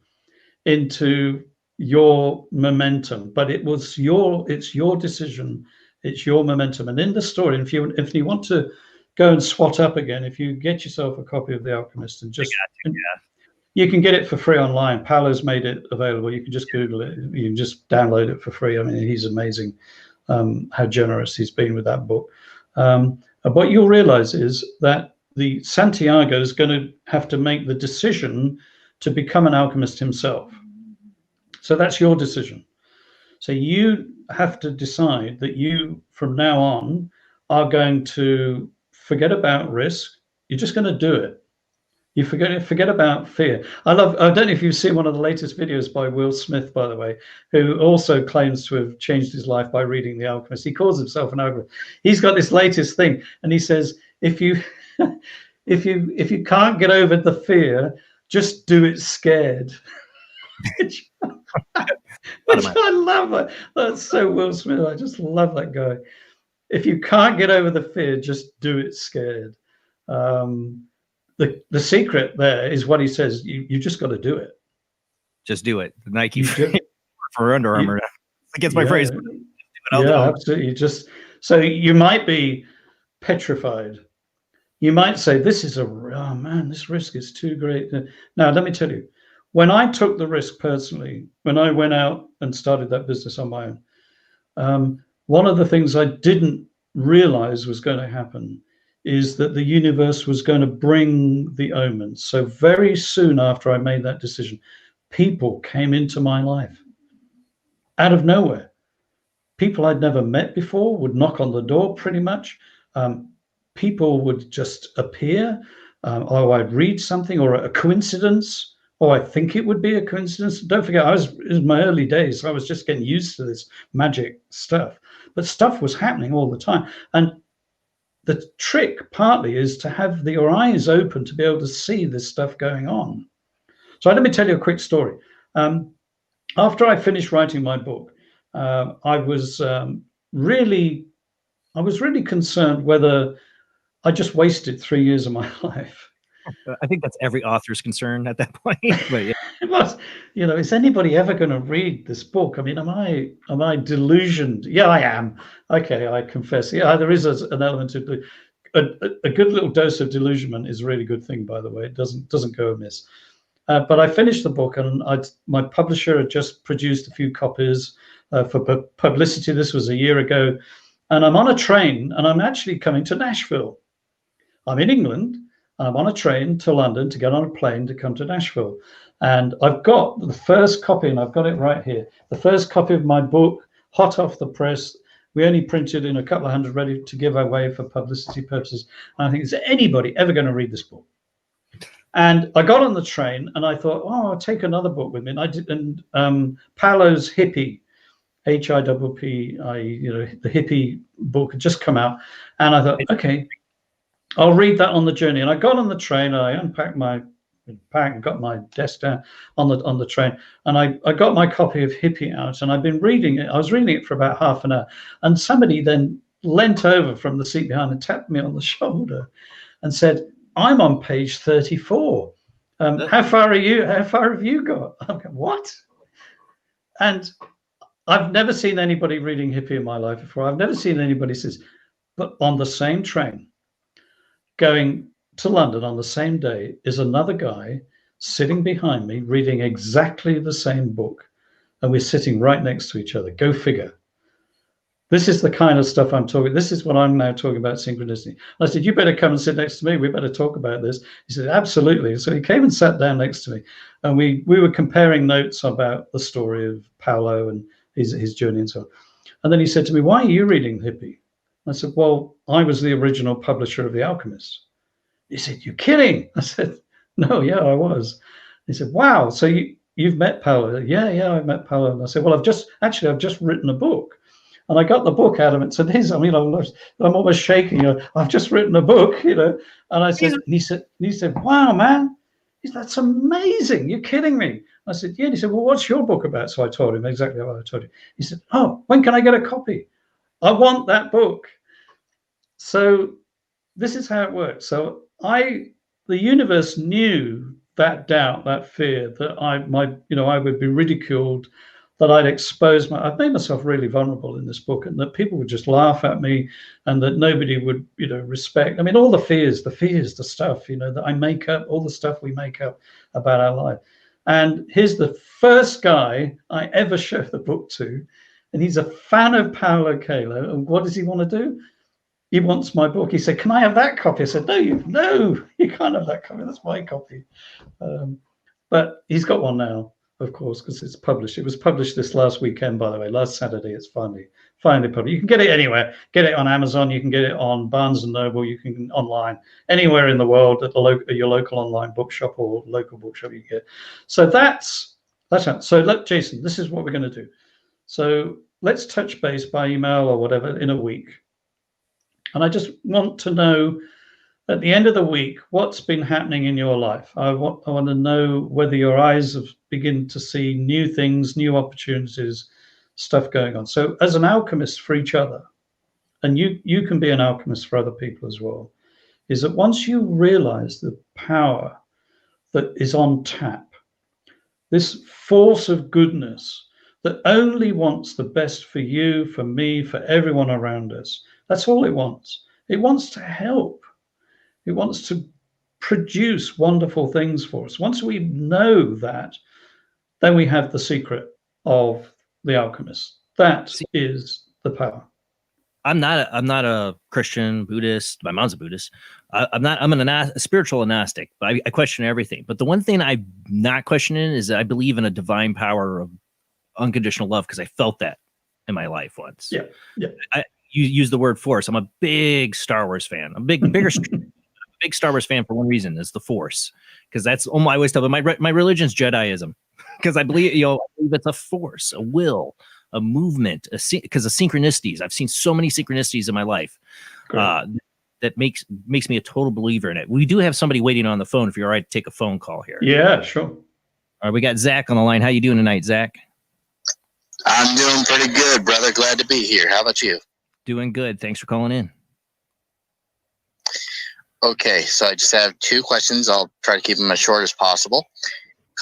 into your momentum, but it's your decision, it's your momentum. And in the story, if you want to go and swat up again, if you get yourself a copy of The Alchemist and just you can get it for free online. Paulo's made it available. You can just Google it. You can just download it for free. I mean, he's amazing how generous he's been with that book. And what you'll realize is that the Santiago is going to have to make the decision to become an alchemist himself. So that's your decision. So you have to decide that you, from now on, are going to forget about risk. You're just going to do it. You forget about fear. I don't know if you've seen one of the latest videos by Will Smith, by the way, who also claims to have changed his life by reading The Alchemist. He calls himself an alchemist. He's got this latest thing, and he says, if you can't get over the fear, just do it scared. which I love that. That's so Will Smith. I just love that guy. If you can't get over the fear, just do it scared. The secret there is what he says. You just got to do it. Just do it. The Nike for Under Armour. Against my phrase. Absolutely. So you might be petrified. You might say, "This is oh man, this risk is too great." Now, let me tell you, when I took the risk personally, when I went out and started that business on my own, one of the things I didn't realize was going to happen is that the universe was going to bring the omens. So very soon after I made that decision, people came into my life out of nowhere. People I'd never met before would knock on the door pretty much. People would just appear. Or I'd read something, or a coincidence, or I think it would be a coincidence. Don't forget, it was my early days, so I was just getting used to this magic stuff. But stuff was happening all the time. And the trick partly is to have your eyes open to be able to see this stuff going on. So let me tell you a quick story. After I finished writing my book, I was really concerned whether I just wasted 3 years of my life. I think that's every author's concern at that point. But yeah. It was, is anybody ever going to read this book? I mean, am I delusioned? Yeah, I am. Okay, I confess. Yeah, there is an element of a good little dose of delusionment is a really good thing, by the way. It doesn't go amiss. But I finished the book, and my publisher had just produced a few copies for publicity. This was a year ago, and I'm on a train, and I'm actually coming to Nashville. I'm in England. I'm on a train to London to get on a plane to come to Nashville. And I've got the first copy, and I've got it right here. The first copy of my book, hot off the press. We only printed in a couple of hundred, ready to give away for publicity purposes. And I think, is anybody ever going to read this book? And I got on the train, and I thought, I'll take another book with me. And I did, and Paulo's Hippie, Hippi, the hippie book had just come out. And I thought, okay, I'll read that on the journey. And I got on the train, and I unpacked my pack and got my desk down on the train. And I got my copy of Hippie out, and I've been reading it. I was reading it for about half an hour. And somebody then leant over from the seat behind and tapped me on the shoulder and said, I'm on page 34. How far are you? How far have you got? I'm going, what? And I've never seen anybody reading Hippie in my life before. I've never seen anybody says, but on the same train, going to London on the same day, is another guy sitting behind me reading exactly the same book, and we're sitting right next to each other. Go figure. This is the kind of stuff I'm talking. This is what I'm now talking about, synchronicity. I said, you better come and sit next to me. We better talk about this. He said, absolutely. So he came and sat down next to me, and we were comparing notes about the story of Paulo and his journey and so on. And then he said to me, "Why are you reading Hippie?" I said, "Well, I was the original publisher of The Alchemist." He said, "You're kidding." I said, "No, yeah, I was." He said, "Wow, so you've met Paulo?" Yeah, I've met Paulo. And I said, "Well, I've just written a book." And I got the book out of it. So this, I mean, I'm almost shaking. I've just written a book, And I said, he said, "Wow, man, that's amazing. You're kidding me." I said, "Yeah." And he said, "Well, what's your book about?" So I told him exactly what I told you. He said, "Oh, when can I get a copy? I want that book." So this is how it works. So the universe knew that doubt, that fear that I would be ridiculed, that I've made myself really vulnerable in this book, and that people would just laugh at me, and that nobody would, respect. I mean, all the fears, the stuff, that I make up, all the stuff we make up about our life. And here's the first guy I ever show the book to, and he's a fan of Paulo Coelho. And what does he want to do? He wants my book. He said, "Can I have that copy?" I said, No, you can't have that copy. That's my copy. But he's got one now, of course, because it's published. It was published this last weekend, by the way, last Saturday. It's finally published. You can get it anywhere. Get it on Amazon. You can get it on Barnes and Noble. You can online anywhere in the world at your local online bookshop or local bookshop. You can get. So that's it. So look, Jason, this is what we're going to do. So let's touch base by email or whatever in a week. And I just want to know at the end of the week what's been happening in your life. I want to know whether your eyes have begun to see new things, new opportunities, stuff going on. So as an alchemist for each other, and you can be an alchemist for other people as well, is that once you realize the power that is on tap, this force of goodness that only wants the best for you, for me, for everyone around us. That's all it wants. It wants to help. It wants to produce wonderful things for us. Once we know that, then we have the secret of the alchemist. That is the power. I'm not a Christian, Buddhist. My mom's a Buddhist. I'm a spiritual agnostic, but I question everything. But the one thing I'm not questioning is that I believe in a divine power of unconditional love, because I felt that in my life once. Yeah. You use the word force. I'm a big Star Wars fan. I'm a big Star Wars fan for one reason, is the force, because that's I always tell them my religion's Jediism, because I believe it's a force, a will, a movement, because of synchronicities. I've seen so many synchronicities in my life that makes me a total believer in it. We do have somebody waiting on the phone. If you're all right to take a phone call here. Yeah, sure. All right, we got Zach on the line. How you doing tonight, Zach? I'm doing pretty good, brother. Glad to be here. How about you? Doing good. Thanks for calling in. Okay, so I just have two questions. I'll try to keep them as short as possible.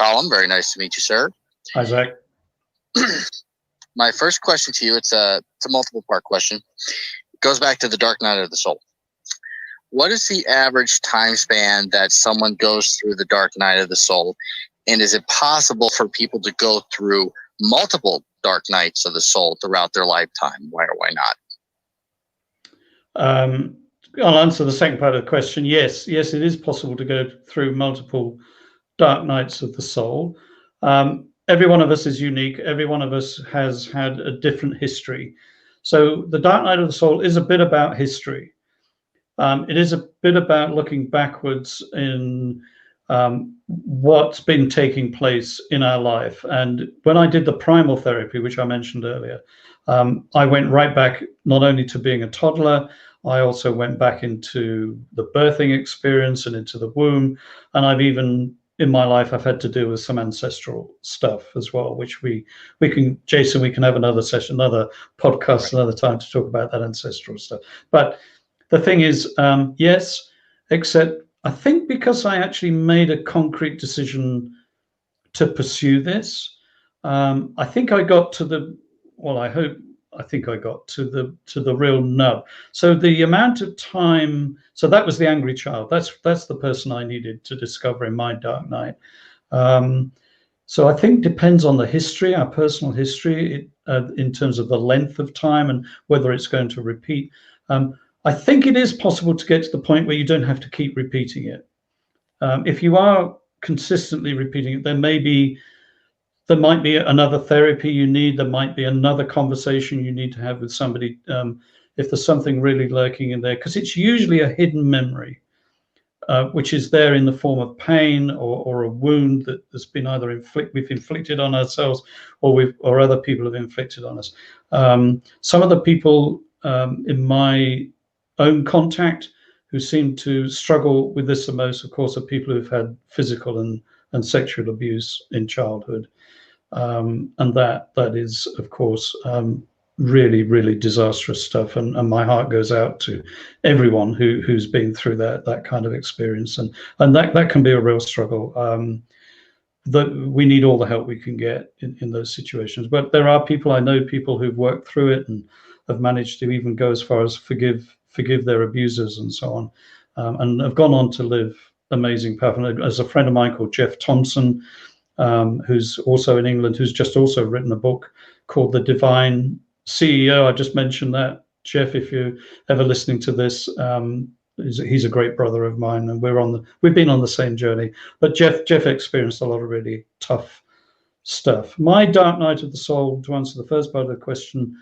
Colm, very nice to meet you, sir. Hi, Zach. My first question to you, it's a multiple part question. It goes back to the dark night of the soul. What is the average time span that someone goes through the dark night of the soul? And is it possible for people to go through multiple dark nights of the soul throughout their lifetime? Why or why not? I'll answer the second part of the question. Yes, it is possible to go through multiple dark nights of the soul. Every one of us is unique. Every one of us has had a different history. So the dark night of the soul is a bit about history. It is a bit about looking backwards in what's been taking place in our life. And when I did the primal therapy, which I mentioned earlier, I went right back not only to being a toddler, I also went back into the birthing experience and into the womb. And I've even, in my life, I've had to deal with some ancestral stuff as well, which we can, Jason, we can have another session, another podcast, another time to talk about that ancestral stuff. But the thing is, yes, except I think because I actually made a concrete decision to pursue this, I think I got to the, well, I think I got to the real nub. So the amount of time, so that was the angry child. That's the person I needed to discover in my dark night. So I think depends on the history, our personal history, in terms of the length of time and whether it's going to repeat. I think it is possible to get to the point where you don't have to keep repeating it. If you are consistently repeating it, there may be there might be another therapy you need. There might be another conversation you need to have with somebody if there's something really lurking in there, because it's usually a hidden memory, which is there in the form of pain or a wound that has been either we've inflicted on ourselves or other people have inflicted on us. Some of the people in my own contact who seem to struggle with this the most, of course, are people who've had physical and sexual abuse in childhood. And that is, of course, really, really disastrous stuff. And my heart goes out to everyone who's been through that kind of experience. And that can be a real struggle. That we need all the help we can get in those situations. But there are people, I know people who've worked through it and have managed to even go as far as forgive their abusers and so on, and have gone on to live amazing, powerful. As a friend of mine called Jeff Thompson, who's also in England, who's just also written a book called The Divine CEO. I just mentioned that. Jeff, if you're ever listening to this, he's a great brother of mine, and we've been on the same journey. But Jeff experienced a lot of really tough stuff. My dark night of the soul, to answer the first part of the question,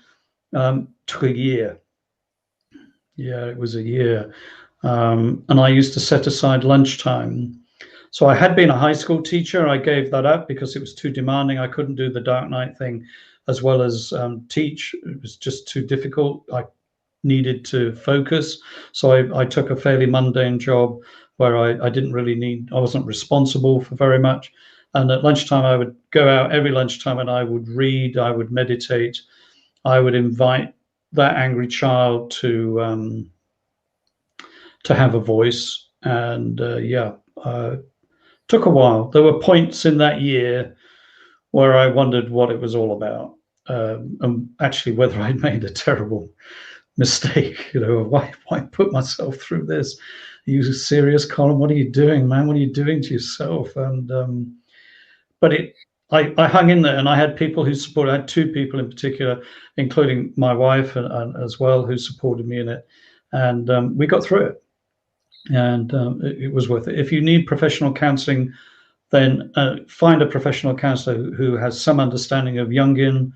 took a year. Yeah, it was a year. And I used to set aside lunchtime. So I had been a high school teacher. I gave that up because it was too demanding. I couldn't do the dark night thing as well as teach. It was just too difficult. I needed to focus. So I took a fairly mundane job where I didn't really I wasn't responsible for very much. And at lunchtime, I would go out every lunchtime and I would read, I would meditate, I would invite that angry child to have a voice. And took a while. There were points in that year where I wondered what it was all about, and actually whether I'd made a terrible mistake. Why put myself through this? Are you serious, Colm? What are you doing, man? What are you doing to yourself? And but I hung in there, and I had people who supported. I had two people in particular, including my wife and as well, who supported me in it, and we got through it. And it was worth it. If you need professional counseling, then find a professional counselor who has some understanding of Jungian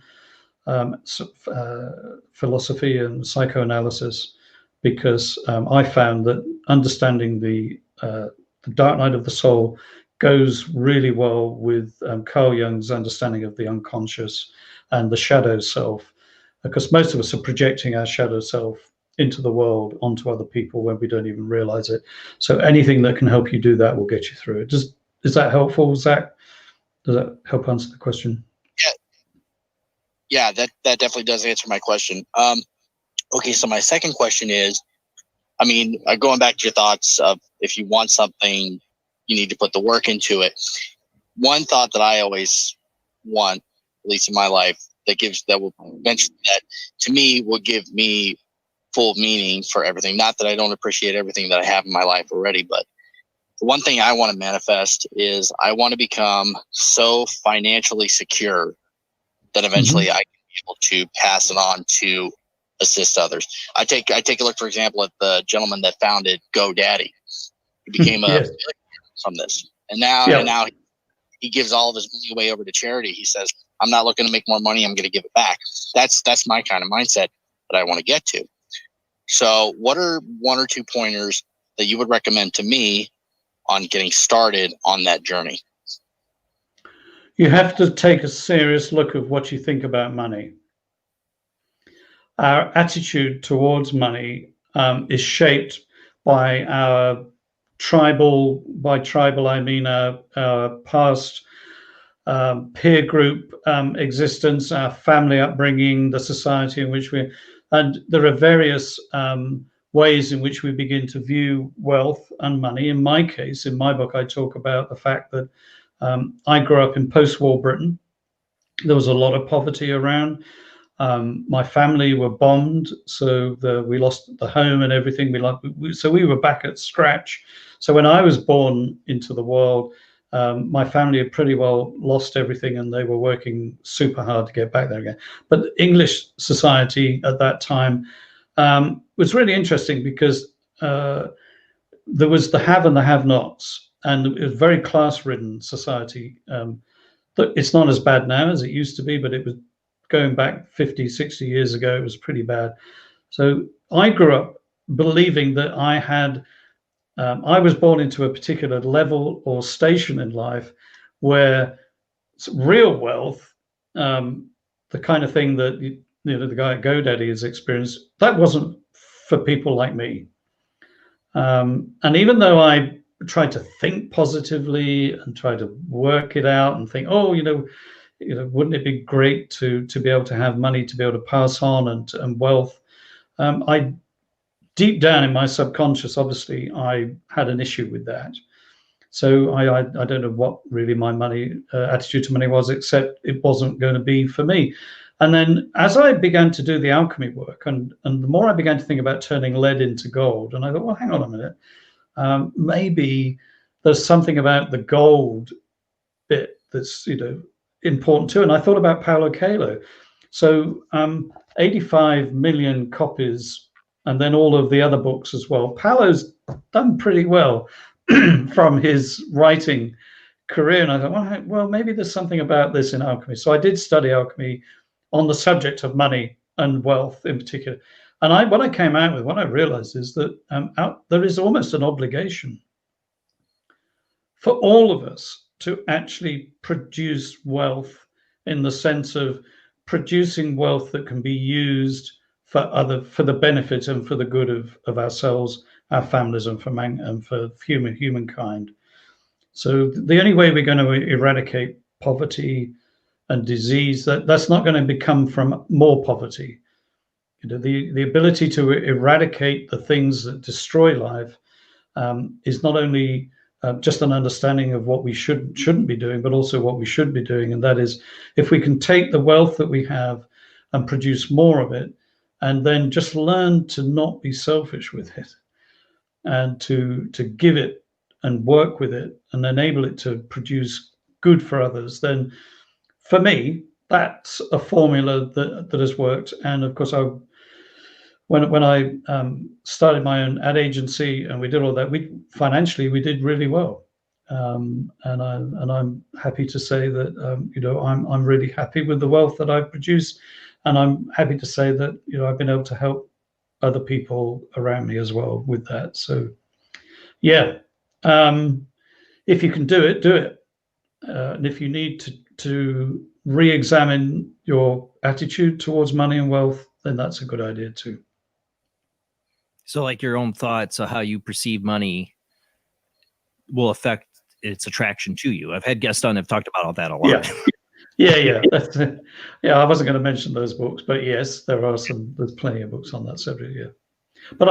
philosophy and psychoanalysis, because I found that understanding the dark night of the soul goes really well with Carl Jung's understanding of the unconscious and the shadow self, because most of us are projecting our shadow self into the world onto other people when we don't even realize it. So anything that can help you do that will get you through it. Is that helpful, Zach? Does that help answer the question? Yeah, that definitely does answer my question. Okay, so my second question is, going back to your thoughts of if you want something, you need to put the work into it. One thought that I always want, at least in my life, that will mention that to me will give me full meaning for everything. Not that I don't appreciate everything that I have in my life already, but the one thing I want to manifest is I want to become so financially secure that eventually I can be able to pass it on to assist others. I take a look, for example, at the gentleman that founded GoDaddy. He became a millionaire from this, and now he gives all of his money away over to charity. He says, "I'm not looking to make more money. I'm going to give it back." That's my kind of mindset that I want to get to. So what are one or two pointers that you would recommend to me on getting started on that journey? You have to take a serious look at what you think about money. Our attitude towards money is shaped by our tribal, I mean our past peer group existence, our family upbringing, the society in which and there are various ways in which we begin to view wealth and money. In my case, in my book, I talk about the fact that I grew up in post-war Britain. There was a lot of poverty around. My family were bombed, so we lost the home and everything. So we were back at scratch. So when I was born into the world, my family had pretty well lost everything, and they were working super hard to get back there again. But the English society at that time was really interesting because there was the have and the have-nots, and it was a very class-ridden society. It's not as bad now as it used to be, but it was going back 50, 60 years ago, it was pretty bad. So I grew up believing that I was born into a particular level or station in life where real wealth, the kind of thing that the guy at GoDaddy has experienced, that wasn't for people like me. And even though I tried to think positively and try to work it out and think, oh, wouldn't it be great to be able to have money to be able to pass on and wealth? I deep down in my subconscious, obviously, I had an issue with that. So I don't know what really my attitude to money was, except it wasn't going to be for me. And then as I began to do the alchemy work, and the more I began to think about turning lead into gold, and I thought, well, hang on a minute, maybe there's something about the gold bit that's important too. And I thought about Paulo Coelho. So 85 million copies, and then all of the other books as well. Paulo's done pretty well from his writing career. And I thought, well, maybe there's something about this in alchemy. So I did study alchemy on the subject of money and wealth in particular. And what I came out with, what I realized is that there is almost an obligation for all of us to actually produce wealth, in the sense of producing wealth that can be used for the benefit and for the good of ourselves, our families, and for humankind. So the only way we're going to eradicate poverty and disease, that's not going to become from more poverty. The ability to eradicate the things that destroy life is not only just an understanding of what we shouldn't be doing, but also what we should be doing. And that is, if we can take the wealth that we have and produce more of it, and then just learn to not be selfish with it, and to give it and work with it and enable it to produce good for others, then for me, that's a formula that has worked. And of course, when I started my own ad agency and we did all that, financially we did really well. And I'm happy to say that I'm really happy with the wealth that I've produced, and I'm happy to say that I've been able to help other people around me as well with that. So yeah, if you can do it, do it. And if you need to re-examine your attitude towards money and wealth, then that's a good idea too. So like your own thoughts of how you perceive money will affect its attraction to you. I've had guests on that have talked about all that a lot. Yeah. I wasn't going to mention those books, but yes, there's plenty of books on that subject. Yeah, but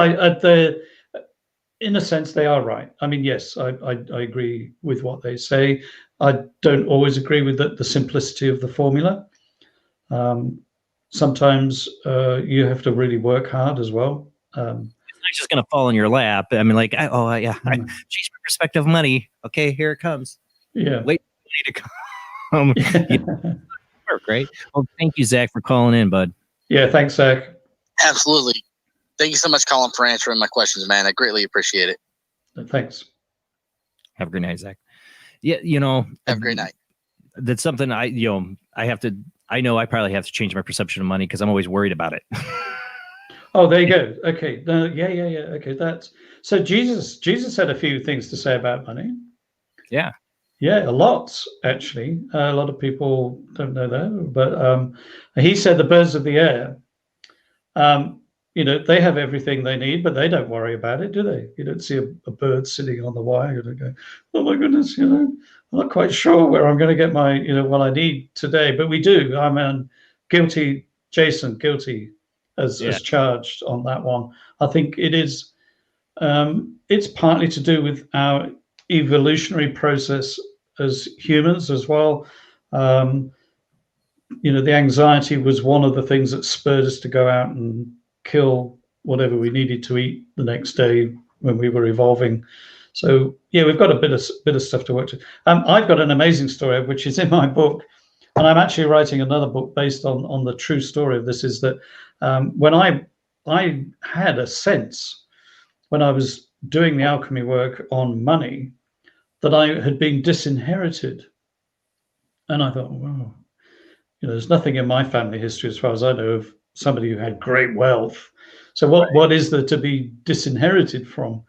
in a sense, they are right. I mean, yes, I agree with what they say. I don't always agree with the simplicity of the formula. Sometimes you have to really work hard as well. It's just going to fall in your lap. I mean, I change my perspective of money. Okay, here it comes. Yeah. Wait for money to come. Great. Well, thank you, Zach, for calling in, bud. Yeah, thanks, Zach. Absolutely. Thank you so much, Colin, for answering my questions, man. I greatly appreciate it. Thanks. Have a great night, Zach. Yeah, have a great night. That's something I know I probably have to change my perception of money because I'm always worried about it. Oh, there you go. Okay. Yeah. Okay. So Jesus had a few things to say about money. Yeah. Yeah, a lot, actually. A lot of people don't know that, but he said the birds of the air, they have everything they need, but they don't worry about it, do they? You don't see a bird sitting on the wire and go, oh my goodness, I'm not quite sure where I'm going to get my, what I need today. But we do. I'm guilty, Jason, guilty as charged on that one. I think it is, it's partly to do with our evolutionary process as humans as well. The anxiety was one of the things that spurred us to go out and kill whatever we needed to eat the next day when we were evolving. So yeah, we've got a bit of stuff to work to. I've got an amazing story which is in my book, and I'm actually writing another book based on the true story of this. Is that when I had a sense when I was doing the alchemy work on money that I had been disinherited. And I thought, wow, there's nothing in my family history, as far as I know, of somebody who had great wealth. So what is there to be disinherited from?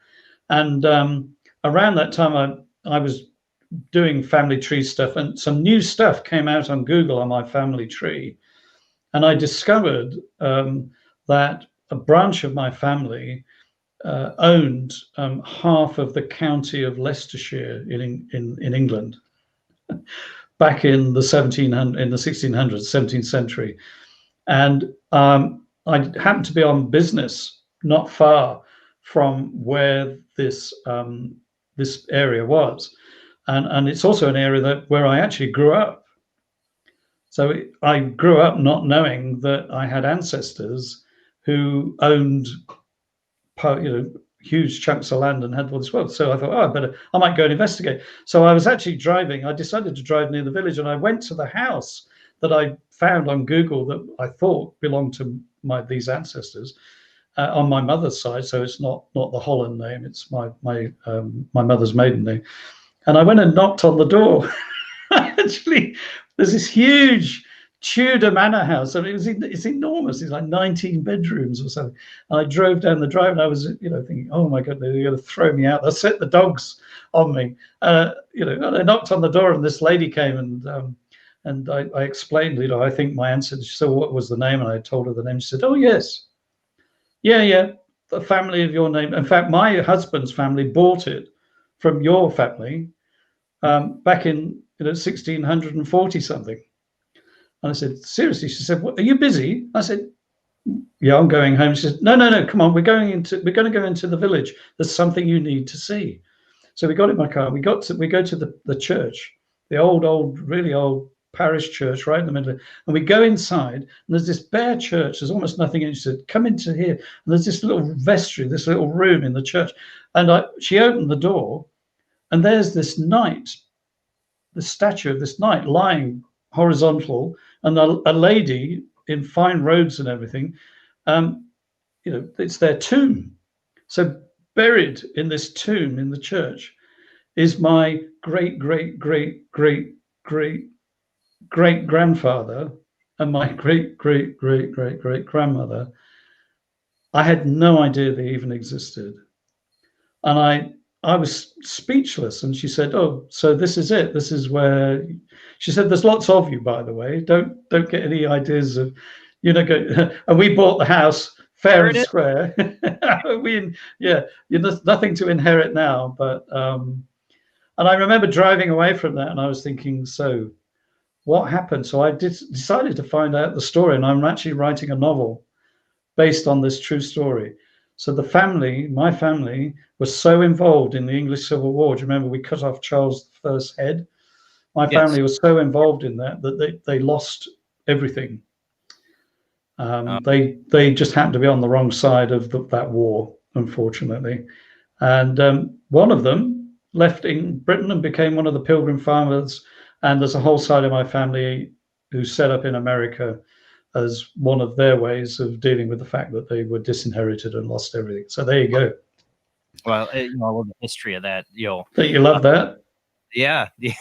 And around that time, I was doing family tree stuff, and some new stuff came out on Google on my family tree. And I discovered that a branch of my family owned half of the county of Leicestershire in England back in the 1600s, 17th century. And I happened to be on business not far from where this area was. And it's also an area where I actually grew up. So I grew up not knowing that I had ancestors who owned, huge chunks of land and had all this wealth. So I thought, I might go and investigate. So I was actually driving. I decided to drive near the village, and I went to the house that I found on Google that I thought belonged to these ancestors on my mother's side. So it's not the Holland name. It's my mother's maiden name. And I went and knocked on the door. Actually, there's this huge Tudor manor house. I mean, it's enormous. It's like 19 bedrooms or something. And I drove down the drive, and I was, thinking, oh my God, they're going to throw me out. They'll set the dogs on me. And I knocked on the door, and this lady came, and I explained, I think my ancestor. She said, what was the name? And I told her the name. She said, oh yes, yeah, the family of your name. In fact, my husband's family bought it from your family back in 1640 something. And I said, seriously? She said, are you busy? I said, yeah, I'm going home. She said, no, come on, we're going to go into the village. There's something you need to see. So we got in my car. We go to the church, the old, really old parish church right in the middle. And we go inside, and there's this bare church. There's almost nothing in it. She said, come into here. And there's this little vestry, this little room in the church. And she opened the door, and there's this knight, the statue of this knight lying horizontal, and a lady in fine robes and everything. It's their tomb. So buried in this tomb in the church is my great grandfather and my great grandmother. I had no idea they even existed, and I was speechless. And she said, oh, so this is it. This is where, she said, there's lots of you, by the way. Don't get any ideas of, and we bought the house fair and square. Nothing to inherit now. But, and I remember driving away from that, and I was thinking, so what happened? So I decided to find out the story, and I'm actually writing a novel based on this true story. So my family was so involved in the English Civil War. Do you remember we cut off Charles I's head? My family was so involved in that they lost everything. They just happened to be on the wrong side of that war, unfortunately. And one of them left in Britain and became one of the Pilgrim Fathers. And there's a whole side of my family who set up in America as one of their ways of dealing with the fact that they were disinherited and lost everything. So there you go. Well, I love the history of that. Don't you love that? Yeah. If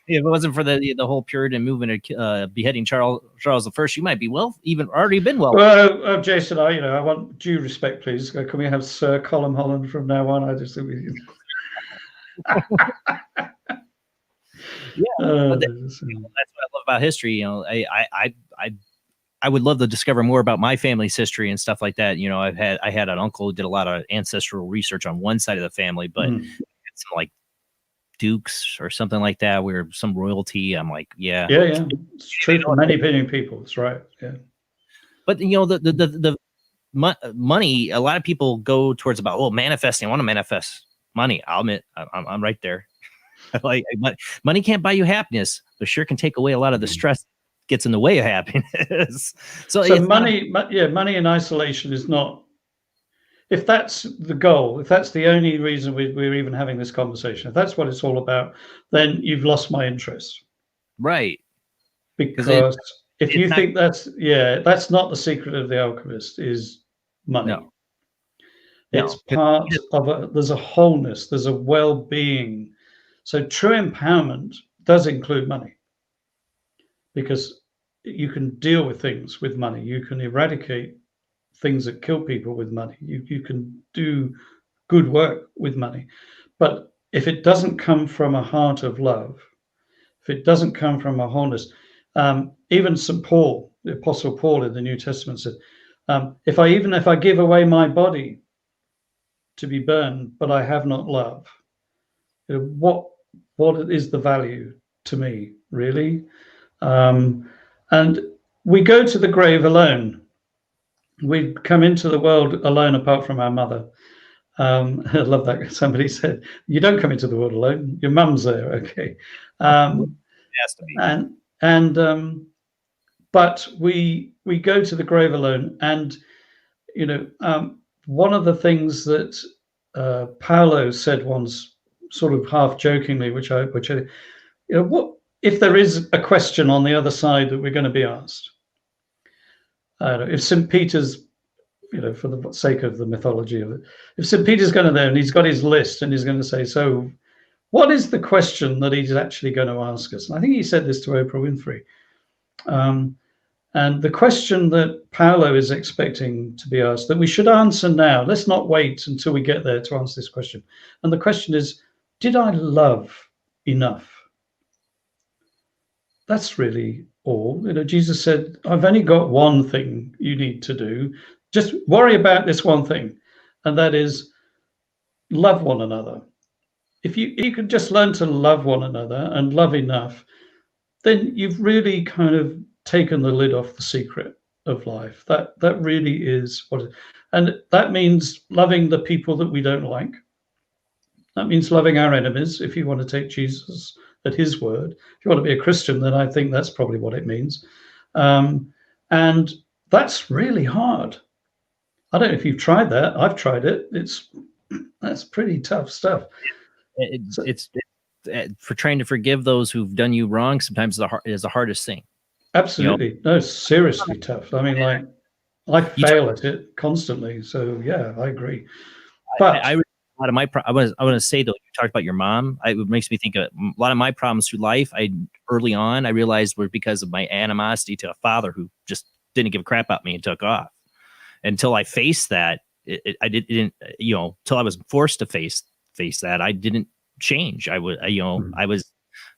it wasn't for the whole Puritan movement of beheading Charles I, you might be already been well. Well, Jason, I want due respect, please. Can we have Sir Colm Holland from now on? I just think we. That's what I love about history. I would love to discover more about my family's history and stuff like that. I had an uncle who did a lot of ancestral research on one side of the family, but it's like dukes or something like that, where some royalty. I'm like, yeah. It's true for many people. That's right. Yeah. But the money, a lot of people go towards about manifesting. I want to manifest money. I'll admit, I'm right there. Like, money can't buy you happiness, but sure can take away a lot of the stress that gets in the way of happiness. so money in isolation is not. If that's the goal, if that's the only reason we're even having this conversation, if that's what it's all about, then you've lost my interest. Right. Because if you think that's not the secret of the alchemist, is money. No. It's part of there's a wholeness, there's a well-being. So true empowerment does include money, because you can deal with things with money. You can eradicate things that kill people with money. You can do good work with money. But if it doesn't come from a heart of love, if it doesn't come from a wholeness, even St. Paul, the Apostle Paul in the New Testament said, if I give away my body to be burned, but I have not love, what is the value to me, really? And we go to the grave alone. We come into the world alone, apart from our mother. I love that. Somebody said, "You don't come into the world alone. Your mum's there." Okay, has to be. But we go to the grave alone, and one of the things that Paulo said once, sort of half jokingly, which I what if there is a question on the other side that we're going to be asked? If St. Peter's, for the sake of the mythology of it, if St. Peter's going to there and he's got his list and he's going to say, so what is the question that he's actually going to ask us? And I think he said this to Oprah Winfrey. And the question that Paulo is expecting to be asked, that we should answer now, let's not wait until we get there to answer this question. And the question is, did I love enough? That's really all. Jesus said, I've only got one thing you need to do. Just worry about this one thing, and that is love one another. If you could just learn to love one another and love enough, then you've really kind of taken the lid off the secret of life. That really is what and that means loving the people that we don't like. That means loving our enemies, if you want to take Jesus at his word. If you want to be a Christian, then I think that's probably what it means. And that's really hard. I don't know if you've tried that. I've tried it. That's pretty tough stuff. It's for trying to forgive those who've done you wrong. Sometimes is the hardest thing. Absolutely. No, seriously tough. I mean, like, I fail at it constantly. So yeah, I agree. But I want to say though, you talked about your mom. It makes me think of a lot of my problems through life. Early on, I realized were because of my animosity to a father who just didn't give a crap about me and took off. Until I faced that, I didn't, till I was forced to face that, I didn't change. I was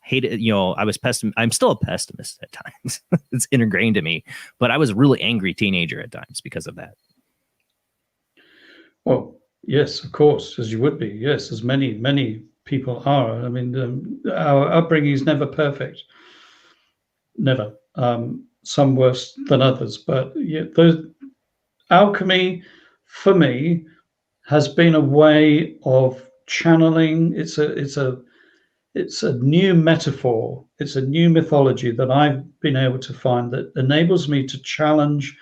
hated, I was I'm still a pessimist at times. It's ingrained in me, but I was a really angry teenager at times because of that. Well, yes, of course, as you would be. Yes, as many people are. I mean, our upbringing is never perfect. Never. Some worse than others, but yeah, alchemy, for me, has been a way of channeling. It's a new metaphor. It's a new mythology that I've been able to find that enables me to challenge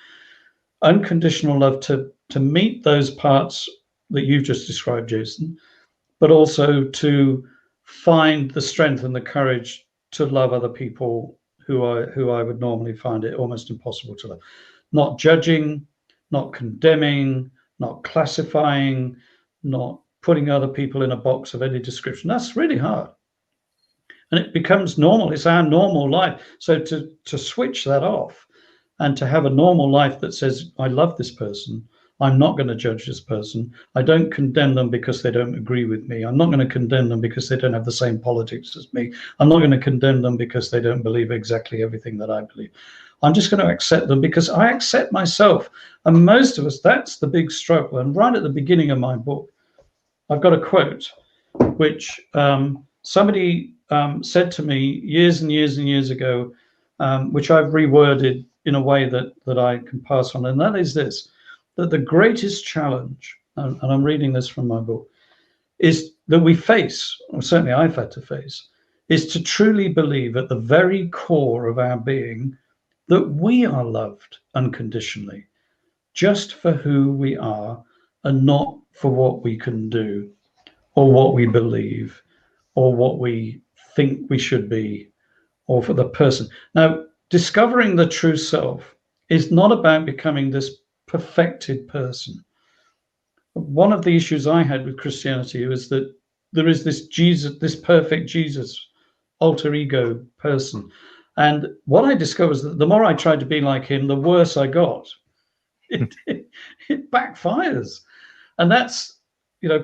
unconditional love, to meet those parts that you've just described, Jason, but also to find the strength and the courage to love other people who I would normally find it almost impossible to love. Not judging, not condemning, not classifying, not putting other people in a box of any description. That's really hard. And it becomes normal. It's our normal life. So to switch that off and to have a normal life that says, I love this person. I'm not going to judge this person. I don't condemn them because they don't agree with me. I'm not going to condemn them because they don't have the same politics as me. I'm not going to condemn them because they don't believe exactly everything that I believe. I'm just going to accept them because I accept myself. And most of us, that's the big struggle. And right at the beginning of my book, I've got a quote, which somebody said to me years and years and years ago, which I've reworded in a way that I can pass on. And that is this, that the greatest challenge, and I'm reading this from my book, is that we face, or certainly I've had to face, is to truly believe at the very core of our being that we are loved unconditionally, just for who we are and not for what we can do or what we believe or what we think we should be or for the person. Now, discovering the true self is not about becoming this perfected person. One of the issues I had with Christianity was that there is this Jesus, this perfect Jesus, alter ego person. And what I discovered is that the more I tried to be like him, the worse I got. It backfires. And that's,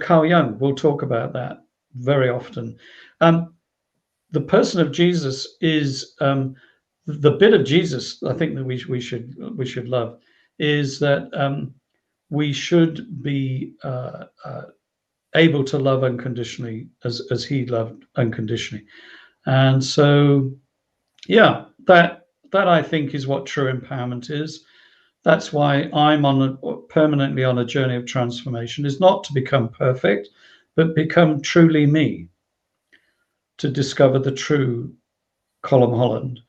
Carl Jung will talk about that very often. The person of Jesus is the bit of Jesus I think that we should love is that we should be able to love unconditionally as he loved unconditionally. And so, yeah, that I think is what true empowerment is. That's why I'm permanently on a journey of transformation, is not to become perfect, but become truly me, to discover the true Colm Holland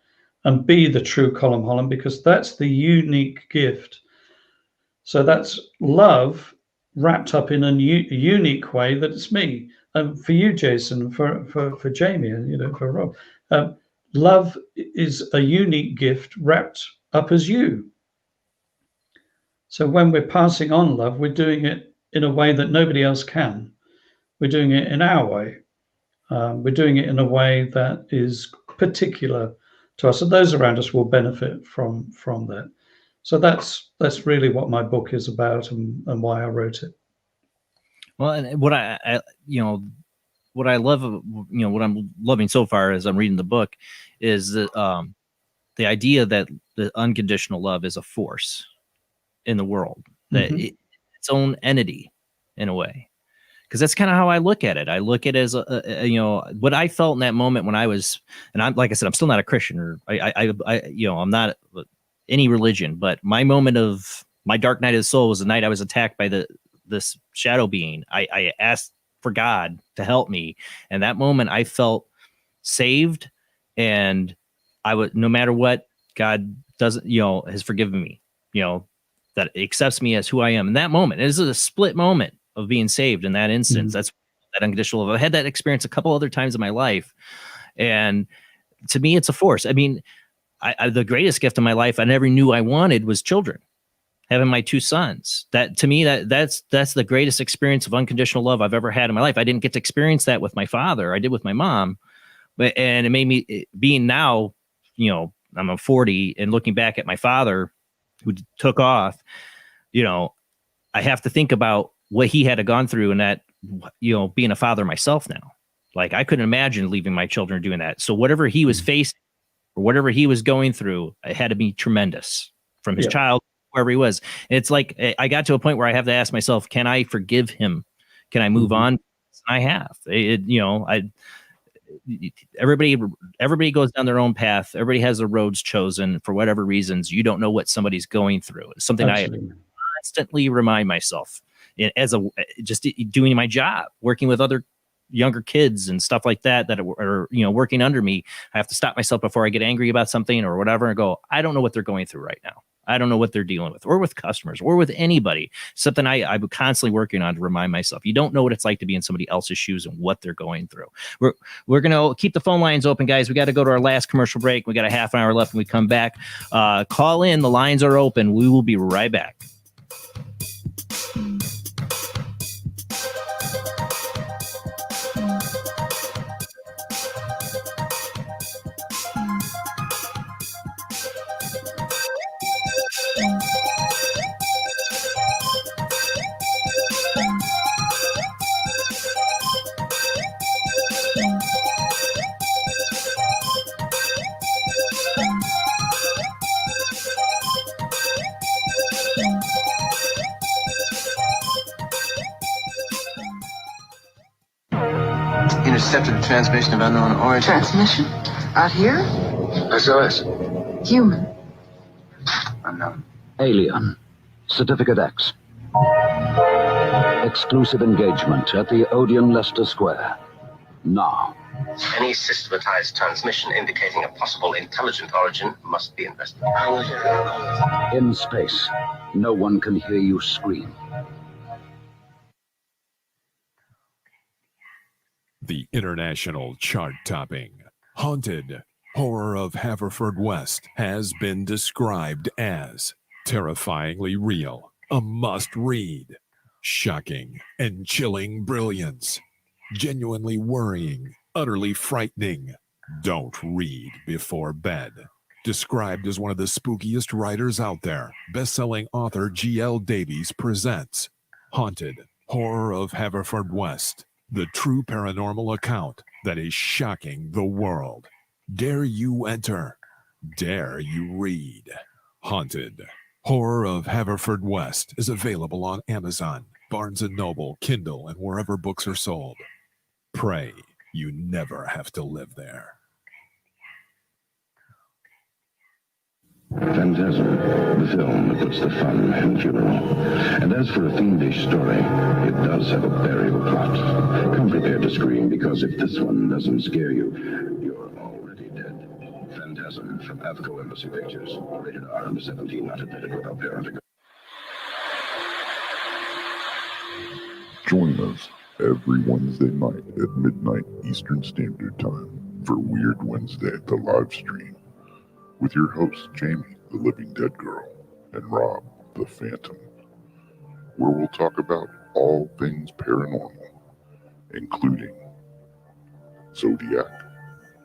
and be the true Colm Holland, because that's the unique gift. So that's love wrapped up in a unique way that it's me. And for you, Jason, for Jamie, and for Rob, love is a unique gift wrapped up as you. So when we're passing on love, we're doing it in a way that nobody else can. We're doing it in our way. We're doing it in a way that is particular to us, and those around us will benefit from that. So that's really what my book is about, and why I wrote it. Well, and what what I love, what I'm loving so far as I'm reading the book, is that the idea that the unconditional love is a force in the world, that its own entity in a way, because that's kind of how I look at it. I look at it as what I felt in that moment when I was, and I'm, like I said, I'm still not a Christian, or I'm not any religion, but my moment of my dark night of the soul was the night I was attacked by this shadow being. I asked for God to help me, and that moment I felt saved, and I would, no matter what, God doesn't, has forgiven me, that accepts me as who I am. In that moment, it is a split moment of being saved in that instance. That's that unconditional love. I had that experience a couple other times in my life, and to me, it's a force. I mean, the greatest gift of my life I never knew I wanted was children. Having my 2 sons, that to me, that's the greatest experience of unconditional love I've ever had in my life. I didn't get to experience that with my father. I did with my mom, and it made me, being now, I'm a 40, and looking back at my father who took off, I have to think about what he had gone through, and that, being a father myself now, like I couldn't imagine leaving my children doing that. So whatever he was facing or whatever he was going through, it had to be tremendous from his child, wherever he was. It's like, I got to a point where I have to ask myself, can I forgive him? Can I move on? And I have, everybody goes down their own path. Everybody has their roads chosen for whatever reasons. You don't know what somebody's going through. It's something Absolutely. I constantly remind myself as just doing my job, working with other younger kids and stuff like that are working under me. I have to stop myself before I get angry about something or whatever and go, I don't know what they're going through right now. I don't know what they're dealing with, or with customers, or with anybody. Something I'm constantly working on to remind myself. You don't know what it's like to be in somebody else's shoes and what they're going through. We're going to keep the phone lines open, guys. We got to go to our last commercial break. We got a half an hour left when we come back. Call in. The lines are open. We will be right back. Intercepted transmission of unknown origin. Transmission? Out here? SOS. Human. Unknown. Alien. Certificate X. Exclusive engagement at the Odeon Leicester Square. Now. Any systematized transmission indicating a possible intelligent origin must be investigated. In space, no one can hear you scream. The international chart-topping Haunted Horror of Haverfordwest has been described as terrifyingly real, a must-read, shocking and chilling brilliance, genuinely worrying, utterly frightening. Don't read before bed. Described as one of the spookiest writers out there, best-selling author G.L. Davies presents Haunted, Horror of Haverfordwest, the true paranormal account that is shocking the world. Dare you enter? Dare you read? Haunted, Horror of Haverfordwest is available on Amazon, Barnes & Noble, Kindle, and wherever books are sold. Pray you never have to live there. Phantasm, the film that puts the fun in funeral. And as for a fiendish story, it does have a burial plot. Come prepared to scream, because if this one doesn't scare you, you're already dead. Phantasm from Aatip Embassy Pictures. Rated R under 17, not admitted without parental. Join us every Wednesday night at midnight Eastern Standard Time for Weird Wednesday, the live stream, with your hosts Jamie, the Living Dead Girl, and Rob, the Phantom, where we'll talk about all things paranormal, including zodiac,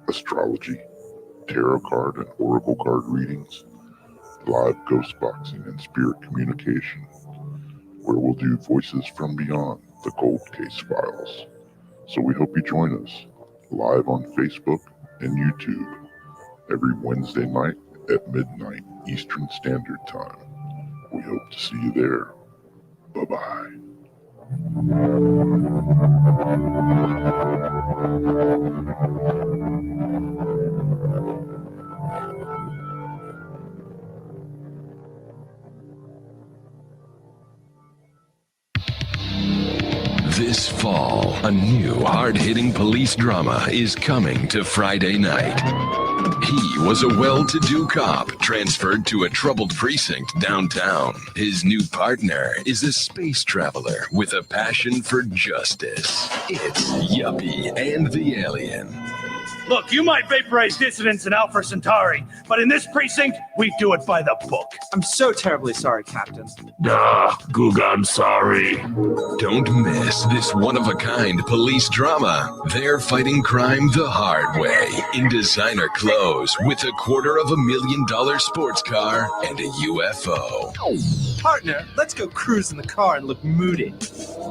astrology, tarot card and oracle card readings, live ghost boxing and spirit communication, where we'll do Voices from Beyond, the Cold Case Files. So we hope you join us live on Facebook and YouTube every Wednesday night at midnight Eastern Standard Time. We hope to see you there. Bye-bye. This fall, a new hard-hitting police drama is coming to Friday night. He was a well-to-do cop transferred to a troubled precinct downtown. His new partner is a space traveler with a passion for justice. It's Yuppie and the Alien. Look, you might vaporize dissidents in Alpha Centauri, but in this precinct, we do it by the book. I'm so terribly sorry, Captain. Googa, I'm sorry. Don't miss this one-of-a-kind police drama. They're fighting crime the hard way, in designer clothes, with $250,000 sports car and a UFO. Partner, let's go cruise in the car and look moody.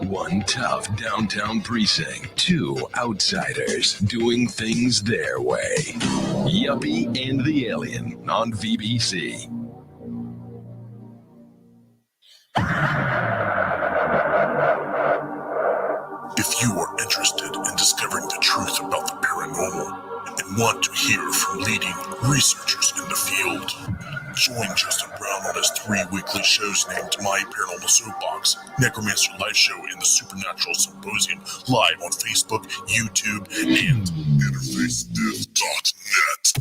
One tough downtown precinct, two outsiders doing things their way. Yuppie and the Alien on VBC. If you are interested in discovering the truth about the paranormal and want to hear from leading researchers in the field, join Justin Brown on his 3 weekly shows named My Paranormal Soapbox, Necromancer Live Show, and the Supernatural Symposium, live on Facebook, YouTube, and InterfaceDiff.net.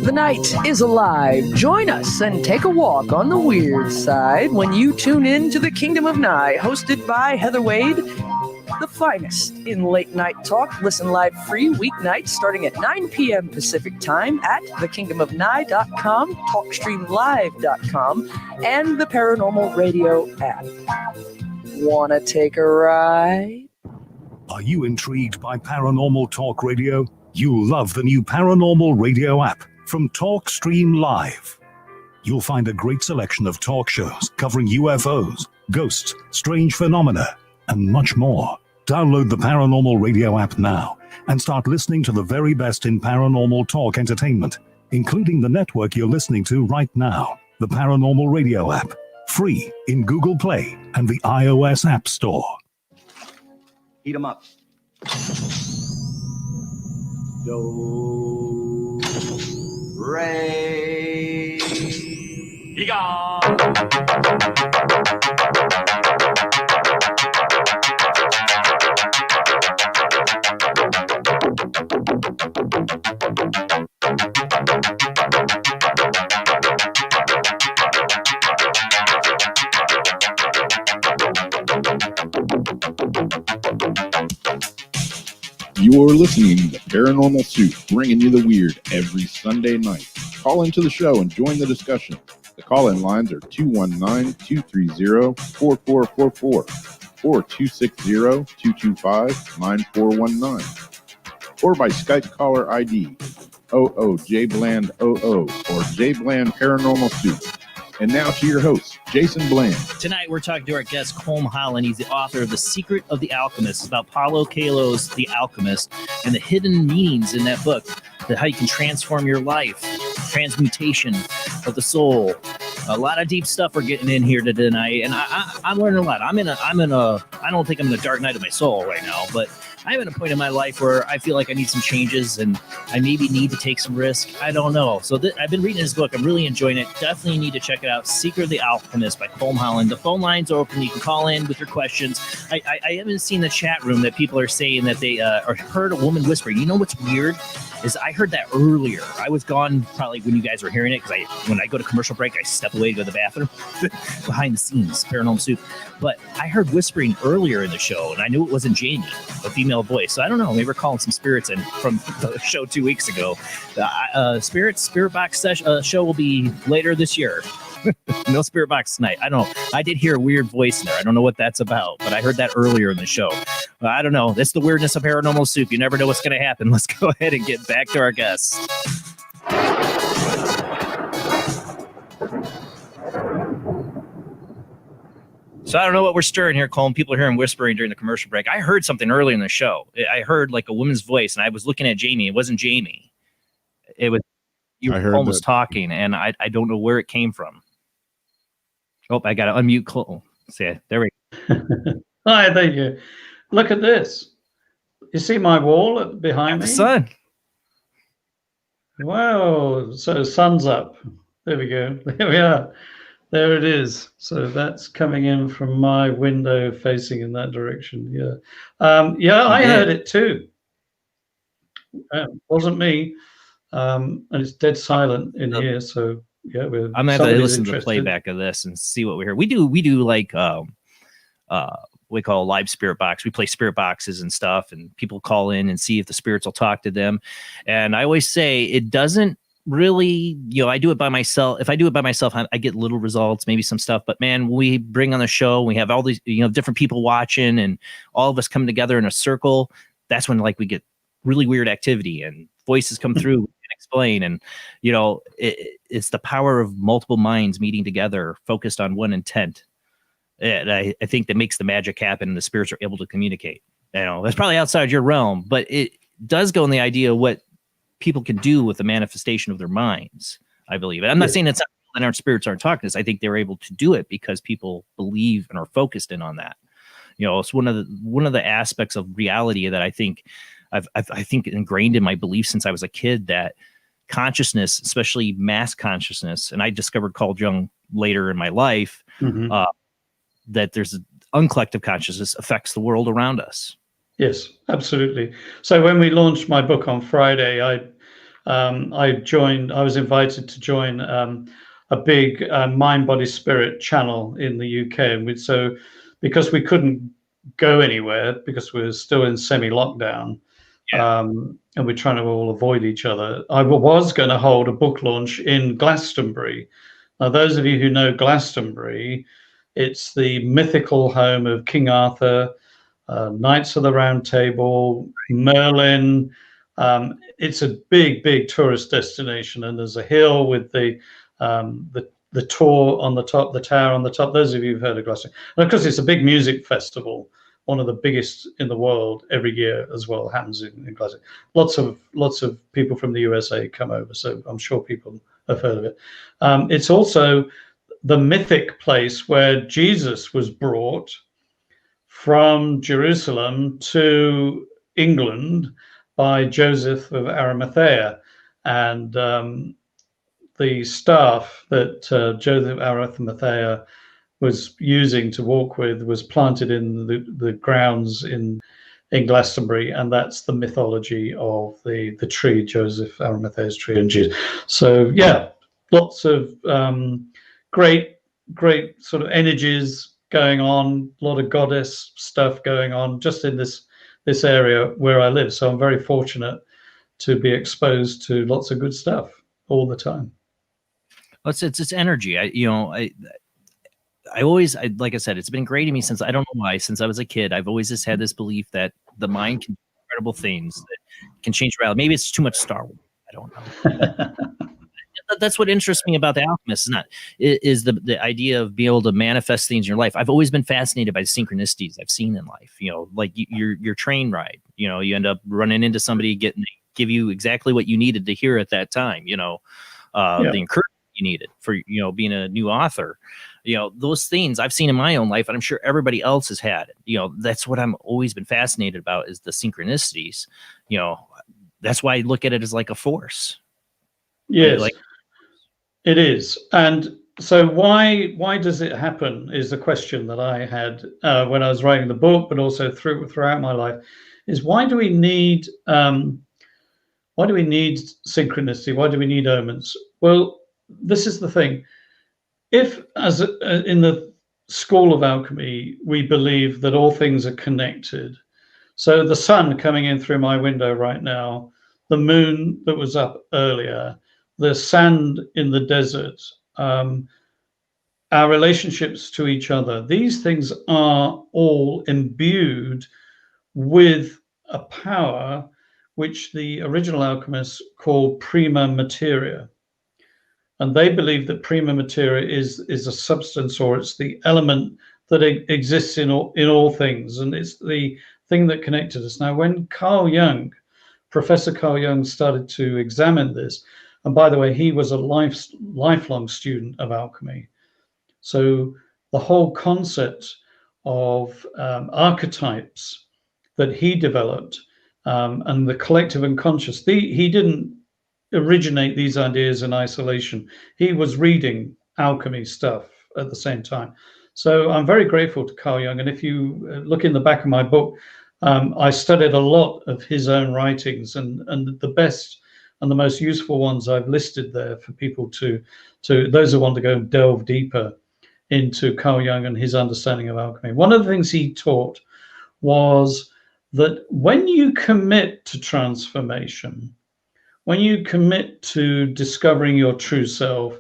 The night is alive. Join us and take a walk on the weird side when you tune in to the Kingdom of Nye, hosted by Heather Wade, the finest in late night talk. Listen live free weeknights starting at 9 p.m. Pacific time at thekingdomofnye.com, talkstreamlive.com, and the Paranormal Radio app. Wanna take a ride? Are you intrigued by Paranormal Talk Radio? You'll love the new Paranormal Radio app from Talkstream Live. You'll find a great selection of talk shows covering UFOs, ghosts, strange phenomena, and much more. Download the Paranormal Radio app now and start listening to the very best in paranormal talk entertainment, including the network you're listening to right now, the Paranormal Radio app, free in Google Play and the iOS App Store. Heat 'em up. Do, re, You're listening to Paranormal Soup, bringing you the weird every Sunday night. Call into the show and join the discussion. The call-in lines are 219-230-4444 or 260-225-9419. Or by Skype caller ID 00JBland00 or JBland Paranormal Soup. And now to your host, Jason Bland. Tonight, we're talking to our guest, Colm Holland. He's the author of The Secret of the Alchemist. It's about Paulo Coelho's The Alchemist and the hidden meanings in that book, that how you can transform your life, transmutation of the soul. A lot of deep stuff we're getting in here tonight, and I'm learning a lot. I don't think I'm in the dark night of my soul right now, but I'm at a point in my life where I feel like I need some changes and I maybe need to take some risk. I don't know. So I've been reading this book. I'm really enjoying it. Definitely need to check it out. Secret of the Alchemist by Colm Holland. The phone lines are open. You can call in with your questions. I haven't seen the chat room that people are saying that they heard a woman whisper. You know what's weird is I heard that earlier. I was gone probably when you guys were hearing it, because when I go to commercial break, I step away to go to the bathroom behind the scenes, Paranormal Soup. But I heard whispering earlier in the show, and I knew it wasn't Jamie, a female voice. So I don't know. Maybe we're calling some spirits in from the show 2 weeks ago. Spirit Box show will be later this year. No Spirit Box tonight. I don't know. I did hear a weird voice in there. I don't know what that's about, but I heard that earlier in the show. I don't know. That's the weirdness of Paranormal Soup. You never know what's going to happen. Let's go ahead and get back to our guests. So I don't know what we're stirring here, Colm. People are hearing whispering during the commercial break. I heard something earlier in the show. I heard like a woman's voice, and I was looking at Jamie. It wasn't Jamie. It was you. Colm was talking, and I don't know where it came from. Oh, I got to unmute Colm. See, there we go. Hi, thank you. Look at this. You see my wall behind me? The sun. Wow. So sun's up. There we go. There we are. There it is. So that's coming in from my window facing in that direction. Yeah. I heard it too. Wasn't me. And it's dead silent in here. So yeah, I'm gonna have to listen to the playback of this and see what we hear. We do like we call a live spirit box. We play spirit boxes and stuff, and people call in and see if the spirits will talk to them. And I always say it doesn't really, I do it by myself. If I do it by myself, I get little results, maybe some stuff. But man, we bring on the show, we have all these, different people watching, and all of us come together in a circle. That's when we get really weird activity and voices come through and explain. And it's the power of multiple minds meeting together, focused on one intent. And I think that makes the magic happen, and the spirits are able to communicate. That's probably outside your realm, but it does go in the idea of what people can do with the manifestation of their minds, I believe. And I'm not saying that our spirits aren't talking to us. I think they're able to do it because people believe and are focused in on that. It's one of the aspects of reality that I think I think ingrained in my belief since I was a kid, that consciousness, especially mass consciousness, and I discovered Carl Jung later in my life, that there's an uncollective consciousness affects the world around us. Yes, absolutely. So when we launched my book on Friday, I was invited to join a big mind, body, spirit channel in the UK. And so because we couldn't go anywhere because we're still in semi-lockdown, and we're trying to all avoid each other, I was going to hold a book launch in Glastonbury. Now, those of you who know Glastonbury, it's the mythical home of King Arthur, Knights of the Round Table, Merlin. It's a big tourist destination, and there's a hill with the tour on the top, the tower on the top. Those of you who've heard of Glastonbury, and of course, it's a big music festival, one of the biggest in the world every year as well. Happens in Glastonbury. Lots of people from the USA come over, so I'm sure people have heard of it. It's also the mythic place where Jesus was brought from Jerusalem to England by Joseph of Arimathea, and the staff that Joseph of Arimathea was using to walk with was planted in the grounds in Glastonbury, and that's the mythology of the tree, Joseph Arimathea's tree, and Jesus. So yeah, lots of great sort of energies going on, a lot of goddess stuff going on just in this this area where I live. So I'm very fortunate to be exposed to lots of good stuff all the time. Well, it's energy. I always, like I said, it's been great to me since I don't know why, since I was a kid. I've always just had this belief that the mind can do incredible things that can change reality. Maybe it's too much Star Wars. I don't know. That's what interests me about the Alchemist. Is the idea of being able to manifest things in your life. I've always been fascinated by the synchronicities I've seen in life. Like your train ride. You end up running into somebody give you exactly what you needed to hear at that time. The encouragement you needed for being a new author. Those things I've seen in my own life, and I'm sure everybody else has had it. That's what I'm always been fascinated about, is the synchronicities. That's why I look at it as like a force. Yes, like, it is. And so why does it happen is the question that I had when I was writing the book, but also throughout my life, is why do we need synchronicity? Why do we need omens? Well, this is the thing. If, as in the school of alchemy, we believe that all things are connected, so the sun coming in through my window right now, the moon that was up earlier, the sand in the desert, our relationships to each other, these things are all imbued with a power which the original alchemists called prima materia. And they believe that prima materia is a substance, or it's the element that exists in all things, and it's the thing that connected us. Now, when Professor Carl Jung started to examine this, and by the way, he was a lifelong student of alchemy. So the whole concept of archetypes that he developed, and the collective unconscious, he didn't originate these ideas in isolation. He was reading alchemy stuff at the same time. So I'm very grateful to Carl Jung. And if you look in the back of my book, I studied a lot of his own writings, and the best and the most useful ones I've listed there for people to those who want to go delve deeper into Carl Jung and his understanding of alchemy. One of the things he taught was that when you commit to transformation, when you commit to discovering your true self,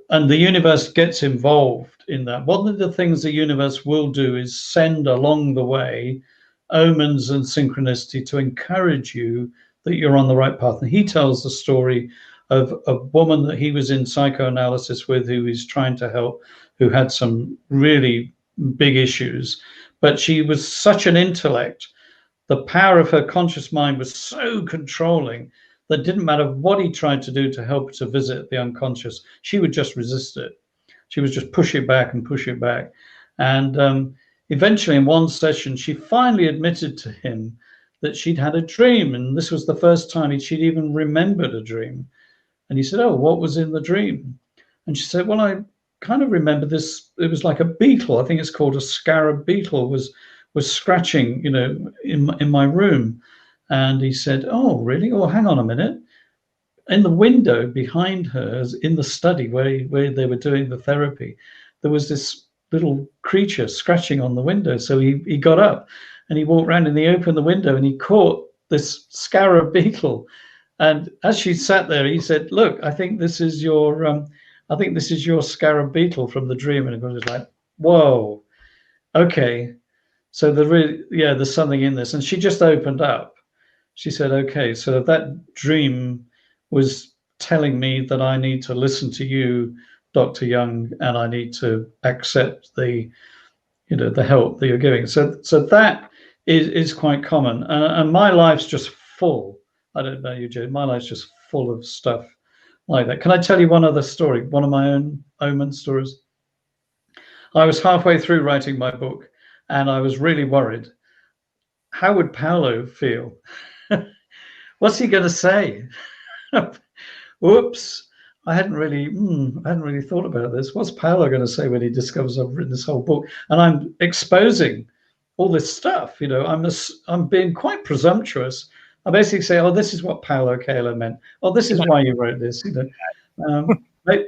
and the universe gets involved in that, one of the things the universe will do is send along the way omens and synchronicity to encourage you that you're on the right path. And he tells the story of a woman that he was in psychoanalysis with, who he's trying to help, who had some really big issues, but she was such an intellect. The power of her conscious mind was so controlling that didn't matter what he tried to do to help her to visit the unconscious, she would just resist it. She would just push it back and push it back. And eventually in one session, she finally admitted to him that she'd had a dream. And this was the first time she'd even remembered a dream. And he said, "Oh, what was in the dream?" And she said, "Well, I kind of remember this. It was like a beetle. I think it's called a scarab beetle was scratching, in my room." And he said, "Oh, really? Oh, hang on a minute." In the window behind her, in the study where they were doing the therapy, there was this little creature scratching on the window. So he got up and he walked around and he opened the window and he caught this scarab beetle. And as she sat there, he said, "Look, I think this is your scarab beetle from the dream." And it was like, whoa, okay. So there's something in this. And she just opened up. She said, "Okay, so that dream was telling me that I need to listen to you, Dr. Jung, and I need to accept the help that you're giving." So that is quite common. And my life's just full. I don't know you, Jay. My life's just full of stuff like that. Can I tell you one other story? One of my own omen stories. I was halfway through writing my book, and I was really worried. How would Paulo feel? What's he going to say? Whoops! I hadn't really thought about this. What's Paulo going to say when he discovers I've written this whole book and I'm exposing all this stuff? I'm being quite presumptuous. I basically say, "Oh, this is what Paulo Coelho meant. Oh, this is why you wrote this."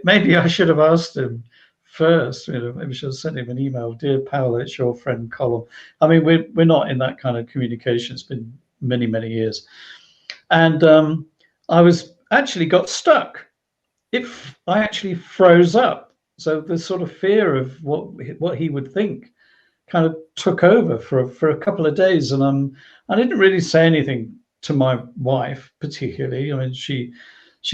Maybe I should have asked him first, maybe should have sent him an email. Dear Paolo, it's your friend Colm. I mean, we're not in that kind of communication. It's been many, many years. And I was actually got stuck. I actually froze up. So the sort of fear of what he would think kind of took over for a couple of days. And I didn't really say anything to my wife particularly. I mean, she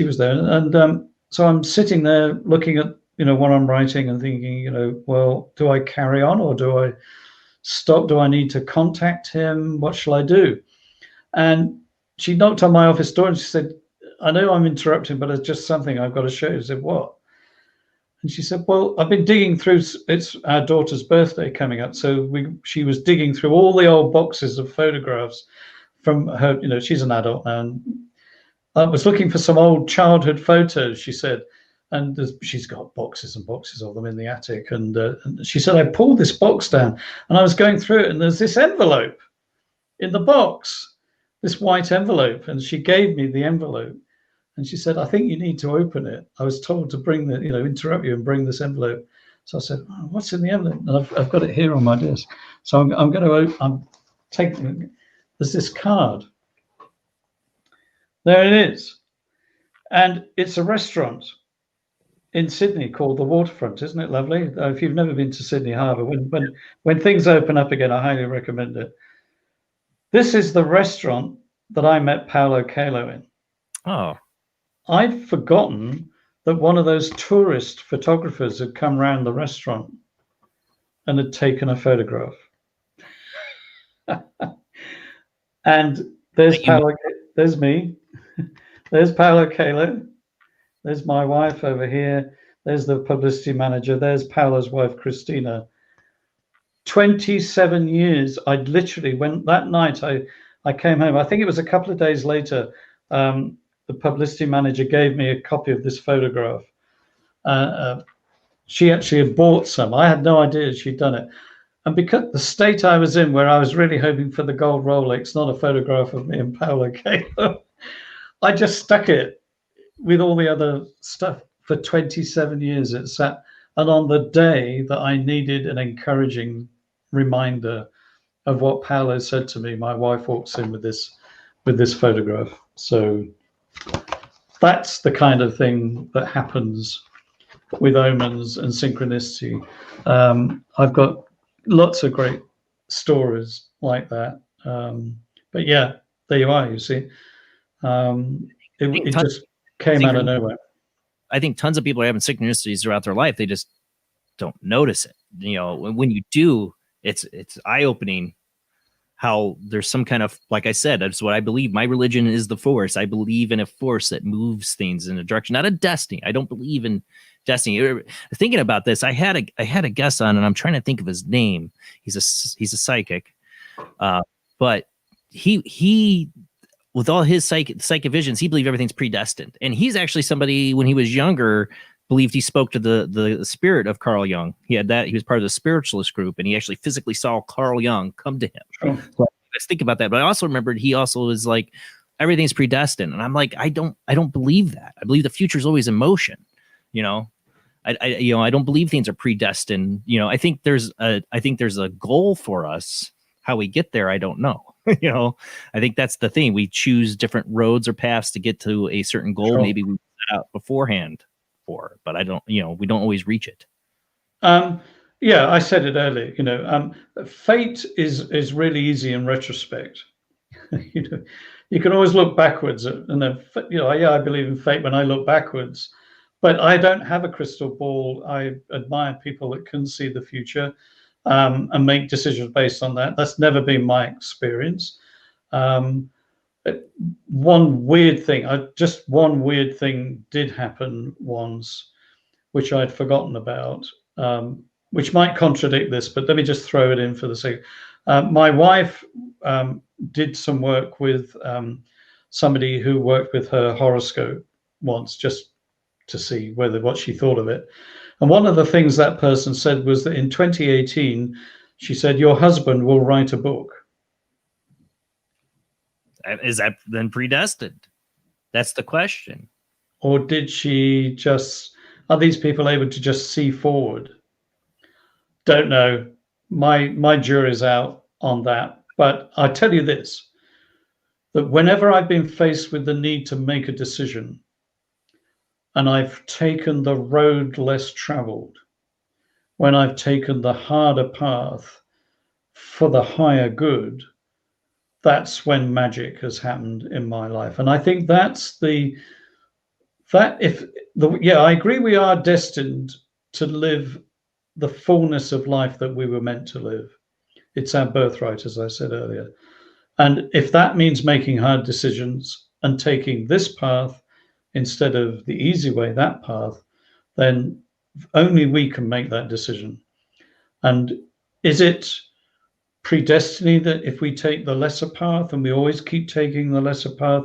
was there. And so I'm sitting there looking at, what I'm writing and thinking, well, do I carry on or do I stop? Do I need to contact him? What shall I do? And she knocked on my office door and she said, I know I'm interrupting, but it's just something I've got to show you. I said, what? And she said, well, I've been digging through, it's our daughter's birthday coming up. So she was digging through all the old boxes of photographs from her, she's an adult now. And I was looking for some old childhood photos, she said. And she's got boxes and boxes of them in the attic. And she said, I pulled this box down and I was going through it and there's this envelope in the box, this white envelope. And she gave me the envelope. And she said, I think you need to open it. I was told to bring interrupt you and bring this envelope. So I said, oh, what's in the envelope? And I've got it here on my desk. So I'm taking, there's this card. There it is. And it's a restaurant in Sydney called the Waterfront. Isn't it lovely? If you've never been to Sydney Harbour, when things open up again, I highly recommend it. This is the restaurant that I met Paulo Coelho in. Oh. I'd forgotten that one of those tourist photographers had come round the restaurant and had taken a photograph. And there's Paulo, there's me, there's Paulo Coelho, there's my wife over here, there's the publicity manager, there's Paulo's wife, Christina. 27 years, I'd literally, when that night I came home, I think it was a couple of days later, the publicity manager gave me a copy of this photograph. She actually had bought some. I had no idea she'd done it. And because the state I was in, where I was really hoping for the gold Rolex, not a photograph of me and Paulo Coelho, I just stuck it with all the other stuff for 27 years. It sat, and on the day that I needed an encouraging reminder of what Paulo said to me, my wife walks in with this photograph. So that's the kind of thing that happens with omens and synchronicity. I've got lots of great stories like that. But yeah, there you are, you see. It just came out of nowhere. I think tons of people are having synchronicities throughout their life. They just don't notice it. When you do, it's eye-opening how there's some kind of, like I said, that's what I believe. My religion is the force. I believe in a force that moves things in a direction, not a destiny. I don't believe in destiny. Thinking about this, I had a guest on, and I'm trying to think of his name. He's a psychic, but he with all his psychic visions, he believed everything's predestined. And he's actually somebody, when he was younger, believed he spoke to the spirit of Carl Jung. He was part of the spiritualist group, and he actually physically saw Carl Jung come to him. Sure. So let's think about that. But I also remembered he also was like, everything's predestined. And I'm like, I don't believe that. I believe the future is always in motion. I don't believe things are predestined. I think there's a goal for us. How we get there, I don't know. I think that's the thing. We choose different roads or paths to get to a certain goal. Sure. Maybe we set out beforehand for, but I don't, we don't always reach it. Yeah, I said it earlier, fate is really easy in retrospect. You can always look backwards and then, I believe in fate when I look backwards, but I don't have a crystal ball. I admire people that can see the future and make decisions based on that. That's never been my experience. One weird thing did happen once, which I'd forgotten about, which might contradict this, but let me just throw it in for the sake. My wife did some work with somebody who worked with her horoscope once, just to see what she thought of it. And one of the things that person said was that in 2018, she said, your husband will write a book. Is that then predestined? That's the question. Or did she just, Are these people able to just see forward? Don't know. My jury's out on that. But I tell you this, that whenever I've been faced with the need to make a decision, and I've taken the road less traveled, when I've taken the harder path for the higher good, that's when magic has happened in my life. And I think I agree, we are destined to live the fullness of life that we were meant to live. It's our birthright, as I said earlier. And if that means making hard decisions and taking this path instead of the easy way, that path, then only we can make that decision. And is it predestiny that if we take the lesser path, and we always keep taking the lesser path,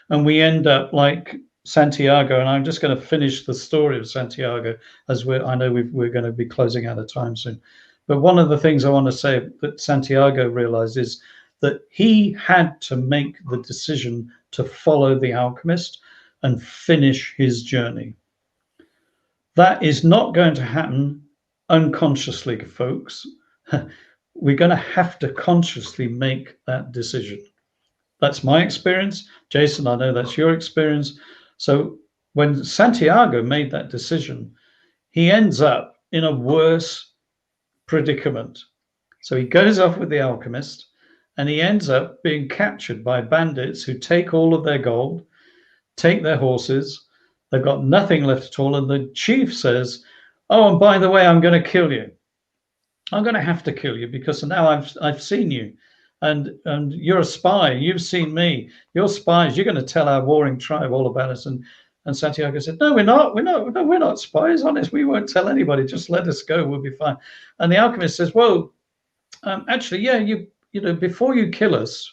and we end up like Santiago? And I'm just going to finish the story of Santiago, as I know we're going to be closing out of time soon. But one of the things I want to say that Santiago realized is that he had to make the decision to follow the alchemist and finish his journey. That is not going to happen unconsciously, folks. We're going to have to consciously make that decision. That's my experience. Jason, I know that's your experience. So when Santiago made that decision, he ends up in a worse predicament. So he goes off with the alchemist, and he ends up being captured by bandits who take all of their gold, take their horses. They've got nothing left at all. And the chief says, oh, and by the way, I'm going to kill you. I'm going to have to kill you because now I've seen you, and you're a spy. You've seen me. You're spies. You're going to tell our warring tribe all about us. And Santiago said, no, we're not. We're not spies. Honest, we won't tell anybody. Just let us go. We'll be fine. And the alchemist says, well, actually, yeah, you know, before you kill us,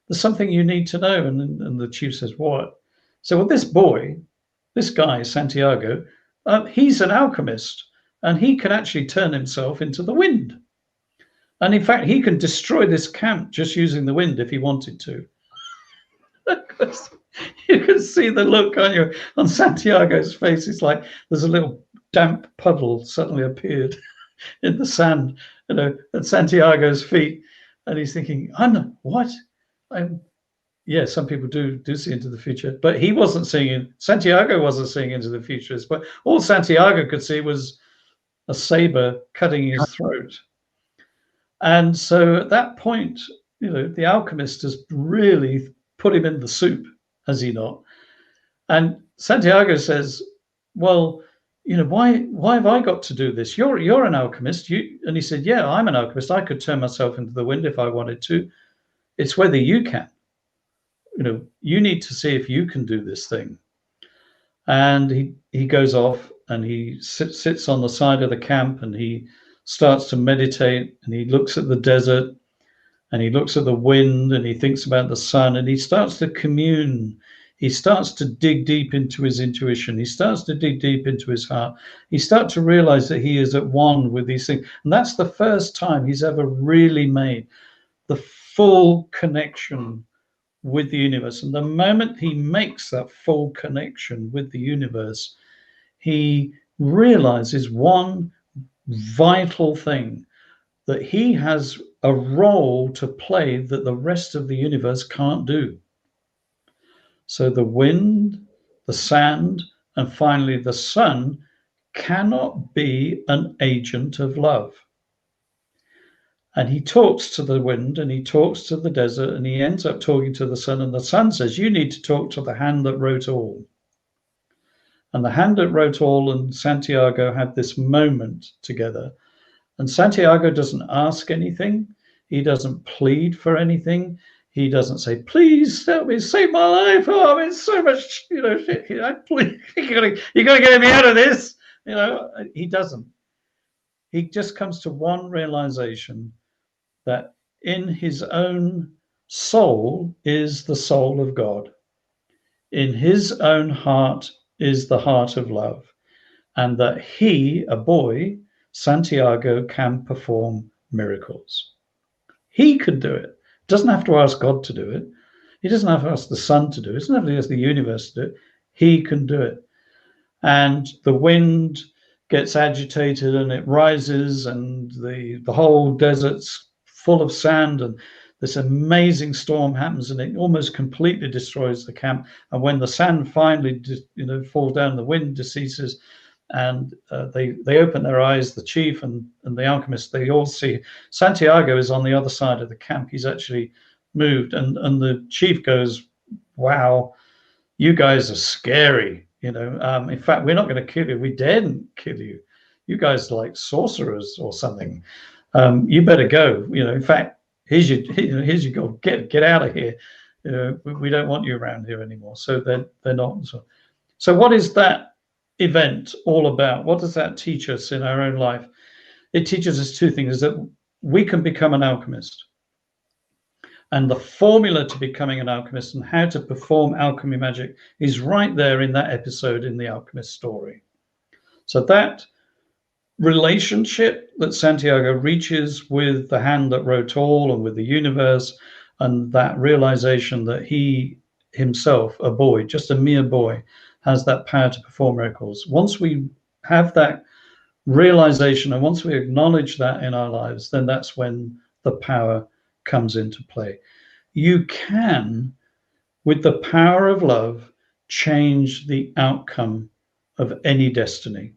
there's something you need to know. And the chief says, what? So, well, this guy, Santiago, he's an alchemist, and he can actually turn himself into the wind. And in fact, he can destroy this camp just using the wind if he wanted to. You can see the look on Santiago's face. It's like there's a little damp puddle suddenly appeared in the sand, you know, at Santiago's feet. And he's thinking, what? Yeah, some people do see into the future, but he wasn't seeing it. Santiago wasn't seeing into the future. But all Santiago could see was a saber cutting his throat. And so at that point, you know, the alchemist has really put him in the soup, has he not? And Santiago says, well, you know, why have I got to do this? You're an alchemist. And he said, yeah, I'm an alchemist. I could turn myself into the wind if I wanted to. It's whether you can. You know, you need to see if you can do this thing. And he goes off and he sits on the side of the camp, and he starts to meditate, and he looks at the desert, and he looks at the wind, and he thinks about the sun, and he starts to commune. He starts to dig deep into his intuition. He starts to dig deep into his heart. He starts to realize that he is at one with these things. And that's the first time he's ever really made the full connection with the universe. And the moment he makes that full connection with the universe, he realizes one vital thing, that he has a role to play that the rest of the universe can't do. So the wind, the sand, and finally the sun cannot be an agent of love. And he talks to the wind, and he talks to the desert, and he ends up talking to the sun. And the sun says, you need to talk to the hand that wrote all. And the hand that wrote all and Santiago have this moment together. And Santiago doesn't ask anything. He doesn't plead for anything. He doesn't say, please help me, save my life. Oh, I'm in so much, you know, shit here. Please, you gotta get me out of this. You know, he doesn't. He just comes to one realization, that in his own soul is the soul of God. In his own heart is the heart of love. And that he, a boy, Santiago, can perform miracles. He could do it. Doesn't have to ask God to do it. He doesn't have to ask the sun to do it. He doesn't have to ask the universe to do it. He can do it. and the wind gets agitated and it rises, and the whole desert's full of sand, and this amazing storm happens, and it almost completely destroys the camp. And when the sand finally, falls down, the wind ceases, and they open their eyes. The chief and the alchemist, they all see Santiago is on the other side of the camp. He's actually moved, and the chief goes, "Wow, you guys are scary. In fact, we're not going to kill you. We daren't kill you. You guys are like sorcerers or something. You better go. In fact, here's your goal. Get out of here. We don't want you around here anymore." So they're not. So what is that event all about? What does that teach us in our own life? It teaches us two things: that we can become an alchemist, and the formula to becoming an alchemist and how to perform alchemy magic is right there in that episode in the Alchemist story. So that relationship that Santiago reaches with the hand that wrote all and with the universe, and that realization that he himself, a boy, just a mere boy, has that power to perform miracles. Once we have that realization, and once we acknowledge that in our lives, then that's when the power comes into play. You can, with the power of love, change the outcome of any destiny.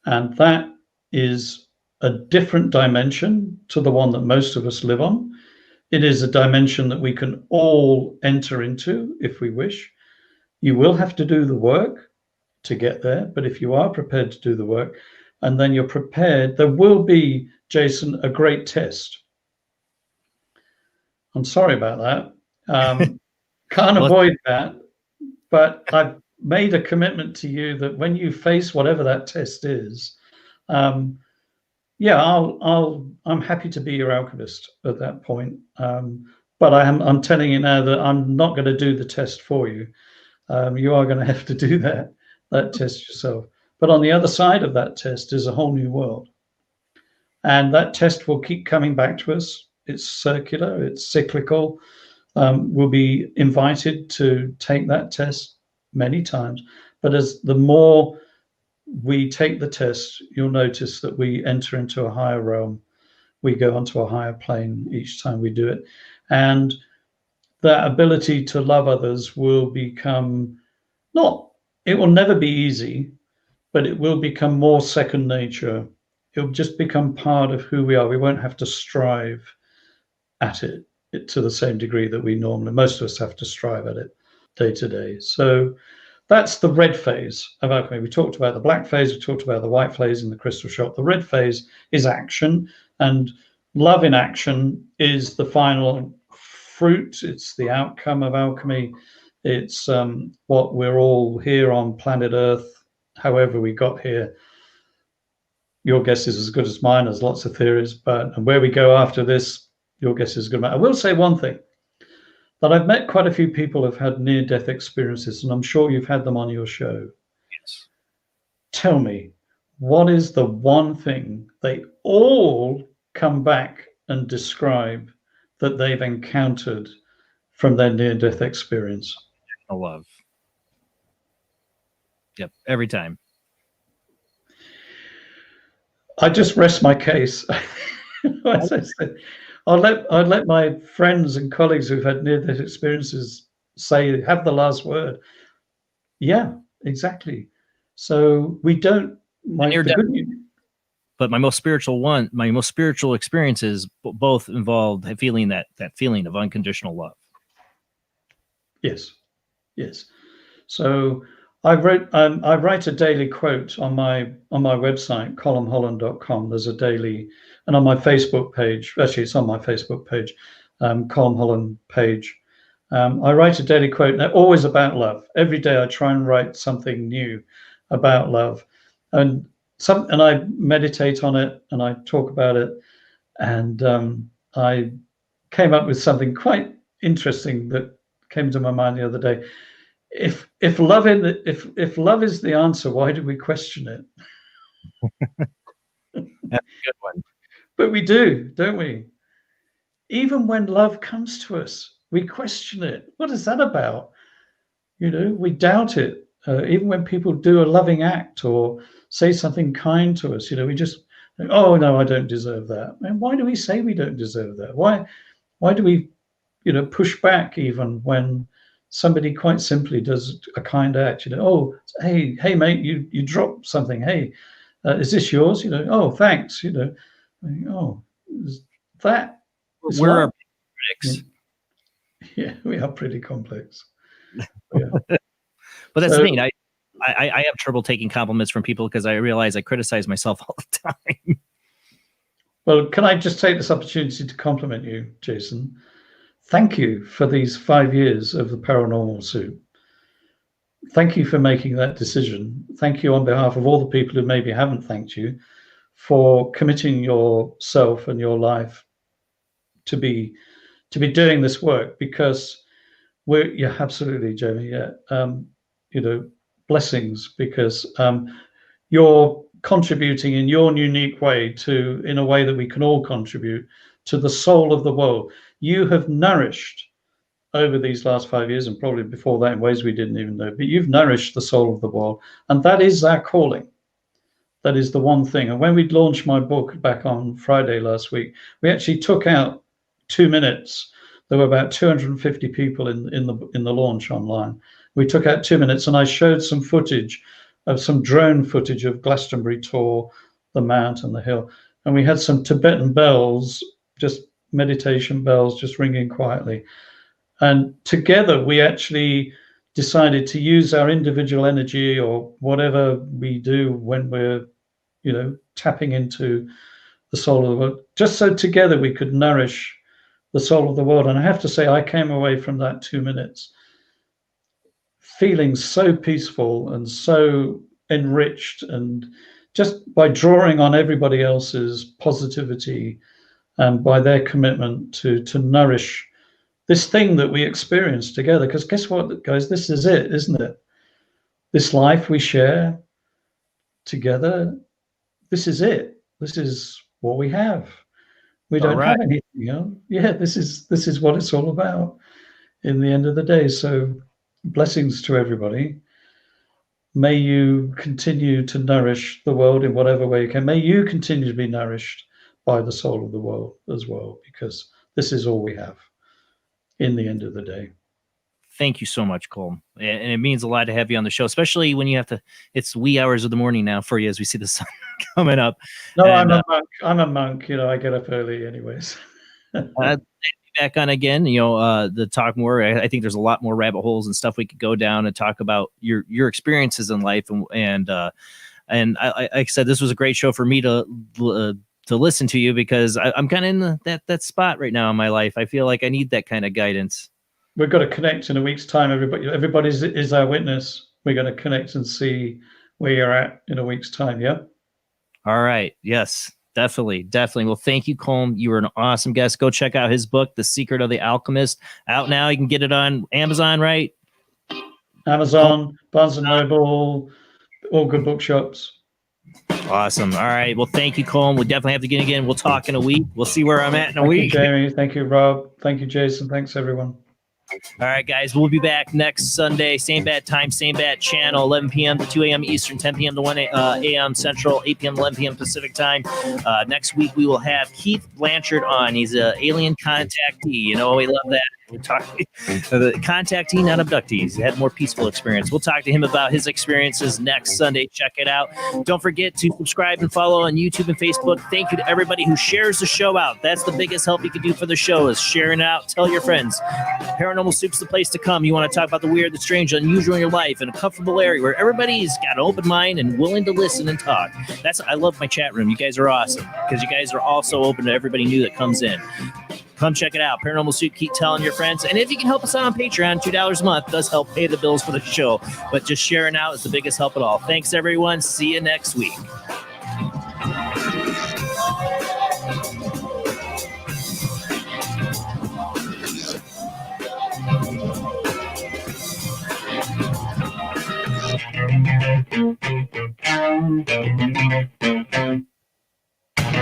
And that is a different dimension to the one that most of us live on. It is a dimension that we can all enter into if we wish. You will have to do the work to get there, but if you are prepared to do the work, and then you're prepared, there will be, Jason, a great test. I'm sorry about that. Can't avoid that, but I've made a commitment to you that when you face whatever that test is, I'm happy to be your alchemist at that point. But I'm telling you now that I'm not going to do the test for you. You are going to have to do that test yourself. But on the other side of that test is a whole new world, and that test will keep coming back to us. It's circular, it's cyclical. We'll be invited to take that test many times, but as the more we take the test, you'll notice that we enter into a higher realm. We go onto a higher plane each time we do it, and that ability to love others will become it will never be easy, but it will become more second nature. It'll just become part of who we are. We won't have to strive at it to the same degree that most of us have to strive at it day to day. So that's the red phase of alchemy. We talked about the black phase, we talked about the white phase in the crystal shop. The red phase is action, and love in action is the final fruit. It's the outcome of alchemy. It's what we're all here on planet Earth, however we got here. Your guess is as good as mine. There's lots of theories, and where we go after this, your guess is good. I will say one thing, that I've met quite a few people who've had near-death experiences, and I'm sure you've had them on your show. Yes. Tell me, what is the one thing they all come back and describe that they've encountered from their near-death experience? Love. Yep, every time. I just rest my case. As I said, I'll let my friends and colleagues who've had near-death experiences have the last word. Yeah, exactly. So we don't. But my most spiritual experiences both involved feeling that feeling of unconditional love. Yes. So I write a daily quote on my website, colmholland.com. There's a daily, and on my Facebook page, actually it's on my Facebook page, Colm Holland page. I write a daily quote, and always about love. Every day I try and write something new about love, and I meditate on it, and I talk about it, and I came up with something quite interesting that came to my mind the other day. If love is the answer, why do we question it? That's a good one. But we do, don't we? Even when love comes to us, we question it. What is that about? We doubt it. even when people do a loving act or say something kind to us, we just, oh no, I don't deserve that. And why do we say we don't deserve that? Why do we, push back even when somebody quite simply does a kind act? Oh, hey mate, you dropped something. Hey, is this yours? Oh, thanks. Oh, that. We're our critics. Yeah, we are pretty complex. But that's the thing. I have trouble taking compliments from people because I realize I criticize myself all the time. Well, can I just take this opportunity to compliment you, Jason? Thank you for these 5 years of the Paranormal Soup. Thank you for making that decision. Thank you on behalf of all the people who maybe haven't thanked you for committing yourself and your life to be doing this work, because yeah, absolutely, Jamie. Yeah. Blessings, because you're contributing in your unique way in a way that we can all contribute to the soul of the world. You have nourished over these last 5 years, and probably before that in ways we didn't even know, but you've nourished the soul of the world. And that is our calling. That is the one thing. And when we launched my book back on Friday last week, we actually took out 2 minutes. There were about 250 people in the launch online. We took out 2 minutes, and I showed some footage of some drone footage of Glastonbury Tor, the Mount and the hill. And we had some Tibetan bells, just meditation bells, just ringing quietly. And together we actually decided to use our individual energy, or whatever we do when we're, tapping into the soul of the world, just so together we could nourish the soul of the world. And I have to say, I came away from that 2 minutes feeling so peaceful and so enriched, and just by drawing on everybody else's positivity and by their commitment to nourish this thing that we experience together. Because guess what, guys, this is it, isn't it? This life we share together, this is it. This is what we have. We don't have anything else. Yeah, this is what it's all about in the end of the day. So blessings to everybody. May you continue to nourish the world in whatever way you can. May you continue to be nourished by the soul of the world as well, because this is all we have in the end of the day. Thank you so much, Colm. And it means a lot to have you on the show, especially when you have to, it's wee hours of the morning now for you as we see the sun coming up. No, and, I'm a monk. I get up early anyways. Back on again, the talk more. I think there's a lot more rabbit holes and stuff we could go down and talk about your experiences in life. And like I said, this was a great show for me to listen to you, because I'm kind of in that spot right now in my life. I feel like I need that kind of guidance. We've got to connect in a week's time. Everybody is our witness. We're going to connect and see where you're at in a week's time. Yeah. All right. Yes, definitely. Well, thank you, Colm. You were an awesome guest. Go check out his book, The Secret of the Alchemist. Out now. You can get it on Amazon, right? Amazon, Barnes and Noble, all good bookshops. Awesome. All right. Well, thank you, Colm. We'll definitely have to get again. We'll talk in a week. We'll see where I'm at in a week. Thank you, Jamie. Thank you, Rob. Thank you, Jason. Thanks, everyone. All right, guys. We'll be back next Sunday. Same bad time, same bad channel, 11 p.m. to 2 a.m. Eastern, 10 p.m. to 1 a.m. Central, 8 p.m. to 11 p.m. Pacific time. Next week, we will have Keith Blanchard on. He's an alien contactee. We love that. We're talking the contactee, not abductees. He's had more peaceful experience. We'll talk to him about his experiences next Sunday. Check it out. Don't forget to subscribe and follow on YouTube and Facebook. Thank you to everybody who shares the show out. That's the biggest help you can do for the show, is sharing it out. Tell your friends. Paranormal Soup's the place to come. You want to talk about the weird, the strange, unusual in your life in a comfortable area where everybody's got an open mind and willing to listen and talk. I love my chat room. You guys are awesome, because you guys are also open to everybody new that comes in. Come check it out. Paranormal Soup. Keep telling your friends. And if you can help us out on Patreon, $2 a month does help pay the bills for the show. But just sharing out is the biggest help at all. Thanks, everyone. See you next week.